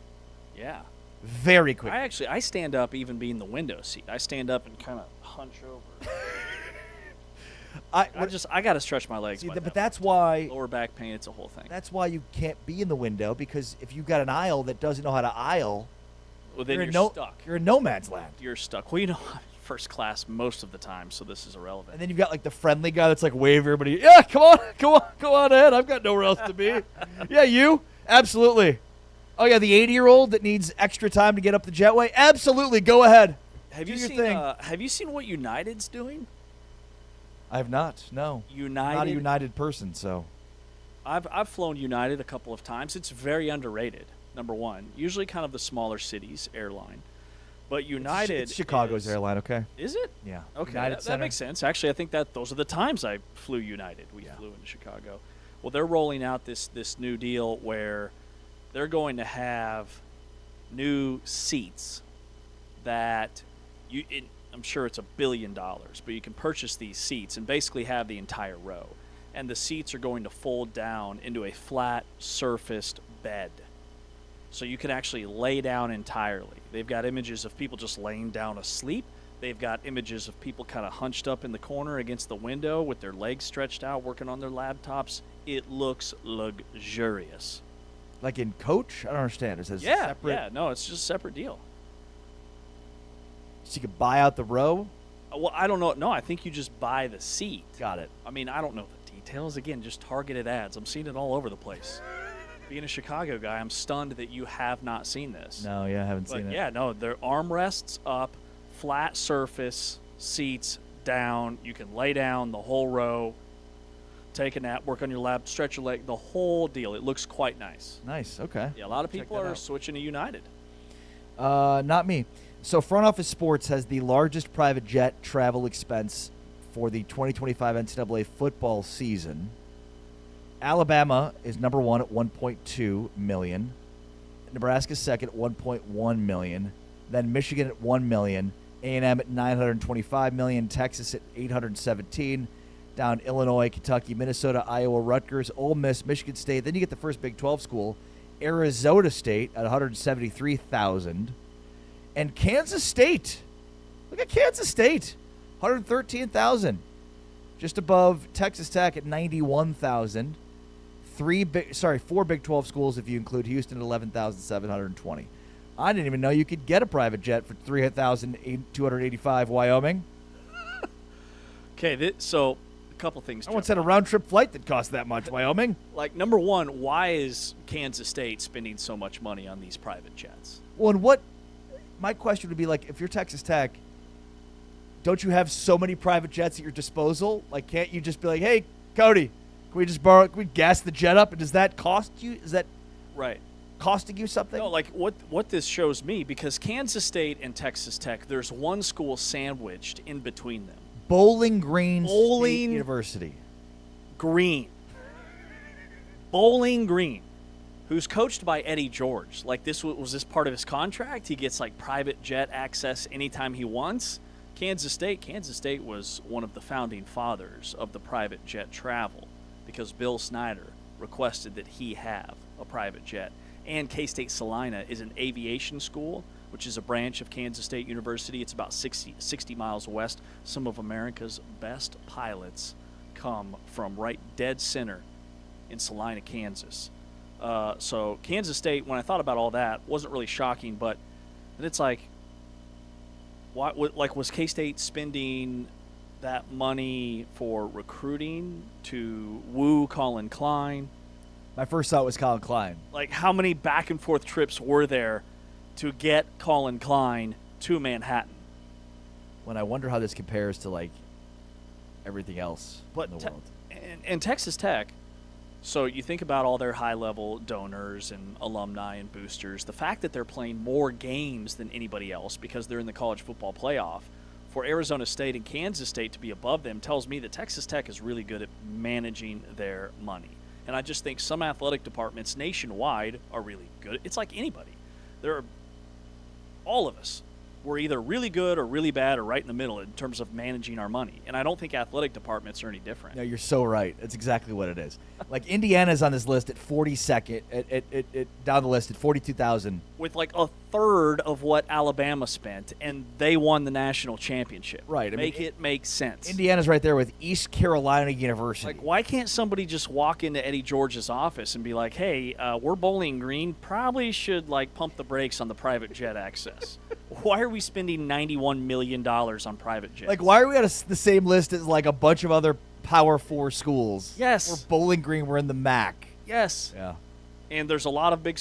Yeah. Very quickly. I stand up even being the window seat. I stand up and kind of hunch over. I got to stretch my legs. But that's why lower back pain. It's a whole thing. That's why you can't be in the window, because if you've got an aisle that doesn't know how to aisle, well, then you're stuck. You're in no man's land. You're stuck. Well, you know, I'm first class most of the time, so this is irrelevant. And then you've got like the friendly guy that's like wave everybody. Yeah, come on ahead. I've got nowhere else to be. Yeah, you absolutely. Oh yeah, the 80-year-old that needs extra time to get up the jetway. Absolutely, go ahead. Have you seen what United's doing? I have not. No. United. Not a United person, so. I've flown United a couple of times. It's very underrated. Number one, usually kind of the smaller cities airline, but United. It's Chicago's airline, okay? Is it? Yeah. Okay, United that makes sense. Actually, I think that those are the times I flew United. We flew into Chicago. Well, they're rolling out this new deal where they're going to have new seats that I'm sure it's $1 billion, but you can purchase these seats and basically have the entire row. And the seats are going to fold down into a flat surfaced bed. So you can actually lay down entirely. They've got images of people just laying down asleep. They've got images of people kind of hunched up in the corner against the window with their legs stretched out, working on their laptops. It looks luxurious. Like in coach? I don't understand. Is it separate? Yeah, no, it's just a separate deal. So you could buy out the row? Well, I don't know. No, I think you just buy the seat. Got it. I mean, I don't know the details. Again, just targeted ads. I'm seeing it all over the place. Being a Chicago guy, I'm stunned that you have not seen this. No, I haven't seen it. Yeah, no, their armrests up, flat surface, seats down. You can lay down the whole row, take a nap, work on your lap, stretch your leg, the whole deal. It looks quite nice. Nice, okay. Yeah, a lot of people are switching to United. Not me. So Front Office Sports has the largest private jet travel expense for the 2025 NCAA football season. Alabama is number one at $1.2 million. Nebraska's second at $1.1 million. Then Michigan at $1 million. A&M at $925 million. Texas at $817. Down Illinois, Kentucky, Minnesota, Iowa, Rutgers, Ole Miss, Michigan State. Then you get the first Big 12 school, Arizona State at $173,000. And Kansas State. Look at Kansas State, $113,000. just above Texas Tech at 91,000. 4 Big 12 schools if you include Houston at 11,720. I didn't even know you could get a private jet for $3,285. Wyoming. Okay, so a couple things. I once had a round trip flight that cost that much. Wyoming. Like, number one, why is Kansas State spending so much money on these private jets? Well, and what my question would be, like, if you're Texas Tech, don't you have so many private jets at your disposal? Like, can't you just be like, hey, Cody, can we gas the jet up? And does that cost you? Is that right costing you something? No, like what this shows me, because Kansas State and Texas Tech, there's one school sandwiched in between them. Bowling Green State University. Bowling Green, who's coached by Eddie George. Like, was this part of his contract? He gets like private jet access anytime he wants. Kansas State was one of the founding fathers of the private jet travel, because Bill Snyder requested that he have a private jet. And K-State Salina is an aviation school, which is a branch of Kansas State University. It's about 60 miles west. Some of America's best pilots come from right dead center in Salina, Kansas. So Kansas State, when I thought about all that, wasn't really shocking, but then it's like, was K-State spending that money for recruiting to woo Colin Klein? My first thought was Colin Klein. Like, how many back and forth trips were there to get Colin Klein to Manhattan? When I wonder how this compares to, like, everything else in the world. And Texas Tech, so you think about all their high-level donors and alumni and boosters, the fact that they're playing more games than anybody else because they're in the college football playoff, for Arizona State and Kansas State to be above them tells me that Texas Tech is really good at managing their money. And I just think some athletic departments nationwide are really good. It's like anybody. All of us, we're either really good or really bad or right in the middle in terms of managing our money. And I don't think athletic departments are any different. No, you're so right. That's exactly what it is. Like, Indiana's on this list at 42nd, down the list at 42,000. With like a third of what Alabama spent, and they won the national championship. Right. It make sense. Indiana's right there with East Carolina University. Like, why can't somebody just walk into Eddie George's office and be like, hey, we're Bowling Green, probably should, like, pump the brakes on the private jet access. Why are we spending $91 million on private jets? Like, why are we on the same list as, like, a bunch of other Power 4 schools? Yes. We're Bowling Green, we're in the MAC. Yes. Yeah. And there's a lot of Big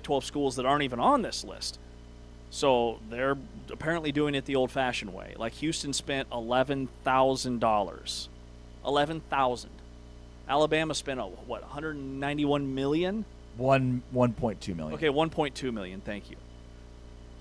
12 schools that aren't even on this list. So they're apparently doing it the old-fashioned way. Like, Houston spent $11,000. $11,000. Alabama spent, $191 million? $1.2 million. Okay, $1.2 million. Thank you.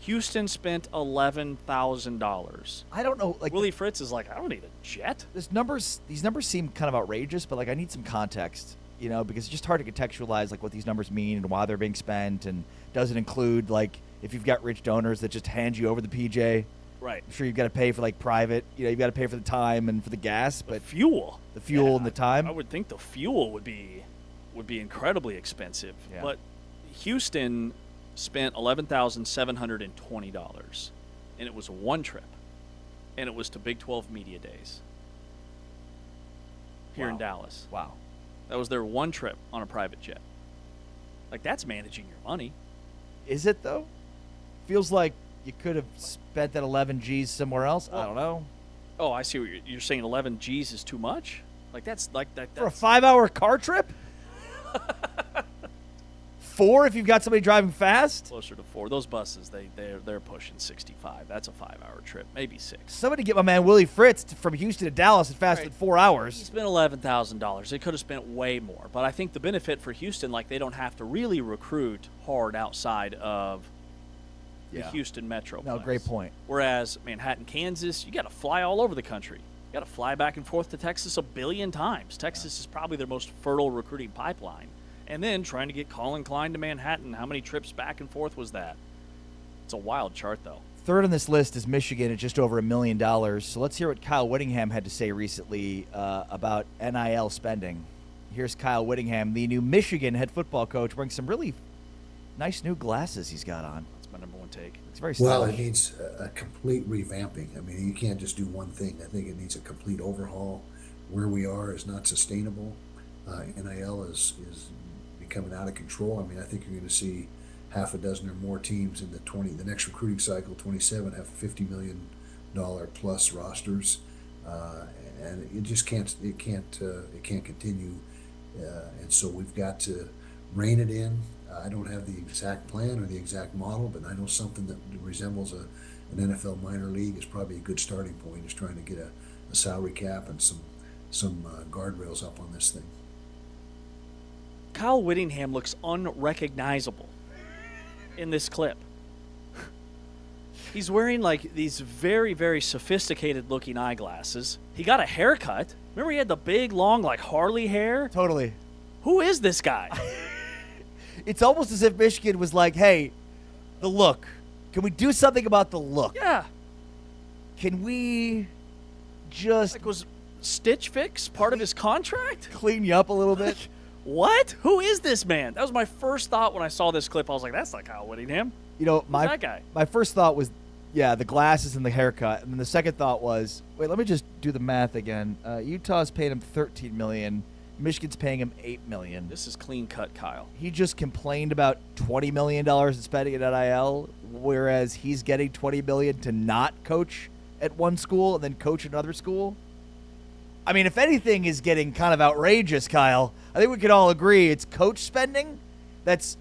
Houston spent $11,000. I don't know. Like, Willie Fritz is like, I don't need a jet. These numbers seem kind of outrageous, but, like, I need some context, because it's just hard to contextualize, like, what these numbers mean and why they're being spent, and does it include, like, if you've got rich donors that just hand you over the PJ. Right. I'm sure you've got to pay for, like, private. You've got to pay for the time and for the gas, but the fuel and the time. I would think the fuel would be incredibly expensive. Yeah. But Houston spent $11,720, and it was one trip, and it was to Big 12 Media Days here in Dallas. Wow. That was their one trip on a private jet. Like, that's managing your money. Is it, though? Feels like you could have spent that 11 G's somewhere else. I don't know. Oh, I see what you're saying. 11 G's is too much? Like, that's like that. For a 5-hour car trip? 4 if you've got somebody driving fast? Closer to 4. Those buses, they're pushing 65. That's a 5-hour trip, maybe 6. Somebody get my man Willie Fritz from Houston to Dallas in faster than 4 hours. He spent $11,000. They could have spent way more. But I think the benefit for Houston, like, they don't have to really recruit hard outside of the Houston metro. No, great point. Whereas Manhattan, Kansas, you got to fly all over the country. You got to fly back and forth to Texas a billion times. Texas is probably their most fertile recruiting pipeline. And then trying to get Colin Klein to Manhattan, how many trips back and forth was that? It's a wild chart, though. Third on this list is Michigan at just over $1 million. So let's hear what Kyle Whittingham had to say recently about NIL spending. Here's Kyle Whittingham, the new Michigan head football coach, wearing some really nice new glasses he's got on. That's my number one take. It's very stylish. Well, it needs a complete revamping. I mean, you can't just do one thing. I think it needs a complete overhaul. where we are is not sustainable. NIL is becoming out of control. I mean, I think you're going to see half a dozen or more teams in the next recruiting cycle, 27, have $50 million plus rosters, and it just can't continue. And so we've got to rein it in. I don't have the exact plan or the exact model, but I know something that resembles an NFL minor league is probably a good starting point. Is trying to get a salary cap and some guardrails up on this thing. Kyle Whittingham looks unrecognizable in this clip. He's wearing like these very, very sophisticated looking eyeglasses. He got a haircut. Remember he had the big, long, like Harley hair? Totally. Who is this guy? It's almost as if Michigan was like, hey, the look. Can we do something about the look? Yeah. Can we just... Like, was Stitch Fix part of his contract? Clean you up a little bit? What? Who is this man? That was my first thought when I saw this clip. I was like, that's not Kyle Whittingham. You know, Who's that guy? My first thought was, yeah, the glasses and the haircut. And then the second thought was, wait, let me just do the math again. Utah's paid him $13 million. Michigan's paying him $8 million. This is clean cut, Kyle. He just complained about $20 million in spending at NIL, whereas he's getting $20 million to not coach at one school and then coach at another school. I mean, if anything is getting kind of outrageous, Kyle, I think we could all agree it's coach spending that's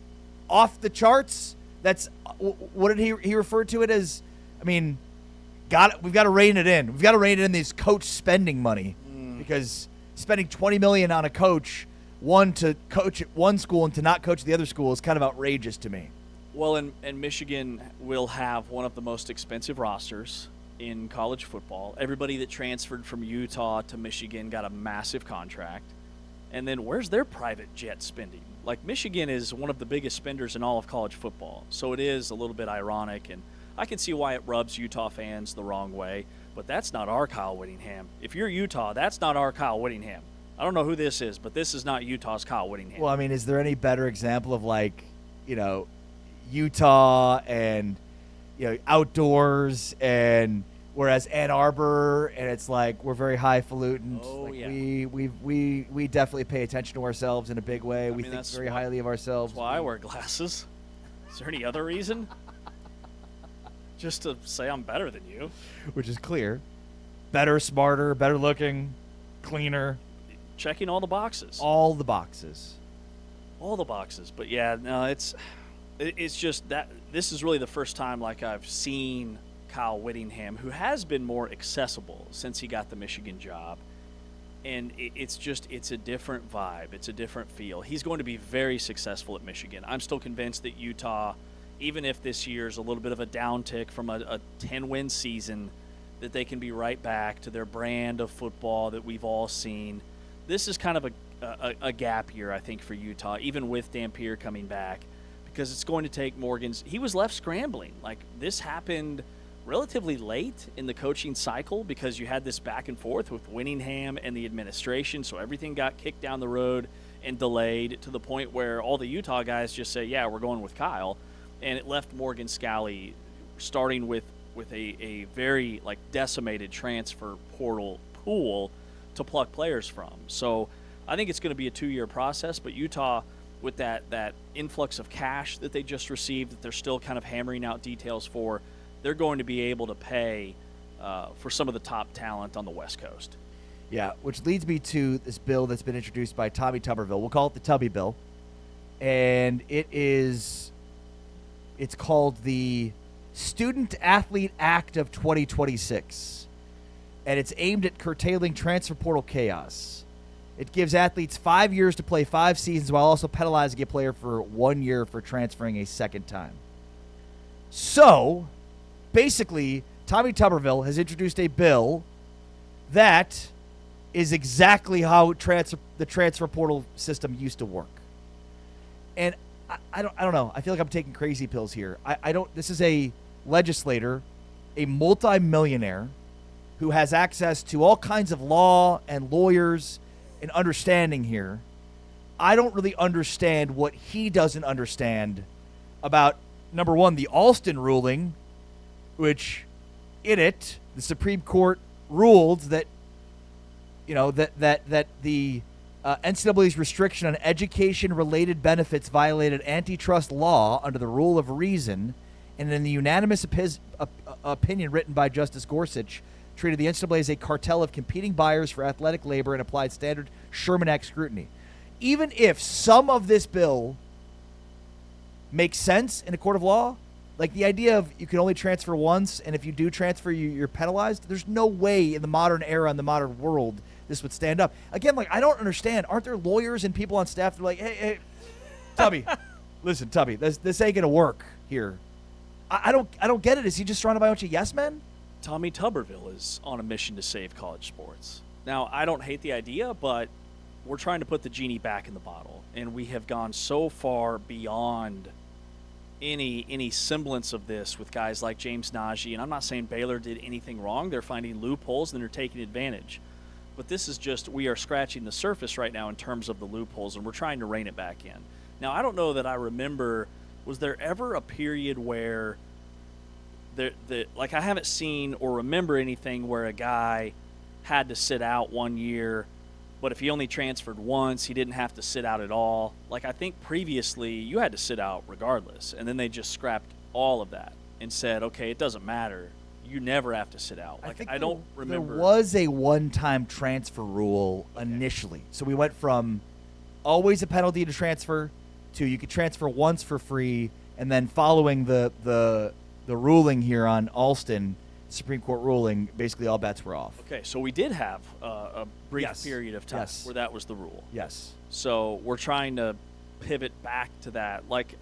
off the charts. That's what did he referred to it as? I mean, we've got to rein it in. We've got to rein it in this coach spending money because spending $20 million on a coach, one to coach at one school and to not coach at the other school, is kind of outrageous to me. Well, and Michigan will have one of the most expensive rosters in college football. Everybody that transferred from Utah to Michigan got a massive contract. And then where's their private jet spending? Like, Michigan is one of the biggest spenders in all of college football. So it is a little bit ironic, and I can see why it rubs Utah fans the wrong way. But that's not our Kyle Whittingham. If you're Utah, that's not our Kyle Whittingham. I don't know who this is, but this is not Utah's Kyle Whittingham. Well, I mean, is there any better example of, like, you know, Utah and, you know, outdoors, and whereas Ann Arbor, and it's like we're very highfalutin. Oh, like yeah. We definitely pay attention to ourselves in a big way. We think very highly of ourselves. That's why I wear glasses. Is there any other reason? Just to say I'm better than you. Which is clear. Better, smarter, better looking, cleaner. Checking all the boxes. All the boxes. All the boxes. But yeah, no, it's just that this is really the first time like I've seen Kyle Whittingham, who has been more accessible since he got the Michigan job. And it's a different vibe. It's a different feel. He's going to be very successful at Michigan. I'm still convinced that Utah, even if this year's a little bit of a downtick from a 10-win season, that they can be right back to their brand of football that we've all seen. This is kind of a gap year, I think, for Utah, even with Dampier coming back, because it's going to take Morgan's. He was left scrambling. Like, this happened relatively late in the coaching cycle because you had this back and forth with Whittingham and the administration, so everything got kicked down the road and delayed to the point where all the Utah guys just say, yeah, we're going with Kyle. And it left Morgan Scalley starting with a very like decimated transfer portal pool to pluck players from. So I think it's going to be a 2-year process, but Utah, with that influx of cash that they just received, that they're still kind of hammering out details for, they're going to be able to pay for some of the top talent on the West Coast. Yeah, which leads me to this bill that's been introduced by Tommy Tuberville. We'll call it the Tubby Bill. And it's called the Student Athlete Act of 2026. And it's aimed at curtailing transfer portal chaos. It gives athletes 5 years to play 5 seasons while also penalizing a player for 1 year for transferring a second time. So, basically, Tommy Tuberville has introduced a bill that is exactly how the transfer portal system used to work. And I don't know. I feel like I'm taking crazy pills here. This is a legislator, a multi-millionaire who has access to all kinds of law and lawyers and understanding here. I don't really understand what he doesn't understand about, number one, the Alston ruling, which in it, the Supreme Court ruled that that the NCAA's restriction on education-related benefits violated antitrust law under the rule of reason, and in the unanimous opinion written by Justice Gorsuch, treated the NCAA as a cartel of competing buyers for athletic labor and applied standard Sherman Act scrutiny. Even if some of this bill makes sense in a court of law, like the idea of you can only transfer once, and if you do transfer, you're penalized, there's no way in the modern era, in the modern world, this would stand up. Again, like, I don't understand. Aren't there lawyers and people on staff that are like, hey, Tubby, listen, Tubby, this ain't going to work here. I don't get it. Is he just surrounded by a bunch of yes men? Tommy Tuberville is on a mission to save college sports. Now, I don't hate the idea, but we're trying to put the genie back in the bottle, and we have gone so far beyond any semblance of this with guys like James Najee. And I'm not saying Baylor did anything wrong. They're finding loopholes and they're taking advantage. But this is just, we are scratching the surface right now in terms of the loopholes, and we're trying to rein it back in. Now, I don't know that I remember, was there ever a period where like, I haven't seen or remember anything where a guy had to sit out 1 year, but if he only transferred once, he didn't have to sit out at all. Like, I think previously you had to sit out regardless, and then they just scrapped all of that and said, okay, it doesn't matter. You never have to sit out. Like, I don't remember. There was a one-time transfer rule initially. So we went from always a penalty to transfer to you could transfer once for free, and then following the ruling here on Alston, Supreme Court ruling, basically all bets were off. Okay, so we did have a brief period of time where that was the rule. Yes. So we're trying to pivot back to that. Like,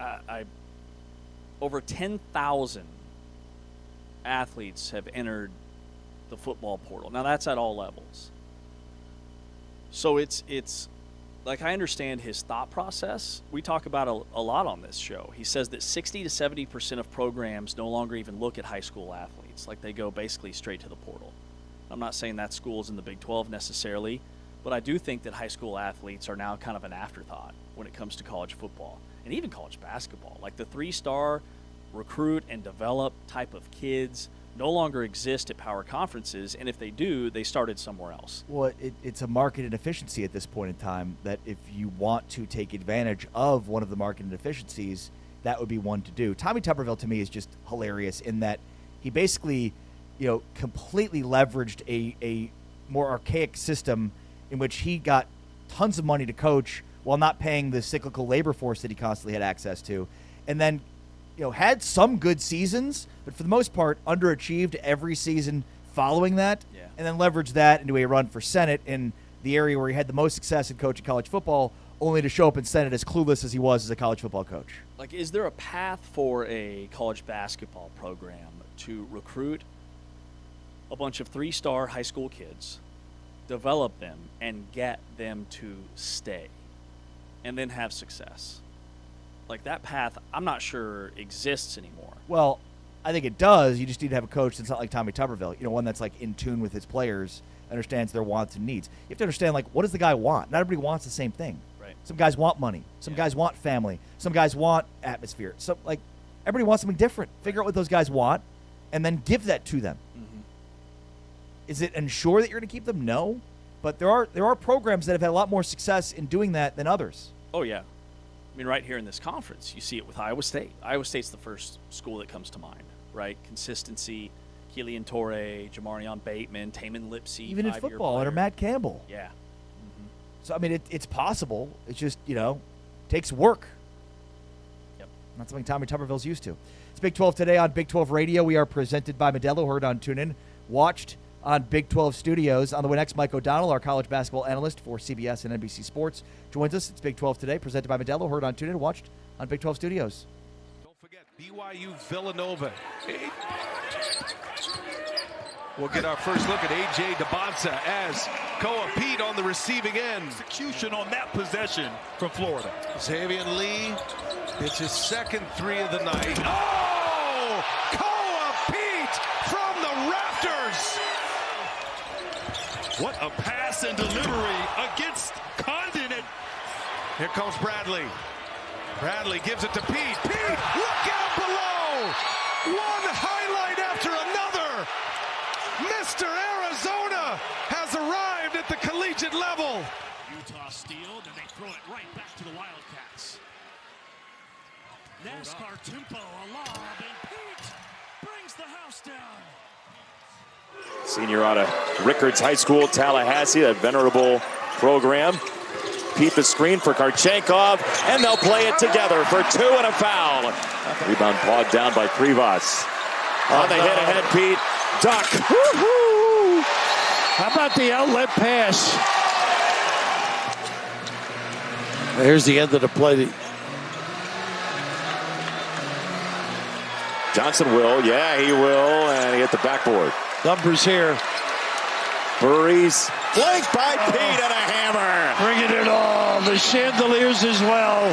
over 10,000 athletes have entered the football portal. Now, that's at all levels. So it's like, I understand his thought process. We talk about a lot on this show. He says that 60 to 70% of programs no longer even look at high school athletes. Like, they go basically straight to the portal. I'm not saying that schools in the Big 12 necessarily, but I do think that high school athletes are now kind of an afterthought when it comes to college football and even college basketball. Like, the 3-star recruit and develop type of kids no longer exist at power conferences, and if they do, they started somewhere else. Well, it's a market inefficiency at this point in time that if you want to take advantage of one of the market inefficiencies, that would be one to do. Tommy Tuberville, to me, is just hilarious in that he basically, completely leveraged a more archaic system in which he got tons of money to coach while not paying the cyclical labor force that he constantly had access to, and then had some good seasons, but for the most part, underachieved every season following that, and then leveraged that into a run for Senate in the area where he had the most success in coaching college football, only to show up in Senate as clueless as he was as a college football coach. Like, is there a path for a college basketball program to recruit a bunch of 3-star high school kids, develop them, and get them to stay, and then have success? Like, that path, I'm not sure exists anymore. Well, I think it does. You just need to have a coach that's not like Tommy Tuberville, one that's like in tune with his players, understands their wants and needs. You have to understand, like, what does the guy want? Not everybody wants the same thing. Right. Some guys want money. Some guys want family. Some guys want atmosphere. So, like, everybody wants something different. Figure out what those guys want, and then give that to them. Mm-hmm. Is it ensure that you're going to keep them? No. But there are programs that have had a lot more success in doing that than others. Oh, yeah. I mean, right here in this conference, you see it with Iowa State. Iowa State's the first school that comes to mind, right? Consistency, Keelan Torrey, Jamarion Bateman, Taman Lipsey. Even in football, under Matt Campbell. Yeah. So, I mean, it's possible. It's just, takes work. Yep. Not something Tommy Tuberville's used to. It's Big 12 today on Big 12 Radio. We are presented by Modelo, heard on TuneIn, watched on Big 12 Studios. On the way next, Mike O'Donnell, our college basketball analyst for CBS and NBC Sports, joins us. It's Big 12 today, presented by Modelo, heard on TuneIn, watched on Big 12 Studios. Don't forget, BYU Villanova. We'll get our first look at A.J. DeBonsa as Koa Pete on the receiving end. Execution on that possession from Florida. Xavier Lee hits his second 3 of the night. Oh! Koa Pete from the rafters! What a pass and delivery against Condon. Here comes Bradley. Bradley gives it to Pete. Pete, look out below! One highlight after another! Mr. Arizona has arrived at the collision collegiate level. Utah steal, then they throw it right back to the Wildcats. NASCAR tempo, a lob, and Pete brings the house down. Senior out of Rickards High School, Tallahassee, that venerable program. Pete the screen for Karchenkov, and they'll play it together for 2 and a foul. Rebound pawed down by Krivas. On the hit ahead, Pete. Duck. Woo-hoo! How about the outlet pass? Here's the end of the play. Johnson will. Yeah, he will. And he hit the backboard. Numbers here. Burries. Flanked by Pete and a hammer. Bringing it on. The Chandeliers as well.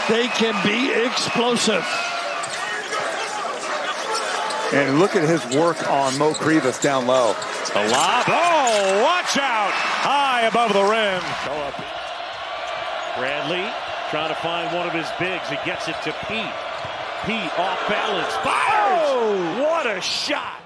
They can be explosive. And look at his work on Mo Krivas down low. The lob. Oh, watch out. High above the rim. Bradley trying to find one of his bigs. He gets it to Pete. Pete off balance. Fires. Oh, what a shot.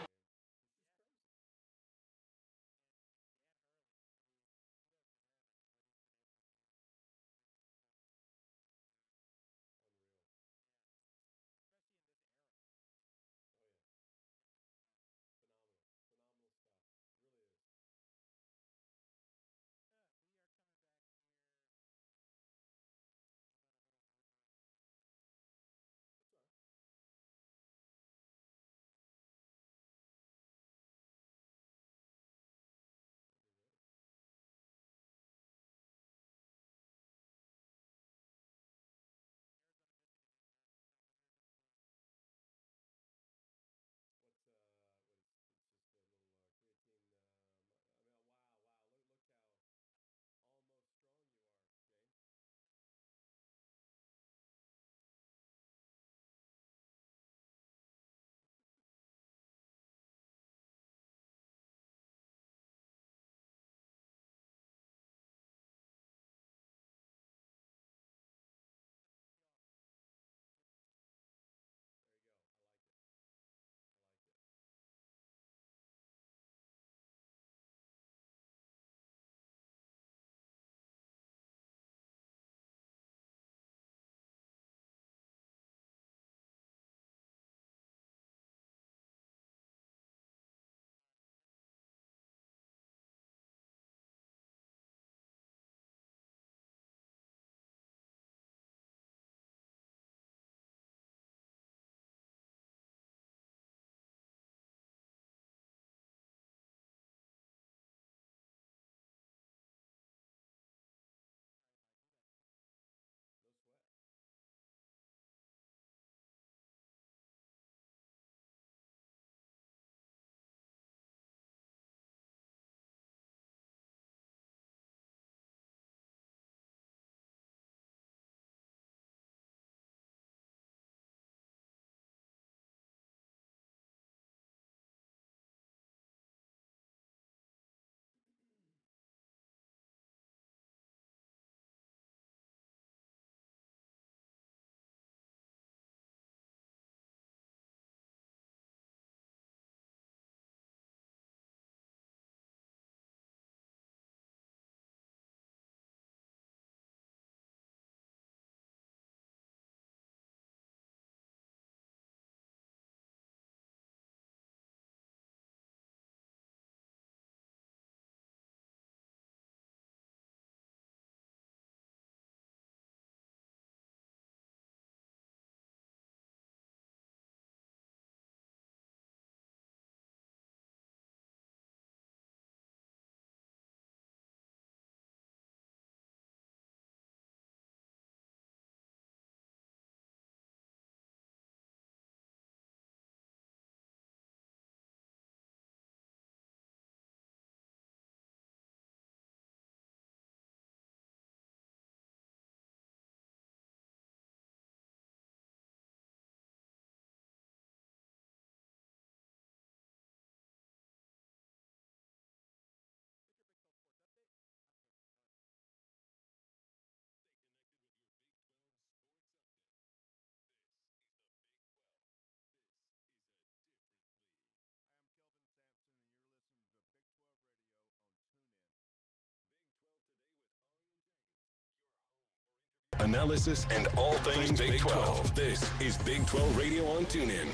analysis, and all things Big 12. This is Big 12 Radio on TuneIn.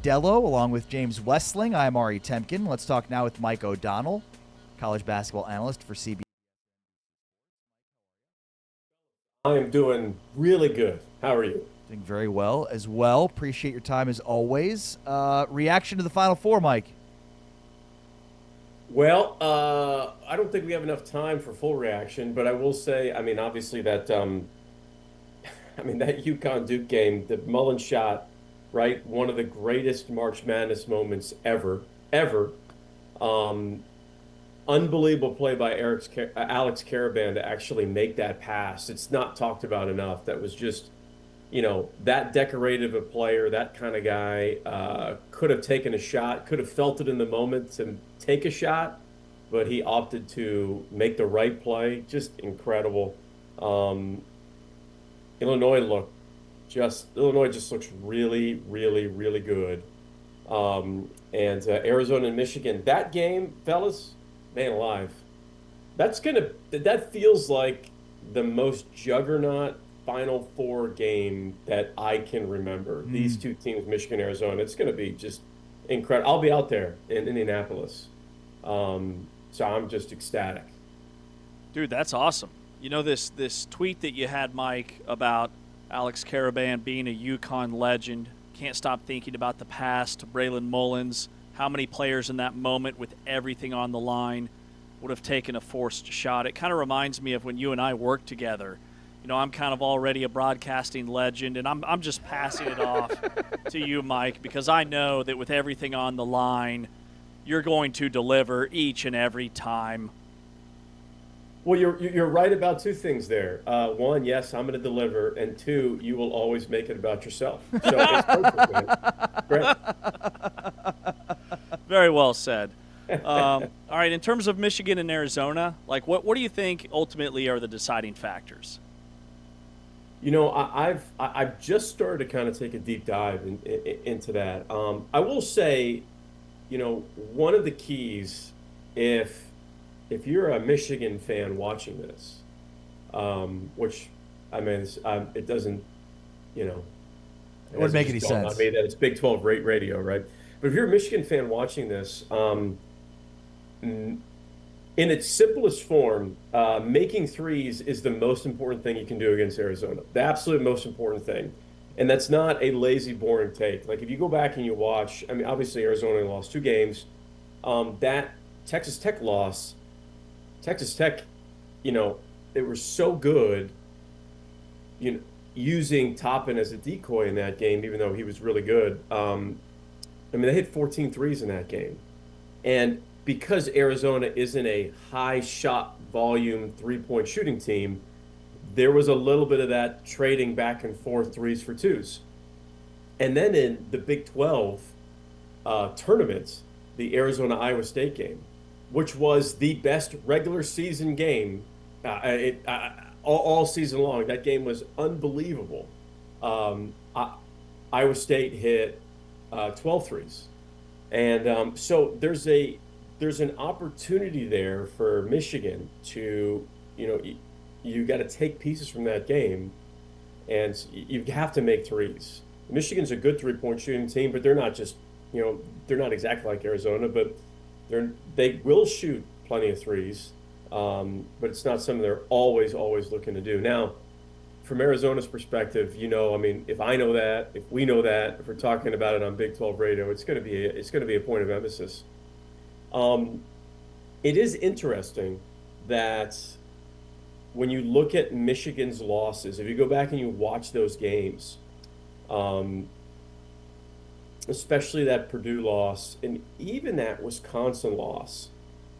Dello, along with James Westling. I'm Ari Temkin. Let's talk now with Mike O'Donnell, college basketball analyst for CBS. I am doing really good. How are you? Doing very well as well. Appreciate your time as always. Reaction to the Final Four, Mike? Well, I don't think we have enough time for full reaction, but I will say, I mean, obviously that, that UConn-Duke game, the Mullen shot, right? One of the greatest March Madness moments ever. Unbelievable play by Alex Karaban to actually make that pass. It's not talked about enough. That was just, that decorative a player, that kind of guy, could have taken a shot, could have felt it in the moment to take a shot, but he opted to make the right play. Just incredible. Illinois just looks really, really, really good. And Arizona and Michigan, that game, fellas, man alive. That feels like the most juggernaut Final Four game that I can remember. These two teams, Michigan, Arizona, it's going to be just incredible. I'll be out there in Indianapolis. So I'm just ecstatic. Dude, that's awesome. This tweet that you had, Mike, about Alex Karaban being a UConn legend. Can't stop thinking about the past. Braylon Mullins, how many players in that moment with everything on the line would have taken a forced shot? It kind of reminds me of when you and I worked together. I'm kind of already a broadcasting legend, and I'm just passing it off to you, Mike, because I know that with everything on the line, you're going to deliver each and every time. Well, you're right about two things there. One, yes, I'm going to deliver, and two, you will always make it about yourself. So it's perfect, man. Great. Very well said. All right, in terms of Michigan and Arizona, what do you think ultimately are the deciding factors? I've just started to kind of take a deep dive into that. I will say, one of the keys, if you're a Michigan fan watching this, which it doesn't, it wouldn't make any sense. I mean, that it's Big 12 radio, right? But if you're a Michigan fan watching this, in its simplest form, making threes is the most important thing you can do against Arizona. The absolute most important thing. And that's not a lazy, boring take. Like, if you go back and you watch, obviously Arizona lost 2 games. That Texas Tech loss, they were so good, using Toppin as a decoy in that game, even though he was really good. They hit 14 threes in that game. And because Arizona isn't a high shot volume 3-point shooting team, there was a little bit of that trading back and forth threes for twos. And then in the Big 12 tournament, the Arizona-Iowa State game, which was the best regular season game all season long. That game was unbelievable. Iowa State hit 12 threes. And so there's an opportunity there for Michigan to, you got to take pieces from that game, and you have to make threes. Michigan's a good 3-point shooting team, but they're not just, they're not exactly like Arizona, but they will shoot plenty of threes, but it's not something they're always looking to do. Now, from Arizona's perspective, if I know that, if we know that, if we're talking about it on Big 12 radio, it's going to be a point of emphasis. It is interesting that when you look at Michigan's losses, if you go back and you watch those games, especially that Purdue loss and even that Wisconsin loss,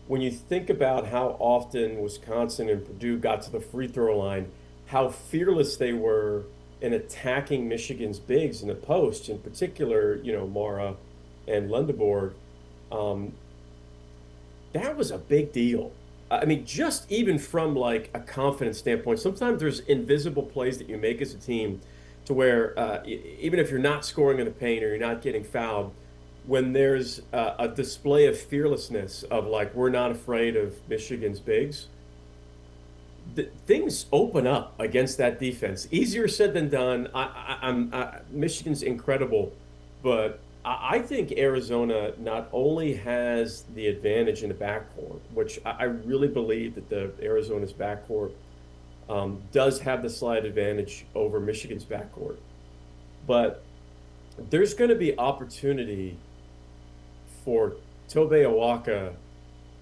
when you think about how often Wisconsin and Purdue got to the free throw line, how fearless they were in attacking Michigan's bigs in the post, in particular, Mara and Lundeborg, that was a big deal. Just even from like a confidence standpoint, sometimes there's invisible plays that you make as a team to where even if you're not scoring in the paint or you're not getting fouled, when there's a display of fearlessness of like, we're not afraid of Michigan's bigs, things open up against that defense. Easier said than done. Michigan's incredible, but I think Arizona not only has the advantage in the backcourt, which I really believe that the Arizona's backcourt does have the slight advantage over Michigan's backcourt, but there's going to be opportunity for Tobe Awaka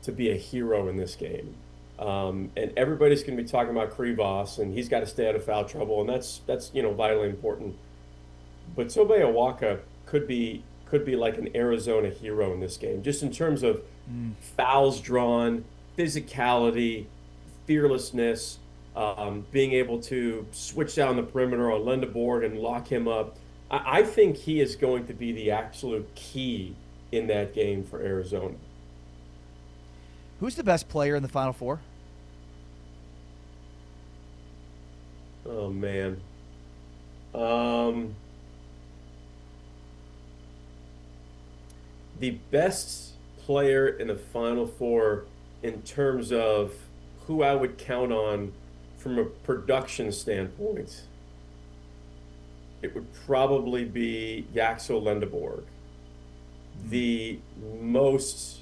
to be a hero in this game. And everybody's going to be talking about Krivas, and he's got to stay out of foul trouble, and that's vitally important. But Tobe Awaka could be like an Arizona hero in this game, just in terms of fouls drawn, physicality, fearlessness, being able to switch down the perimeter on Lindeborg and lock him up. I think he is going to be the absolute key in that game for Arizona. Who's the best player in the Final Four? Oh, man. The best player in the Final Four in terms of who I would count on from a production standpoint, it would probably be Yaxel Lindeborg. The most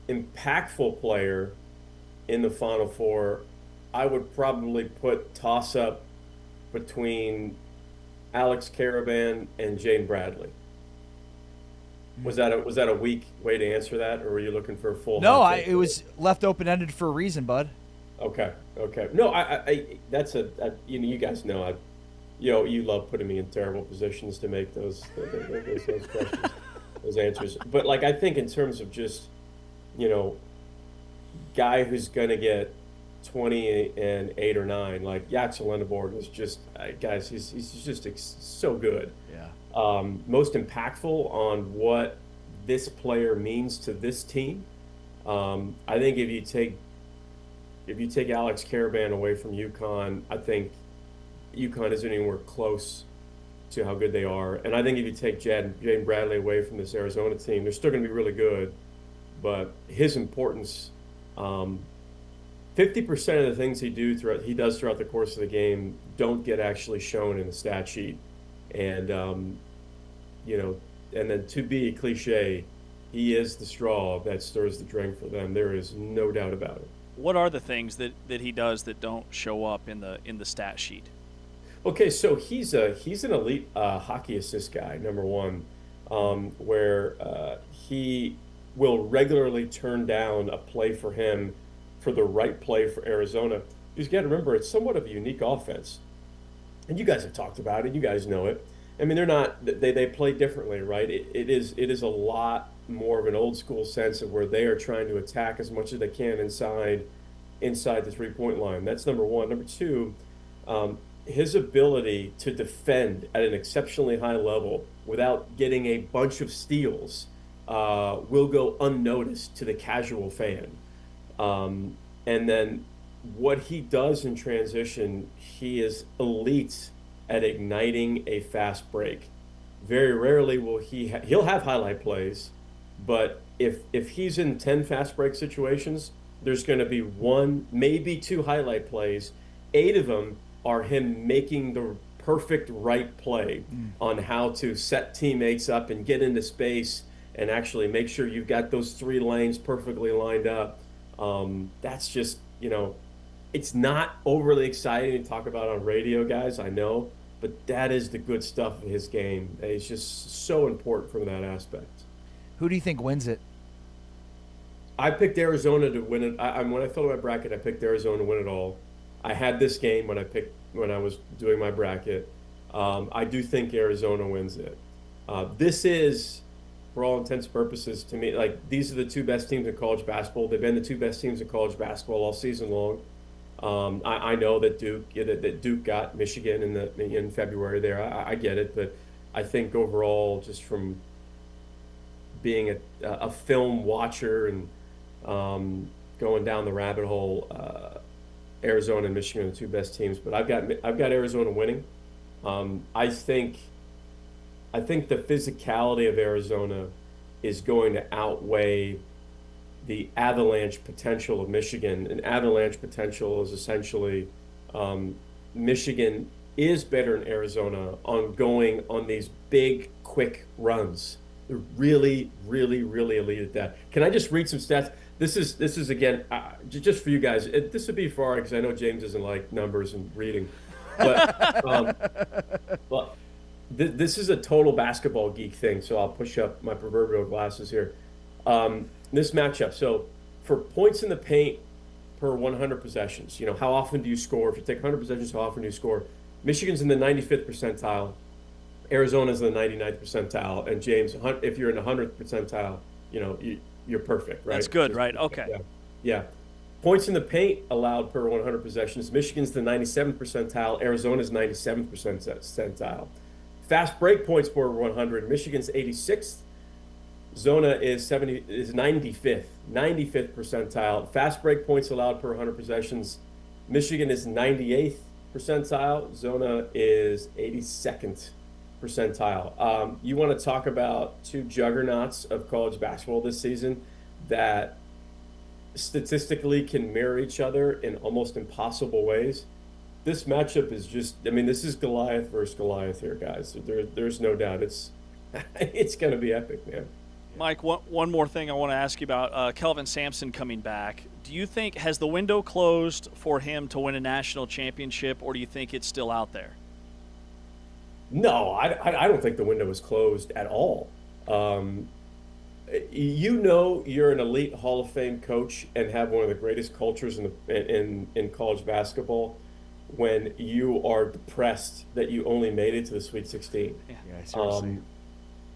impactful player in the Final Four, I would probably put toss-up between Alex Karaban and Jane Bradley. Was that a weak way to answer that, or were you looking for a full? No, it was left open-ended for a reason, bud. Okay. No, that's you guys know you love putting me in terrible positions to make those questions, those answers. But like, I think in terms of just, guy who's gonna get 20 and 8 or 9, like Yaxel Lindeborg is just, guys, he's just so good. Yeah. Most impactful on what this player means to this team. I think if you take Alex Karaban away from UConn, I think UConn isn't anywhere close to how good they are. And I think if you take Jane Bradley away from this Arizona team, they're still going to be really good. But his importance, 50% of the things he does throughout the course of the game don't get actually shown in the stat sheet. And, and then to be a cliche, he is the straw that stirs the drink for them. There is no doubt about it. What are the things that he does that don't show up in the stat sheet? Okay, so he's an elite hockey assist guy, number one, where he will regularly turn down a play for him for the right play for Arizona. You got to remember, it's somewhat of a unique offense. And you guys have talked about it. You guys know it. I mean, they play differently, right? It is a lot more of an old school sense of where they are trying to attack as much as they can inside the 3-point line. That's number one. Number two, his ability to defend at an exceptionally high level without getting a bunch of steals will go unnoticed to the casual fan. And then what he does in transition, he is elite at igniting a fast break. Very rarely will he'll have highlight plays, but if he's in 10 fast break situations, there's going to be 1, maybe 2 highlight plays. 8 of them are him making the perfect right play on how to set teammates up and get into space and actually make sure you've got those 3 lanes perfectly lined up. That's just, it's not overly exciting to talk about on radio, guys, I know, but that is the good stuff of his game. It's just so important from that aspect. Who do you think wins it? I picked Arizona to win it. When I filled my bracket, I picked Arizona to win it all. I had this game when I was doing my bracket. I do think Arizona wins it. This is, for all intents and purposes, to me, like, these are the 2 best teams in college basketball. They've been the 2 best teams in college basketball all season long. I know that Duke got Michigan in February there. I get it, but I think overall, just from being a film watcher and going down the rabbit hole, Arizona and Michigan are the 2 best teams. But I've got Arizona winning. I think the physicality of Arizona is going to outweigh the avalanche potential of Michigan. An avalanche potential is essentially Michigan is better than Arizona on going on these big, quick runs. They're really, really, really elite at that. Can I just read some stats? This is again, just for you guys. This would be for Ari, because I know James doesn't like numbers and reading. But this is a total basketball geek thing, so I'll push up my proverbial glasses here. This matchup, so for points in the paint per 100 possessions, how often do you score? If you take 100 possessions, how often do you score? Michigan's in the 95th percentile. Arizona's in the 99th percentile. And James, if you're in the 100th percentile, you're perfect, right? That's good, right? Okay. Yeah. Points in the paint allowed per 100 possessions. Michigan's the 97th percentile. Arizona's 97th percentile. Fast break points per 100. Michigan's 86th. Zona is 95th percentile. Fast break points allowed per 100 possessions. Michigan is 98th percentile. Zona is 82nd percentile. You want to talk about two juggernauts of college basketball this season that statistically can mirror each other in almost impossible ways. This matchup is this is Goliath versus Goliath here, guys. There's no doubt. It's going to be epic, man. Mike, one more thing I want to ask you about Kelvin Sampson coming back. Do you think, has the window closed for him to win a national championship, or do you think it's still out there? No, I don't think the window is closed at all. You're an elite Hall of Fame coach and have one of the greatest cultures in college basketball when you are depressed that you only made it to the Sweet 16. Yeah, seriously.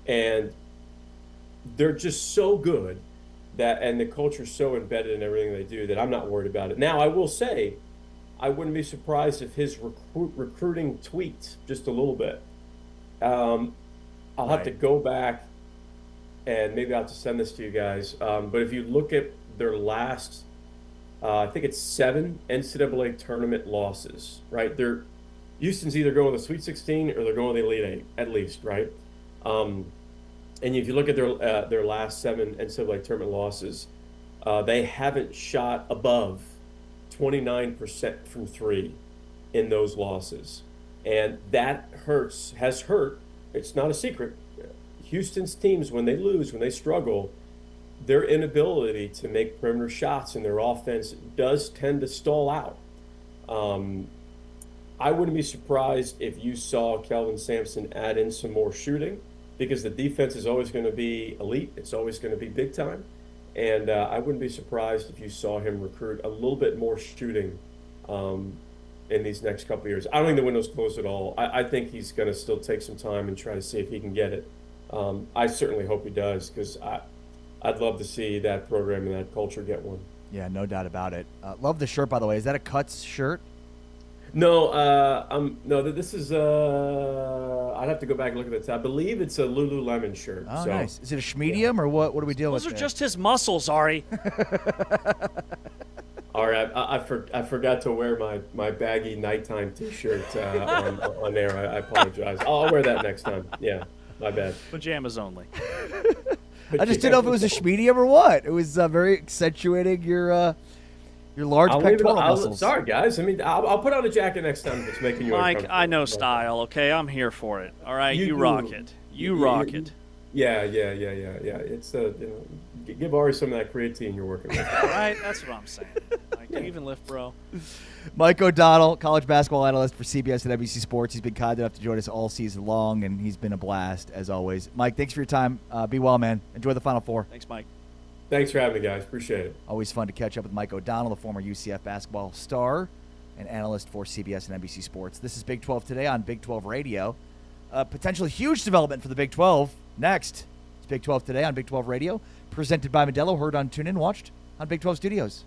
And they're just so good and the culture's so embedded in everything they do that I'm not worried about it. Now, I will say, I wouldn't be surprised if his recruiting tweaked just a little bit. I'll have to go back and maybe I'll have to send this to you guys. But if you look at their last, I think it's 7 NCAA tournament losses, right? Houston's either going to the Sweet 16 or they're going to the Elite 8, at least, right? And if you look at their last 7 NCAA tournament losses, they haven't shot above 29% from 3 in those losses. And that has hurt. It's not a secret. Houston's teams, when they lose, when they struggle, their inability to make perimeter shots in their offense does tend to stall out. I wouldn't be surprised if you saw Kelvin Sampson add in some more shooting, because the defense is always going to be elite. It's always going to be big time. And I wouldn't be surprised if you saw him recruit a little bit more shooting in these next couple of years. I don't think the window's closed at all. I think he's going to still take some time and try to see if he can get it. I certainly hope he does, because I'd love to see that program and that culture get one. Yeah, no doubt about it. Love the shirt, by the way. Is that a Cuts shirt? No, this is I'd have to go back and look at the top. I believe it's a Lululemon shirt. Oh, so. Nice. Is it a schmedium or what? What are we dealing with? Those are just his muscles, Ari. All right, I forgot to wear my baggy nighttime T-shirt on there. I apologize. I'll wear that next time. Yeah, my bad. Pajamas only. I just didn't know if it was a schmedium or what. It was very accentuating your large pectoral muscles. Sorry, guys. I mean, I'll put on a jacket next time if it's making you Mike, uncomfortable. I know style, okay? I'm here for it. All right, you rock it. You rock it. Yeah. It's give Ari some of that creatine you're working with. All right, that's what I'm saying. Like, do you even lift, bro? Mike O'Donnell, college basketball analyst for CBS and NBC Sports. He's been kind enough to join us all season long, and he's been a blast as always. Mike, thanks for your time. Be well, man. Enjoy the Final Four. Thanks, Mike. Thanks for having me, guys. Appreciate it. Always fun to catch up with Mike O'Donnell, the former UCF basketball star and analyst for CBS and NBC Sports. This is Big 12 Today on Big 12 Radio. Potentially huge development for the Big 12. Next, it's Big 12 Today on Big 12 Radio, presented by Modelo, heard on TuneIn, watched on Big 12 Studios.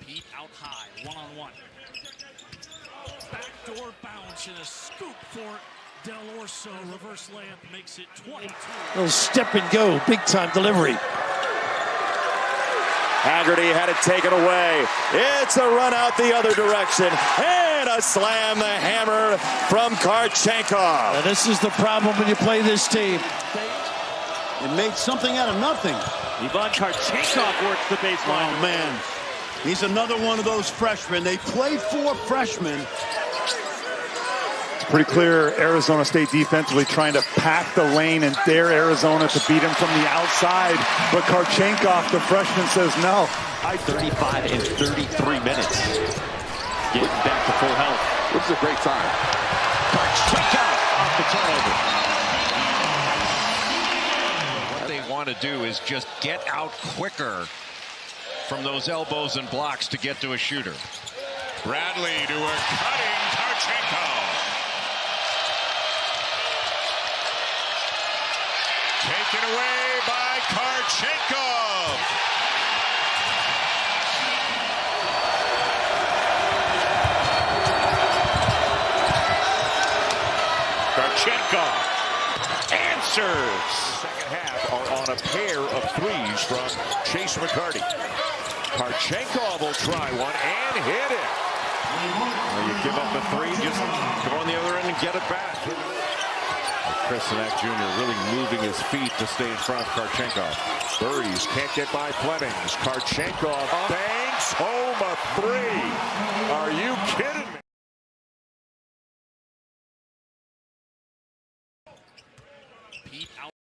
Pete out high, one-on-one. Backdoor bounce and a scoop for Del Orso. Reverse layup makes it 22. Little step and go, big time delivery. Haggerty had it taken away. It's a run out the other direction. And a slam the hammer from Karchenkov. And this is the problem when you play this team. and made something out of nothing. Ivan Karchenkov works the baseline. Oh, man. He's another one of those freshmen. They play 4 freshmen. It's pretty clear Arizona State defensively trying to pack the lane and dare Arizona to beat him from the outside. But Karchenkov, the freshman, says no. 35 and 33 minutes. Getting back to full health. This is a great time. Karchenkov off the turnover. What they want to do is just get out quicker from those elbows and blocks to get to a shooter. Bradley to a cutting Karchenkov. Taken away by Karchenkov. Karchenkov answers. Second half are on a pair of threes from Chase McCarty. Karchenkov will try one and hit it. Well, you give up the three, just go on the other end and get it back. Chris Sinak Jr. really moving his feet to stay in front of Karchenkov. Burries can't get by Flemings. Karchenkov banks home a three. Are you kidding me? Pete out.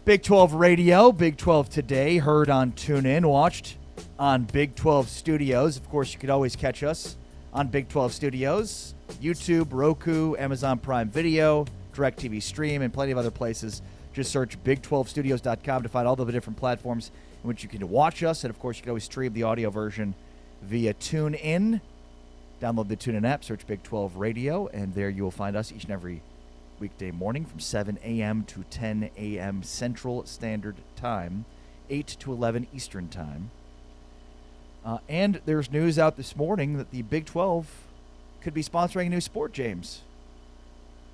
Big 12 Radio, Big 12 Today, heard on TuneIn, watched on Big 12 Studios. Of course, you could always catch us on Big 12 Studios, YouTube, Roku, Amazon Prime Video, DirecTV Stream, and plenty of other places. Just search Big12Studios.com to find all the different platforms in which you can watch us. And, of course, you can always stream the audio version via TuneIn. Download the TuneIn app, search Big 12 Radio, and there you will find us each and every weekday morning from 7 a.m. to 10 a.m. Central Standard Time, 8 to 11 Eastern Time. And there's news out this morning that the Big 12 could be sponsoring a new sport, James.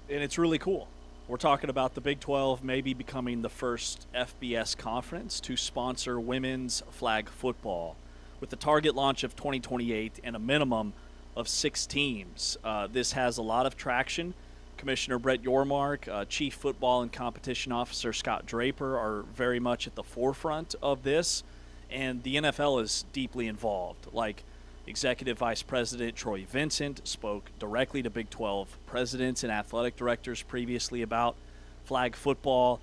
And it's really cool. We're talking about the Big 12 maybe becoming the first FBS conference to sponsor women's flag football. With the target launch of 2028 and a minimum of 6 teams, this has a lot of traction. Commissioner Brett Yormark, Chief Football and Competition Officer Scott Draper are very much at the forefront of this, and the NFL is deeply involved. Like Executive Vice President Troy Vincent spoke directly to Big 12 presidents and athletic directors previously about flag football,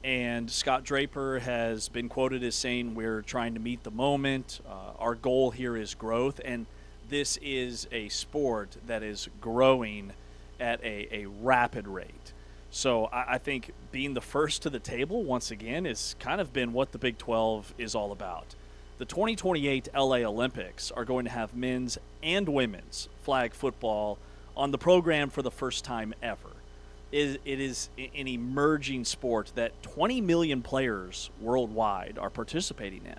and Scott Draper has been quoted as saying, "We're trying to meet the moment. Our goal here is growth," and this is a sport that is growing at a rapid rate. So I think being the first to the table, once again, has kind of been what the Big 12 is all about. The 2028 LA Olympics are going to have men's and women's flag football on the program for the first time ever. It is an emerging sport that 20 million players worldwide are participating in.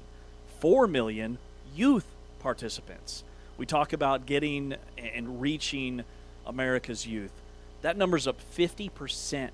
4 million youth participants. We talk about getting and reaching America's youth. That number's up 50%,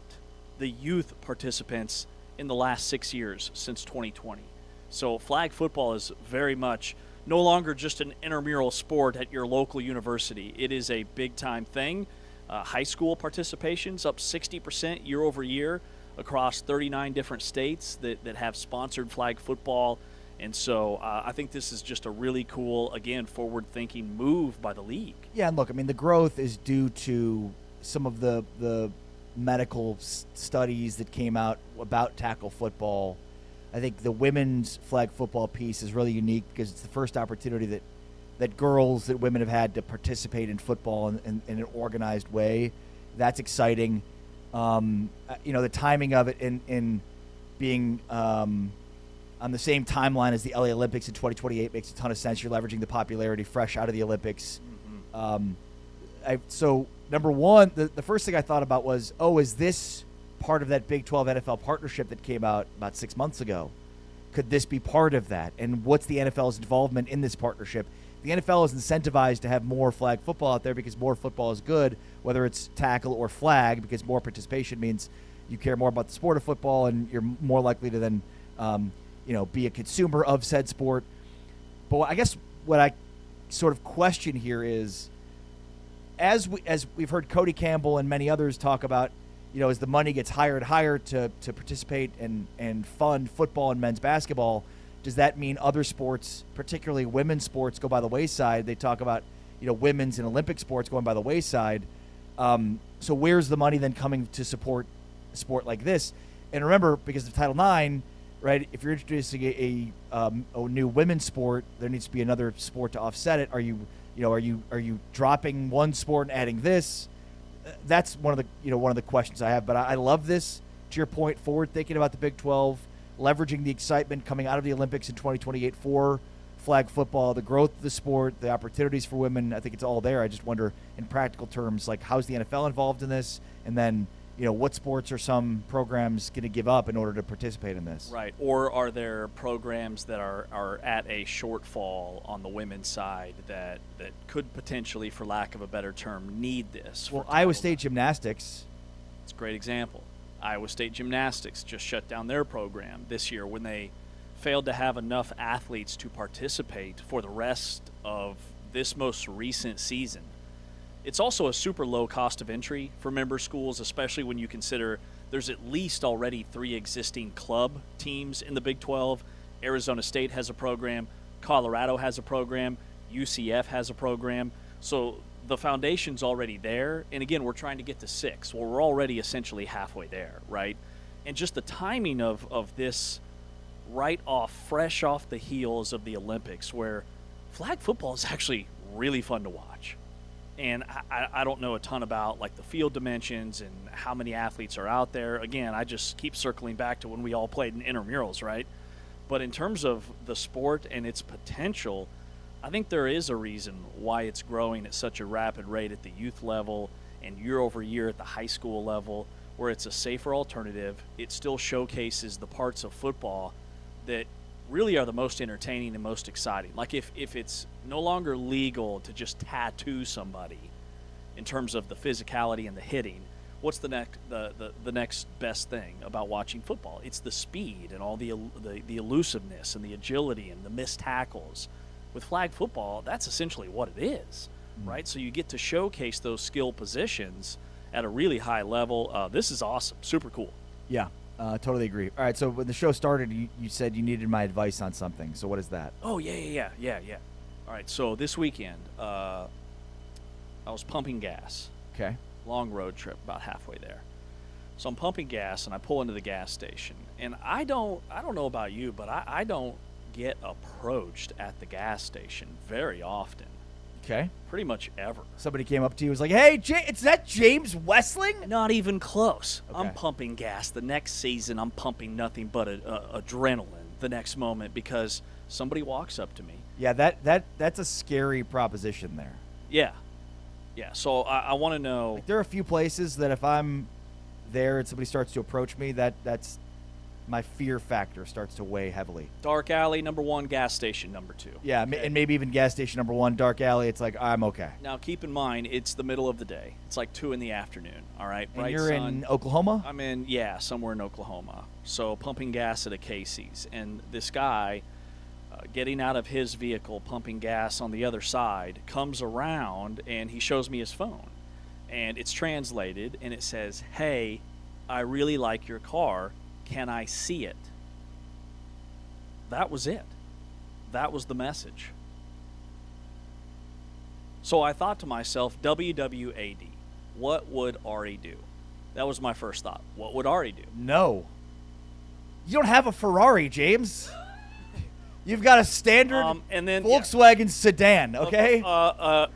the youth participants in the last 6 years since 2020. So flag football is very much no longer just an intramural sport at your local university. It is a big-time thing. High school participation's up 60% year over year across 39 different states that have sponsored flag football. And so I think this is just a really cool, again, forward-thinking move by the league. Yeah, and look, I mean, the growth is due to some of the medical studies that came out about tackle football. I think the women's flag football piece is really unique because it's the first opportunity that girls, that women have had to participate in football in an organized way. That's exciting. The timing of it in being on the same timeline as the LA Olympics in 2028 makes a ton of sense. You're leveraging the popularity fresh out of the Olympics. So number one, the first thing I thought about was, is this part of that Big 12 NFL partnership that came out about 6 months ago? Could this be part of that? And what's the NFL's involvement in this partnership? The NFL is incentivized to have more flag football out there because more football is good, whether it's tackle or flag, because more participation means you care more about the sport of football and you're more likely to then be a consumer of said sport. But I guess what I sort of question here is, as we've heard Cody Campbell and many others talk about, as the money gets higher and higher to participate and fund football and men's basketball, does that mean other sports, particularly women's sports, go by the wayside? They talk about, women's and Olympic sports going by the wayside. So where's the money then coming to support a sport like this? And remember, because of Title IX, right, if you're introducing a new women's sport, there needs to be another sport to offset it. Are you dropping one sport and adding this? That's one of the questions I have. But I love this, to your point, forward thinking about the Big 12, leveraging the excitement coming out of the Olympics in 2028 for flag football, the growth of the sport, the opportunities for women. I think it's all there. I just wonder, in practical terms, like, how's the NFL involved in this? And then, what sports are some programs going to give up in order to participate in this? Right. Or are there programs that are at a shortfall on the women's side that could potentially, for lack of a better term, need this? Well, Iowa State Gymnastics. It's a great example. Iowa State Gymnastics just shut down their program this year when they failed to have enough athletes to participate for the rest of this most recent season. It's also a super low cost of entry for member schools, especially when you consider there's at least already 3 existing club teams in the Big 12. Arizona State has a program, Colorado has a program, UCF has a program. So the foundation's already there. And again, we're trying to get to 6. Well, we're already essentially halfway there, right? And just the timing of this fresh off the heels of the Olympics, where flag football is actually really fun to watch. And I don't know a ton about like the field dimensions and how many athletes are out there. Again, I just keep circling back to when we all played in intramurals, right? But in terms of the sport and its potential, I think there is a reason why it's growing at such a rapid rate at the youth level and year over year at the high school level, where it's a safer alternative. It still showcases the parts of football that really are the most entertaining and most exciting. Like if it's no longer legal to just tattoo somebody in terms of the physicality and the hitting, what's the next best thing about watching football? It's the speed and all the elusiveness and the agility and the missed tackles. With flag football, that's essentially what it is, right? So you get to showcase those skill positions at a really high level. This is awesome, super cool. Yeah. Totally agree. All right, so when the show started, you said you needed my advice on something. So what is that? Oh, yeah. All right, so this weekend, I was pumping gas. Okay. Long road trip, about halfway there. So I'm pumping gas, and I pull into the gas station. And I don't know about you, but I don't get approached at the gas station very often. Okay. Pretty much ever. Somebody came up to you and was like, hey, is that James Westling? Not even close. Okay. I'm pumping gas. The next season, I'm pumping nothing but adrenaline the next moment because somebody walks up to me. Yeah, that's a scary proposition there. Yeah. So I want to know. Like, there are a few places that if I'm there and somebody starts to approach me, that's my fear factor starts to weigh heavily. Dark alley, number 1, gas station, number 2. Yeah, okay. And maybe even gas station number 1, dark alley, it's like, I'm okay. Now, keep in mind, it's the middle of the day. It's like 2 in the afternoon, all right? And you're in Oklahoma? I'm somewhere in Oklahoma. So pumping gas at a Casey's. And this guy, getting out of his vehicle, pumping gas on the other side, comes around and he shows me his phone. And it's translated, and it says, hey, I really like your car. Can I see it? That was it. That was the message. So I thought to myself, WWAD, what would Ari do? That was my first thought. What would Ari do? No. You don't have a Ferrari, James. You've got a standard Volkswagen sedan, okay?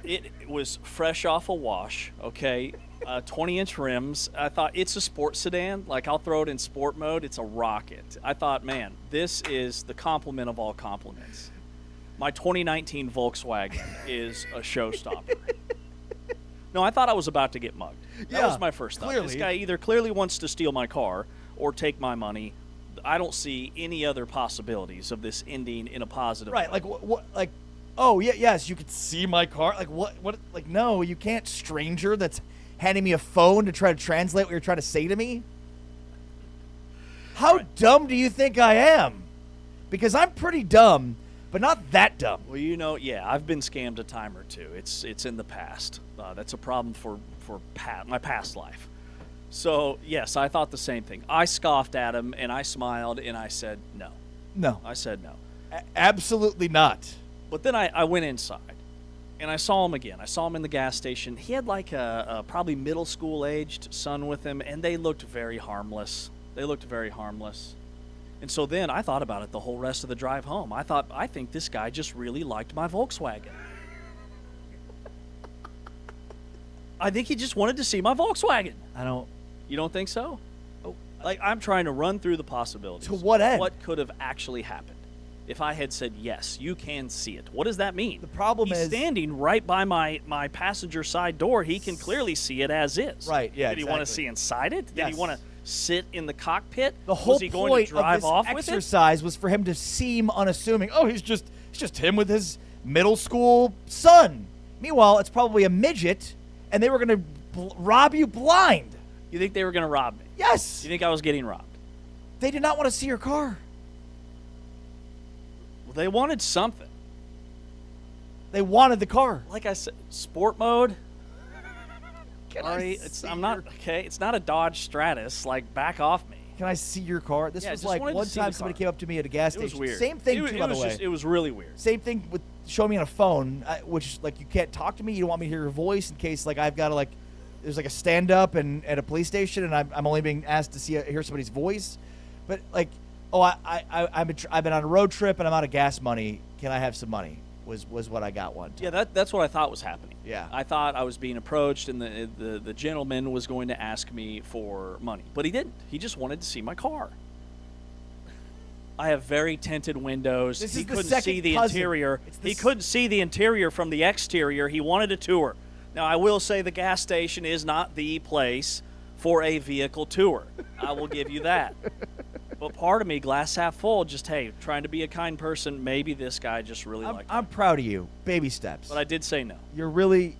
It was fresh off a wash, okay? 20-inch rims. I thought it's a sports sedan. Like, I'll throw it in sport mode. It's a rocket. I thought, man, this is the compliment of all compliments. My 2019 Volkswagen is a showstopper. No, I thought I was about to get mugged. That was my first thought. Clearly. This guy either clearly wants to steal my car or take my money. I don't see any other possibilities of this ending in a positive way. Right, like what like oh, yeah, yes, you could see my car. Like what like no, you can't, stranger that's handing me a phone to try to translate what you're trying to say to me? How dumb do you think I am? Because I'm pretty dumb, but not that dumb. Well, I've been scammed a time or two. It's in the past. That's a problem for my past life. So, yes, I thought the same thing. I scoffed at him, and I smiled, and I said no. No. I said no. Absolutely not. But then I went inside, and I saw him again. I saw him in the gas station. He had like a probably middle school-aged son with him, and they looked very harmless. And so then I thought about it the whole rest of the drive home. I think this guy just really liked my Volkswagen. I think he just wanted to see my Volkswagen. You don't think so? Oh, like, I'm trying to run through the possibilities. To what end? What could have actually happened if I had said, yes, you can see it? What does that mean? The problem He's is standing right by my passenger side door. He can clearly see it as is. Right, yeah, Did he want to see inside it? Did Yes. he want to sit in the cockpit? The whole was he going point to drive of off this with it? exercise was for him to seem unassuming. Oh, he's just him with his middle school son. Meanwhile, it's probably a midget, and they were going to rob you blind. You think they were going to rob me? Yes. You think I was getting robbed? They did not want to see your car. Well, they wanted something. They wanted the car. Like I said, sport mode. It's not a Dodge Stratus. Like, back off me. Can I see your car? This was like one time somebody came up to me at a gas station. It was weird. Same thing, by the way. It was really weird. Same thing with showing me on a phone, which, like, you can't talk to me. You don't want me to hear your voice in case, like, I've got to, like, there's, like, a stand-up at a police station, and I'm only being asked to hear somebody's voice. But, like, I've been on a road trip, and I'm out of gas money. Can I have some money? was what I got one time. Yeah, that's what I thought was happening. Yeah. I thought I was being approached, and the gentleman was going to ask me for money. But he didn't. He just wanted to see my car. I have very tinted windows. He couldn't see the interior. He couldn't see the interior from the exterior. He wanted a tour. Now, I will say the gas station is not the place for a vehicle tour. I will give you that. But part of me, glass half full, just, hey, trying to be a kind person, maybe this guy just really liked me. I'm proud of you. Baby steps. But I did say no. You're really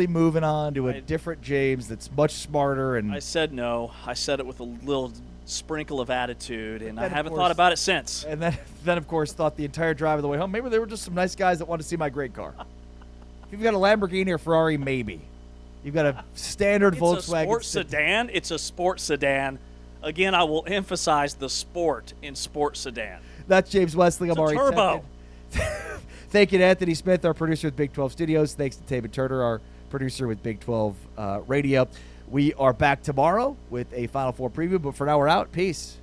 moving on to a different James that's much smarter. And I said no. I said it with a little sprinkle of attitude, and I haven't course, thought about it since. And then, of course, thought the entire drive of the way home, maybe they were just some nice guys that wanted to see my great car. If you've got a Lamborghini or Ferrari, maybe. You've got a standard Volkswagen. It's a sports sedan. It's a sports sedan. Again, I will emphasize the sport in sports sedan. That's James Westling. I'm Ari turbo. Thank you to Anthony Smith, our producer with Big 12 Studios. Thanks to David Turner, our producer with Big 12 Radio. We are back tomorrow with a Final Four preview, but for now we're out. Peace.